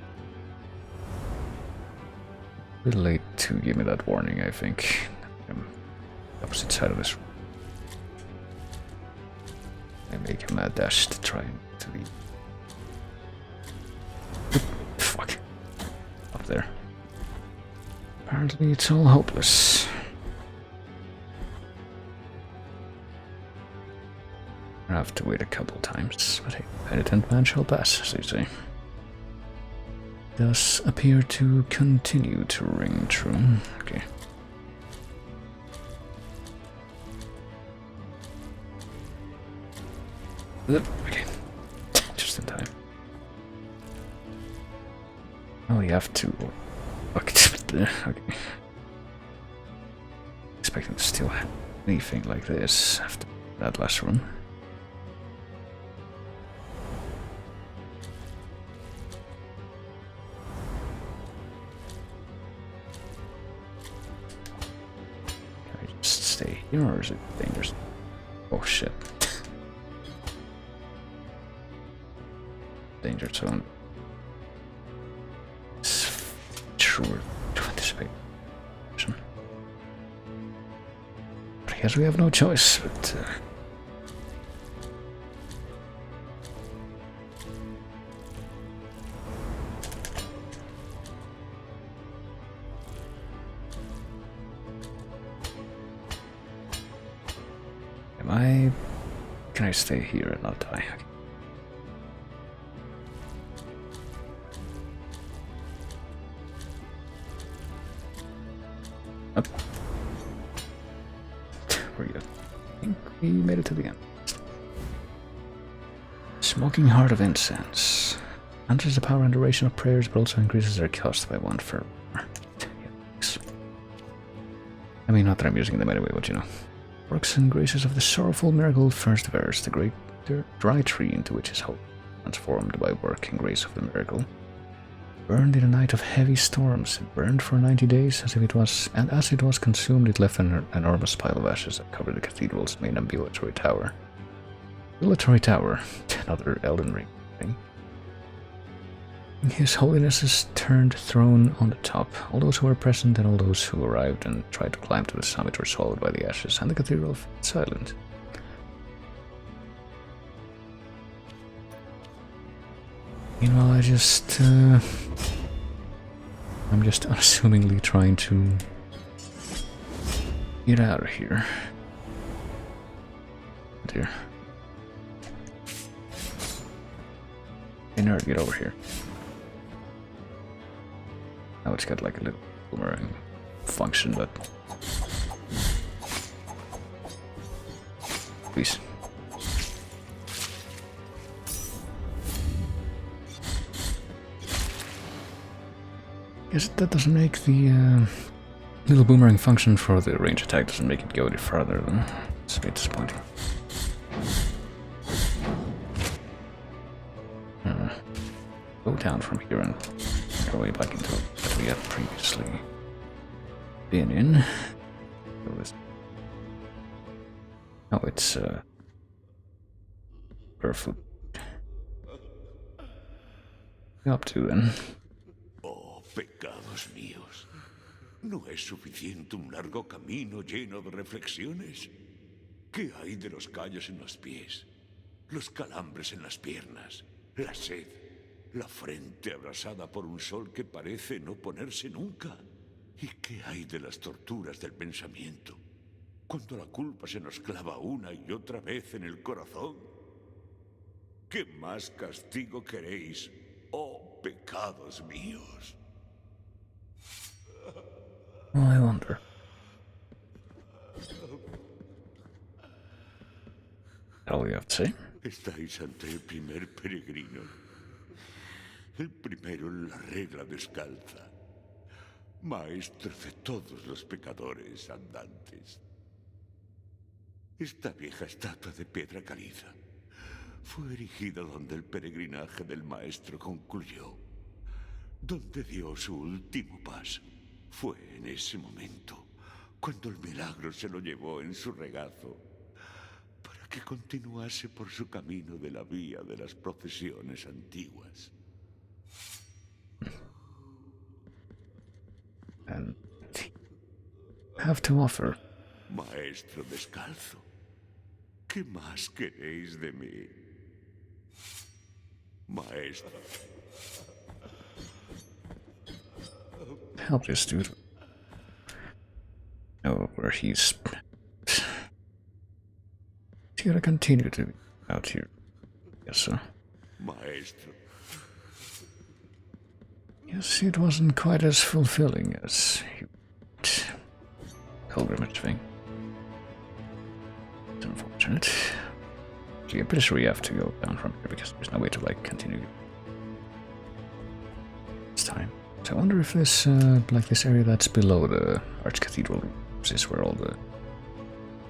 [SPEAKER 1] little late to give me that warning, I think. Opposite side of this room. I make a mad dash to try and to the... Fuck. Up there. Apparently it's all hopeless. have to wait a couple times, but hey, penitent man shall pass, as they say. Does appear to continue to ring true. Okay. Okay. Just in time. Oh, you have to. Okay. Okay. Expecting to still have anything like this after that last run. Can I just stay here, or is it dangerous? Oh shit. Danger zone. Sure to anticipate. But I guess we have no choice, but can I stay here and not die? Okay. Up. We're good. I think we made it to the end. Smoking Heart of Incense. Enhances the power and duration of prayers, but also increases their cost by 1 fervor. I mean, not that I'm using them anyway, but you know. Works and graces of the sorrowful miracle, first verse, the great dry tree into which is hope, transformed by work and grace of the miracle. Burned in a night of heavy storms, it burned for 90 days as if it was, and as it was consumed, it left an enormous pile of ashes that covered the cathedral's main ambulatory tower. Ambulatory tower, another Elden Ring thing. His Holiness's turned throne on the top. All those who were present and all those who arrived and tried to climb to the summit were swallowed by the ashes, and the cathedral fell silent. Meanwhile, I'm just unassumingly trying to get out of here. Oh dear. Hey nerd, get over here. Now it's got like a little boomerang function, but please. Guess that doesn't make the little boomerang function for the range attack doesn't make it go any farther. Then it's a bit disappointing. Go down from here and make our way back into it that we had previously been in. Oh, it's barefoot. Up to then.
[SPEAKER 3] Oh, pecados míos. ¿No es suficiente un largo camino lleno de reflexiones? ¿Qué hay de los callos en los pies? Los calambres en las piernas, la sed, la frente abrasada por un sol que parece no ponerse nunca. ¿Y qué hay de las torturas del pensamiento? Cuando la culpa se nos clava una y otra vez en el corazón. ¿Qué más castigo queréis, oh pecados míos?
[SPEAKER 1] Well, I wonder. All you have to say?
[SPEAKER 3] Estáis ante el primer peregrino. El primero en la regla descalza. Maestro de todos los pecadores andantes. Esta vieja estatua de piedra caliza fue erigida donde el peregrinaje del maestro concluyó, donde dio su último paso. Fue en ese momento cuando el milagro se lo llevó en su regazo para que continuase por su camino de la vía de las procesiones antiguas.
[SPEAKER 1] And have to offer.
[SPEAKER 3] Maestro descalzo, ¿qué más queréis de mí? Maestro.
[SPEAKER 1] Help this dude. Oh, where he's gotta continue to out here. Yes, sir.
[SPEAKER 3] Maestro.
[SPEAKER 1] Yes, it wasn't quite as fulfilling as you pilgrimage thing. It's unfortunate. So I'm pretty sure we have to go down from here because there's no way to like continue this time. So I wonder if this like this area that's below the Arch Cathedral is where all the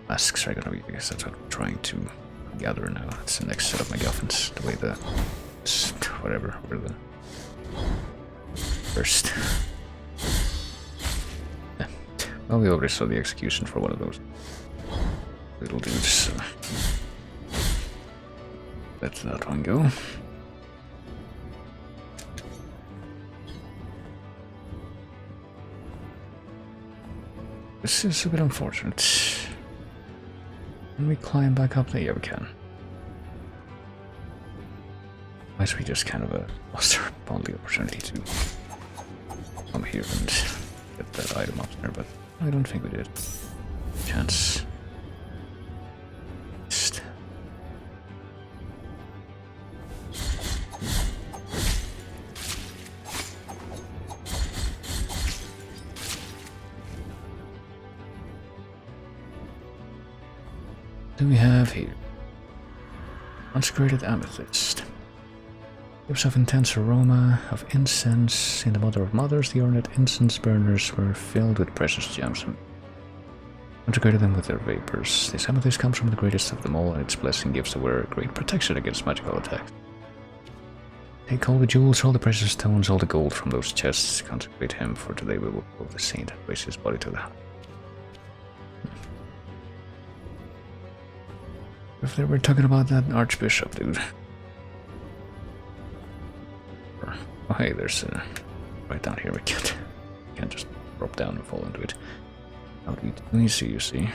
[SPEAKER 1] masks are gonna be, because that's what I'm trying to gather now. That's the next set of MacGuffins. The way the whatever, where the first. Yeah. Well, we already saw the execution for one of those little dudes, so let that one go. This is a bit unfortunate. Can we climb back up there? Yeah, we can. Otherwise, we just kind of lost our only opportunity to come here and get that item up there, but I don't think we did. Chance. Just. What do we have here? Consecrated amethyst. Gives of intense aroma of incense. In the Mother of Mothers, the ornate incense burners were filled with precious gems and integrated them with their vapors. This amethyst comes from the greatest of them all, and its blessing gives the wearer great protection against magical attacks. Take all the jewels, all the precious stones, all the gold from those chests. Consecrate him, for today we will call the saint and raise his body to the high. If they were talking about that archbishop, dude. Oh, hey, there's right down here. We can't just drop down and fall into it. How do we see? You see?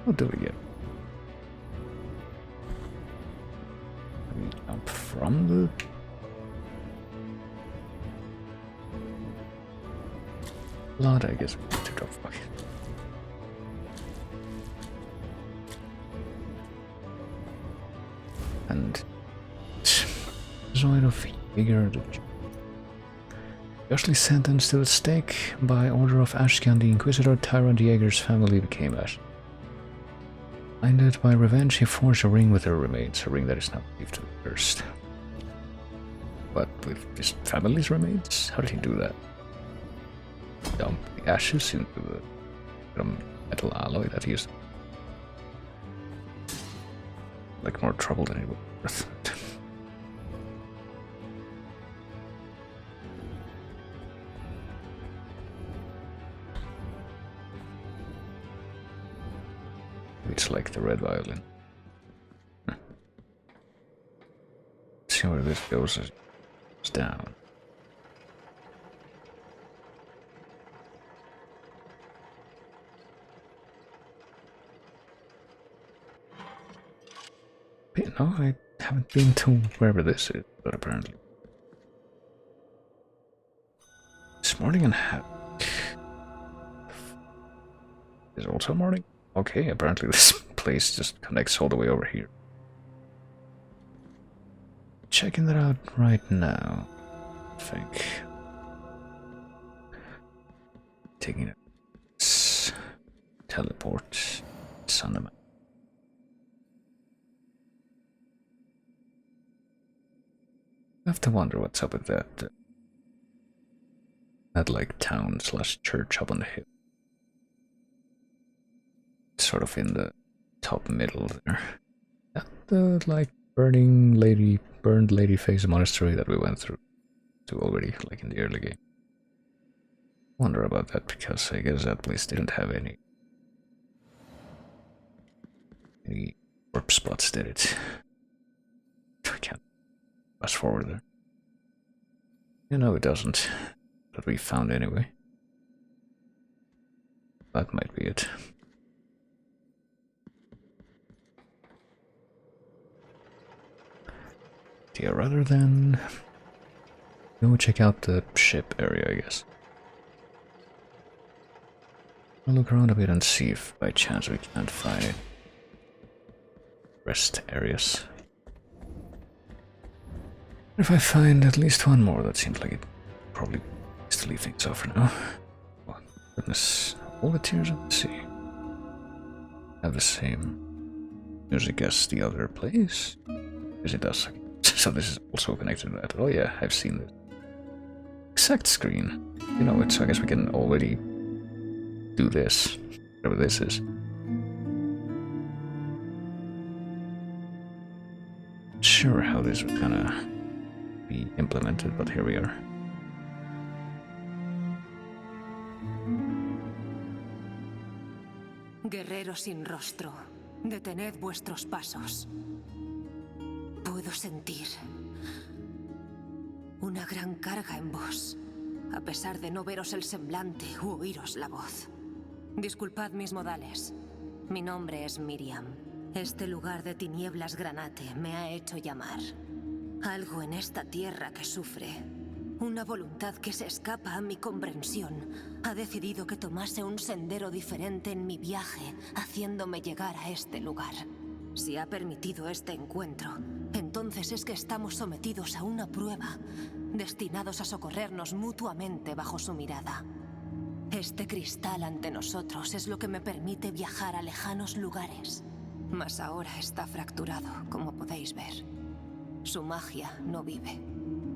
[SPEAKER 1] What do we get? We jump from the. Blood, I guess we need to drop. Fuck. And Zoid of Vigor, justly sentenced to the stake by order of Ashkan, the Inquisitor, Tyrant Jaeger's family became Ash. Blinded by revenge, he forged a ring with her remains, a ring that is now believed to be cursed. But with his family's remains? How did he do that? Dump the ashes into the metal alloy that he used. Like more trouble than it was worth. It's like the red violin. Let's see where this goes. It's down. No, I haven't been to wherever this is, but apparently. This morning and is also morning? Okay, apparently this place just connects all the way over here. Checking that out right now, I think. Taking a teleport. It's on the map. I have to wonder what's up with that. That like town / church up on the hill. It's sort of in the top middle there. That the like burned lady face monastery that we went through to already, like in the early game. Wonder about that, because I guess that place didn't have any warp spots, did it? I can't fast forward there. You know it doesn't. That we found anyway. That might be it. Yeah, rather than go check out the ship area, I guess. I'll look around a bit and see if by chance we can't find rest areas. If I find at least one more, that seems like it probably is to leave things off for now. Oh, goodness. All the Tears of the Sea have the same music as the other plays? Yes, it does. So this is also connected to that. Oh yeah, I've seen this exact screen. You know it, so I guess we can already do this, whatever this is. Not sure how this was gonna be implemented, but here we are.
[SPEAKER 10] Guerrero sin rostro, detened vuestros pasos. Puedo sentir una gran carga en vos, a pesar de no veros el semblante u oíros la voz. Disculpad mis modales. Mi nombre es Miriam. Este lugar de tinieblas granate me ha hecho llamar. Algo en esta tierra que sufre, una voluntad que se escapa a mi comprensión, ha decidido que tomase un sendero diferente en mi viaje, haciéndome llegar a este lugar. Si ha permitido este encuentro, entonces es que estamos sometidos a una prueba, destinados a socorrernos mutuamente bajo su mirada. Este cristal ante nosotros es lo que me permite viajar a lejanos lugares. Mas ahora está fracturado, como podéis ver. Su magia no vive.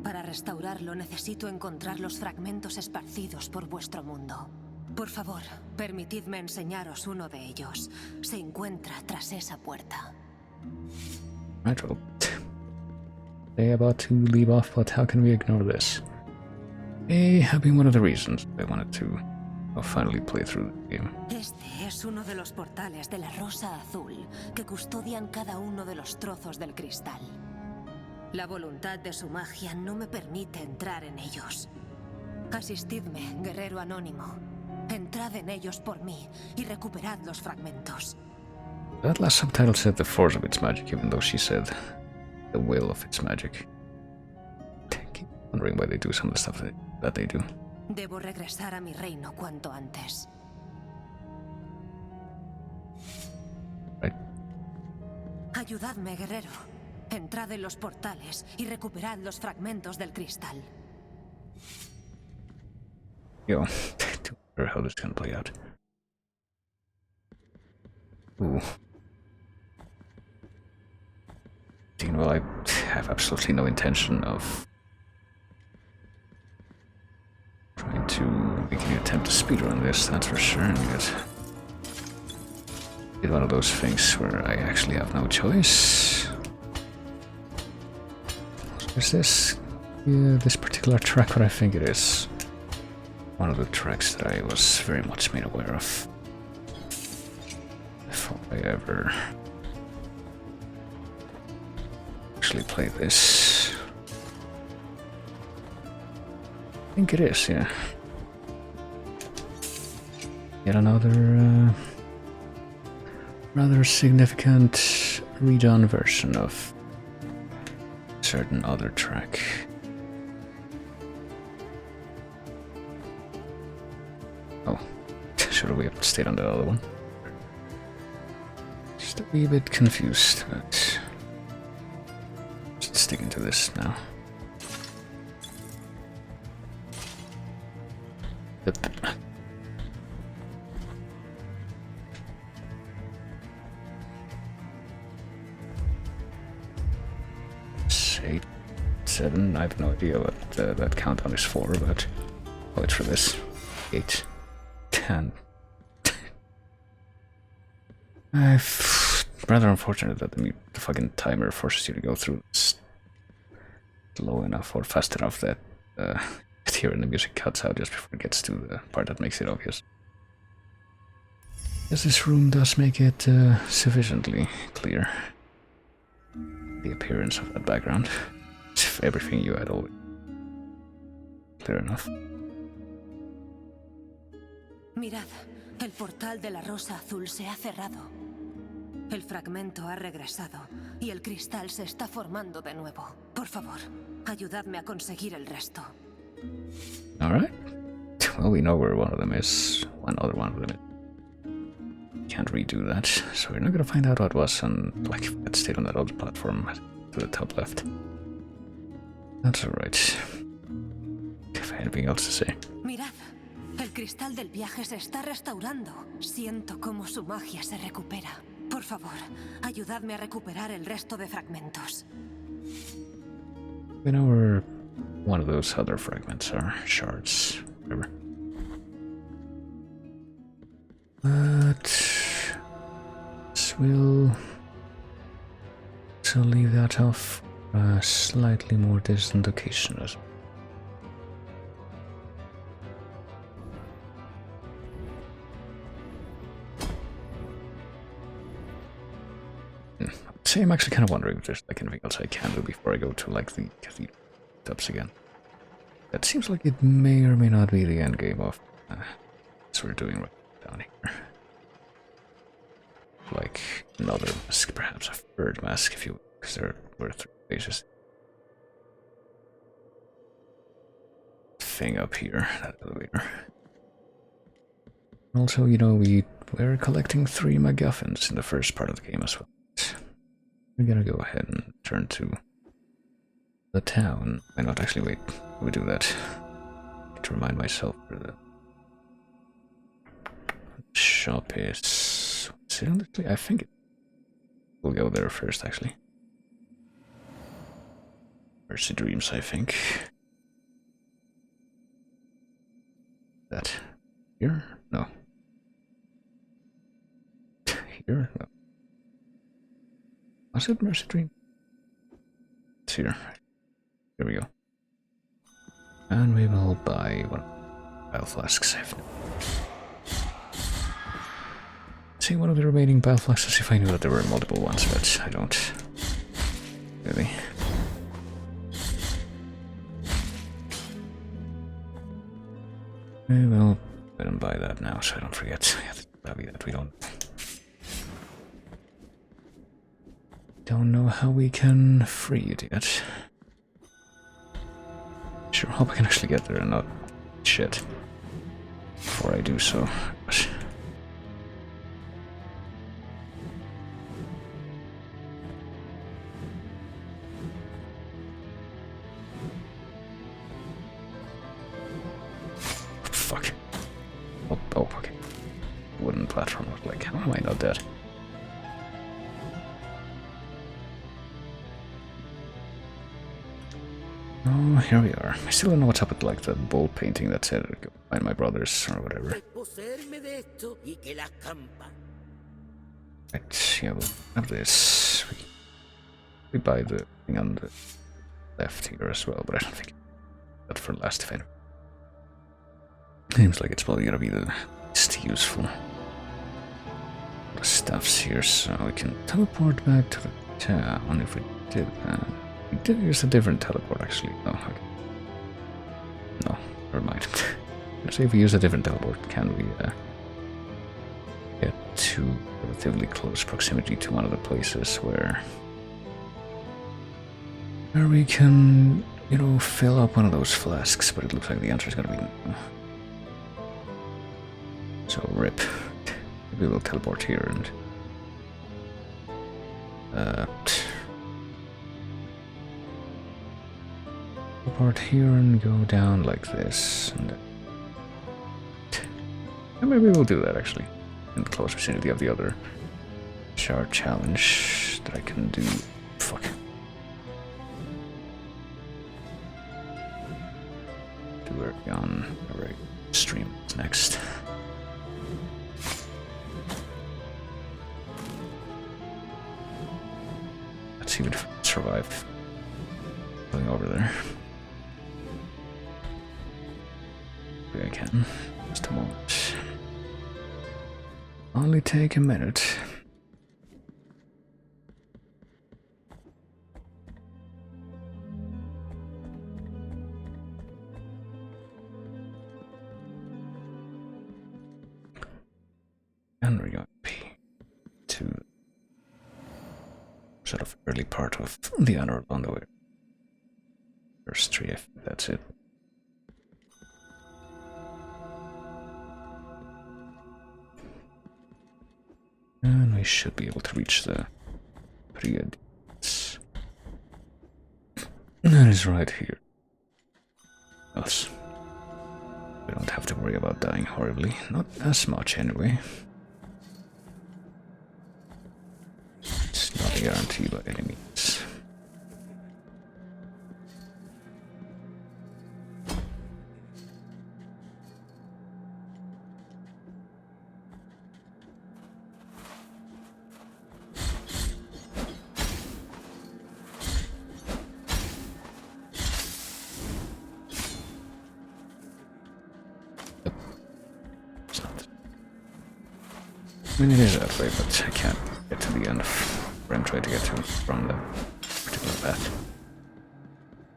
[SPEAKER 10] Para restaurarlo necesito encontrar los fragmentos esparcidos por vuestro mundo. Por favor, permitidme enseñaros uno de ellos. Se encuentra tras esa puerta.
[SPEAKER 1] Right, well, they're about to leave off, but how can we ignore this? May have been one of the reasons I wanted to finally play through the game.
[SPEAKER 10] Este es uno de los portales de la Rosa Azul que custodian cada uno de los trozos del cristal. La voluntad de su magia no me permite entrar en ellos. Asistidme, guerrero anónimo. Entrad en ellos por mí y recuperad los fragmentos.
[SPEAKER 1] That last subtitle said the force of its magic, even though she said the will of its magic. I keep wondering why they do some of the stuff that they do.
[SPEAKER 10] Debo regresar a mi reino cuanto antes.
[SPEAKER 1] Right.
[SPEAKER 10] Ayudadme, guerrero. Entrad en los portales y recuperad los fragmentos del cristal.
[SPEAKER 1] Yo, to wonder how this is gonna play out. Ooh. Well, I have absolutely no intention of trying to make any attempt to speedrun this, that's for sure. It's one of those things where I actually have no choice. Is this this particular track what I think it is? One of the tracks that I was very much made aware of before I ever actually played this. I think it is, yeah. Yet another rather significant redone version of a certain other track. Oh, should we have stayed on the other one? Just a wee bit confused, but just sticking to this now. Yep. 8, 7, I have no idea what that countdown is for, but oh, it's for this. 8, 10. Rather unfortunate that the fucking timer forces you to go through this low enough or fast enough that here in the music cuts out just before it gets to the part that makes it obvious. Yes, this room does make it sufficiently clear. The appearance of that background. If everything you had always clear enough.
[SPEAKER 10] Mirad, el portal de la Rosa Azul se ha cerrado. El fragmento ha regresado y el cristal se está formando de nuevo. Por favor, ayudadme a conseguir el resto.
[SPEAKER 1] Alright. Well, we know where one of them is. One other one of them is. Can't redo that, so we're not gonna find out what was on, like, if it stayed on that other platform to the top left. That's alright. If I have anything else to say.
[SPEAKER 10] Mirad, el cristal del viaje se está restaurando. Siento cómo su magia se recupera. Por favor, ayudadme a recuperar el resto de fragmentos.
[SPEAKER 1] We know where one of those other fragments are. Shards. Whatever. But we'll leave that off a slightly more distant occasion as well. See, I'm actually kind of wondering if there's like anything else I can do before I go to like the cathedral dubs again. That seems like it may or may not be the end game of what we're doing right down here. Like another mask, perhaps a third mask, if you will, because there were 3 phases. Thing up here, that elevator. Also, you know, we were collecting 3 MacGuffins in the first part of the game as well. We're gonna go ahead and turn to the town. Why not actually wait? We do that. To remind myself where the shop is. I think we'll go there first, actually. Mercy Dreams, I think. That here? No. Here? No. Was it Mercy Dream? It's here. Here we go. And we will buy one bile flasks. See one of the remaining bile flasks if I knew that there were multiple ones, but I don't. Really. We will go ahead and buy that now so I don't forget. That'll be that we don't know how we can free it yet. Sure, hope I can actually get there and not shit before I do so. But fuck. Oh, okay. Wooden platform was like, how am I not dead? Oh, here we are. I still don't know what's up with like the bowl painting that said go find my brothers or whatever. Right, yeah, we'll have this. We buy the thing on the left here as well, but I don't think that's for last event. Seems like it's probably gonna be the least useful. The stuff's here, so we can teleport back to the town if we did that. We did use a different teleport, actually. Oh, okay. No, never mind. Let's say if we use a different teleport, can we get to relatively close proximity to one of the places where we can, you know, fill up one of those flasks? But it looks like the answer is gonna be no. So rip. Maybe we'll teleport here and teleport here and go down like this, and maybe we'll do that actually in close vicinity of the other shard challenge that I can do. Fuck. Do work on our stream next. Let's see if we can survive going over there. I can. Just a moment. Only take a minute. And we're going to sort of early part of the honor on the way. First 3, I think that's it. And we should be able to reach the pretty good. That is right here. Us. We don't have to worry about dying horribly. Not as much, anyway. It's not a guarantee by any means. I mean, it is that way, but I can't get to the end of where I'm trying to get to from the particular path.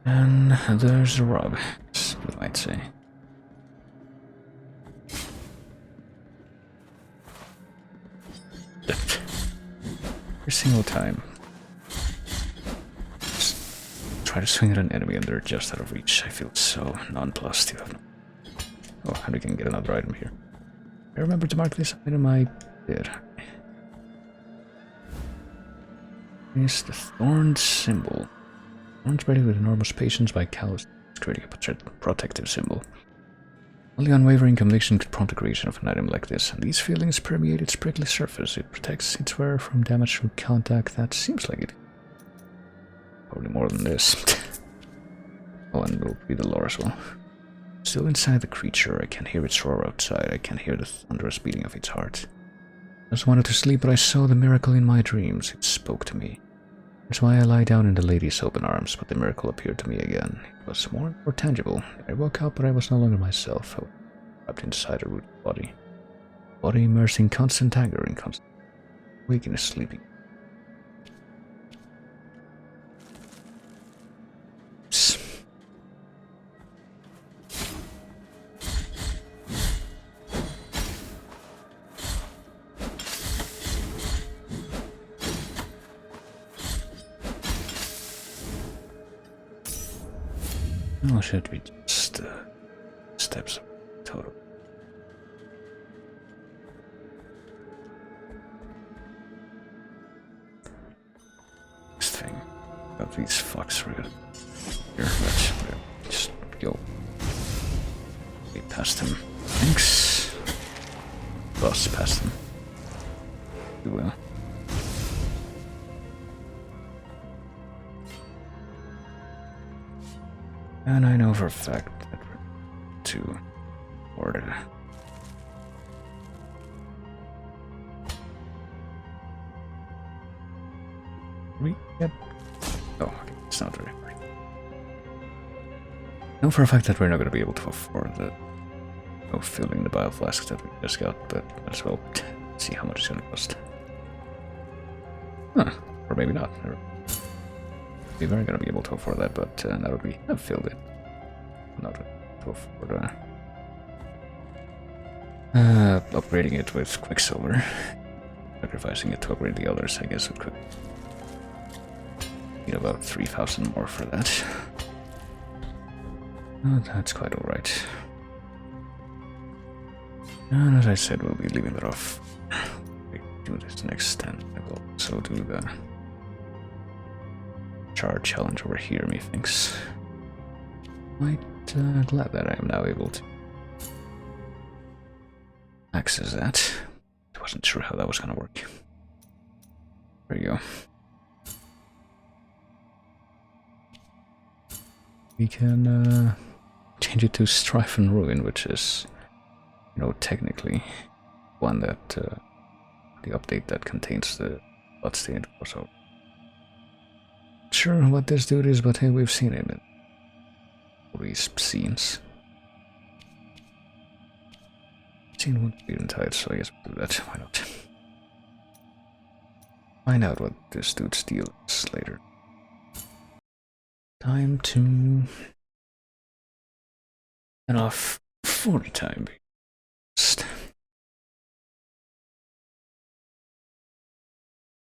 [SPEAKER 1] And there's a rug, you might say. Every single time. Just try to swing at an enemy and they're just out of reach. I feel so nonplussed. Oh, and we can get another item here. I remember to mark this item. I did. It's the thorned symbol. Thorns spreading with enormous patience by cows, creating a protective symbol. Only unwavering conviction could prompt the creation of an item like this, and these feelings permeate its prickly surface. It protects its wearer from damage through contact. That seems like it. Probably more than this. Oh, and we'll read the lore as well. Still inside the creature, I can hear its roar outside. I can hear the thunderous beating of its heart. I just wanted to sleep, but I saw the miracle in my dreams. It spoke to me. That's why I lie down in the lady's open arms, but the miracle appeared to me again. It was more tangible. I woke up, but I was no longer myself. I was trapped inside a rooted body. Body immersed in constant anger and constant waking and sleeping. Or should we just steps total? This thing got these fucks right here. Let's just go. We passed him. Thanks. Boss past him. You will. And I know for a fact that we're to order. Yep. Oh, okay, it's not very hard. I know for a fact that we're not going to be able to afford the filling the bio flasks that we just got, but might as well see how much it's going to cost. Huh, or maybe not. We weren't going to be able to afford that, but now that we have filled it, not to afford upgrading it with Quicksilver, sacrificing it to upgrade the others, I guess we could need about 3,000 more for that. Oh, that's quite alright. And as I said, we'll be leaving that off. We do this next, and I will also do the charge challenge over here, methinks. Quite glad that I am now able to access that. I wasn't sure how that was gonna work. There you go. We can change it to Strife and Ruin, which is, you know, technically one that the update that contains the bloodstained crossover. Sure what this dude is, but hey, we've seen him in all these scenes. Scene won't be tight, so I guess we'll do that. Why not? Find out what this dude's deal is later. Time to get off for the time being.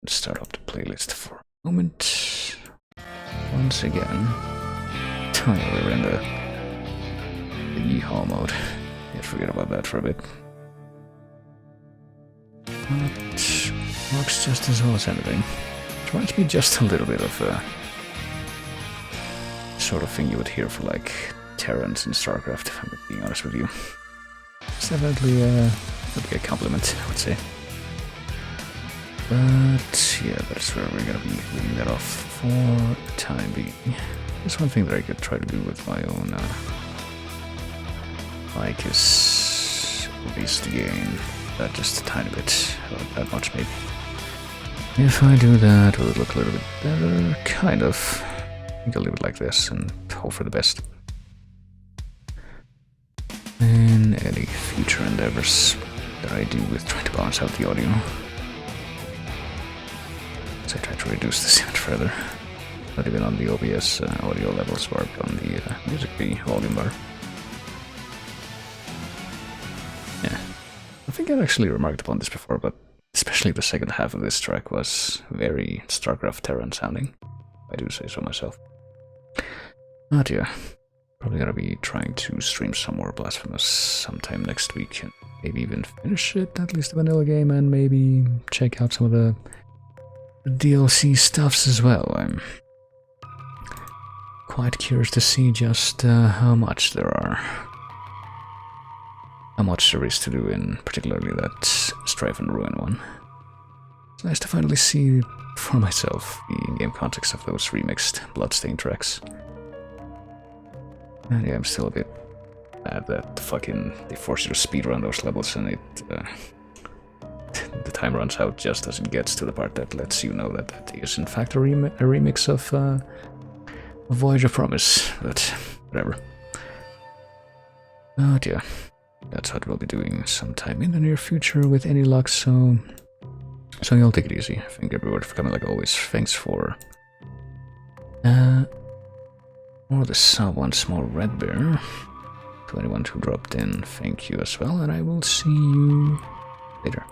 [SPEAKER 1] Start up the playlist for a moment. Once again, oh yeah, we were in the yeehaw mode. Can't forget about that for a bit. But works just as well as anything. It reminds me just a little bit of sort of thing you would hear for like Terrans in StarCraft, if I'm being honest with you. It's definitely a compliment, I would say. But yeah, that's where we're gonna be leaving that off for the time being. There's one thing that I could try to do with my own mic is increase the gain just a tiny bit, not that much maybe. If I do that, will it look a little bit better? Kind of. I think I'll leave it like this and hope for the best. In any future endeavors that I do with trying to balance out the audio. So I try to reduce this even further. Not even on the OBS audio levels bar, but on the music volume bar. Yeah. I think I've actually remarked upon this before, but especially the second half of this track was very StarCraft Terran sounding. I do say so myself. But yeah, probably gonna be trying to stream some more Blasphemous sometime next week, and maybe even finish it, at least the vanilla game, and maybe check out some of the DLC stuffs as well. I'm quite curious to see just how much there are. How much there is to do in particularly that Strife and Ruin one. It's nice to finally see for myself the in-game context of those remixed Bloodstained tracks. And yeah, I'm still a bit mad that they force you to speedrun those levels and the time runs out just as it gets to the part that lets you know that that is in fact a remix of Voyage of Promise, but whatever. But yeah, that's what we'll be doing sometime in the near future with any luck, so you'll take it easy. Thank everyone for coming like always. Thanks for the sub one small red bear. To anyone who dropped in, thank you as well, and I will see you later.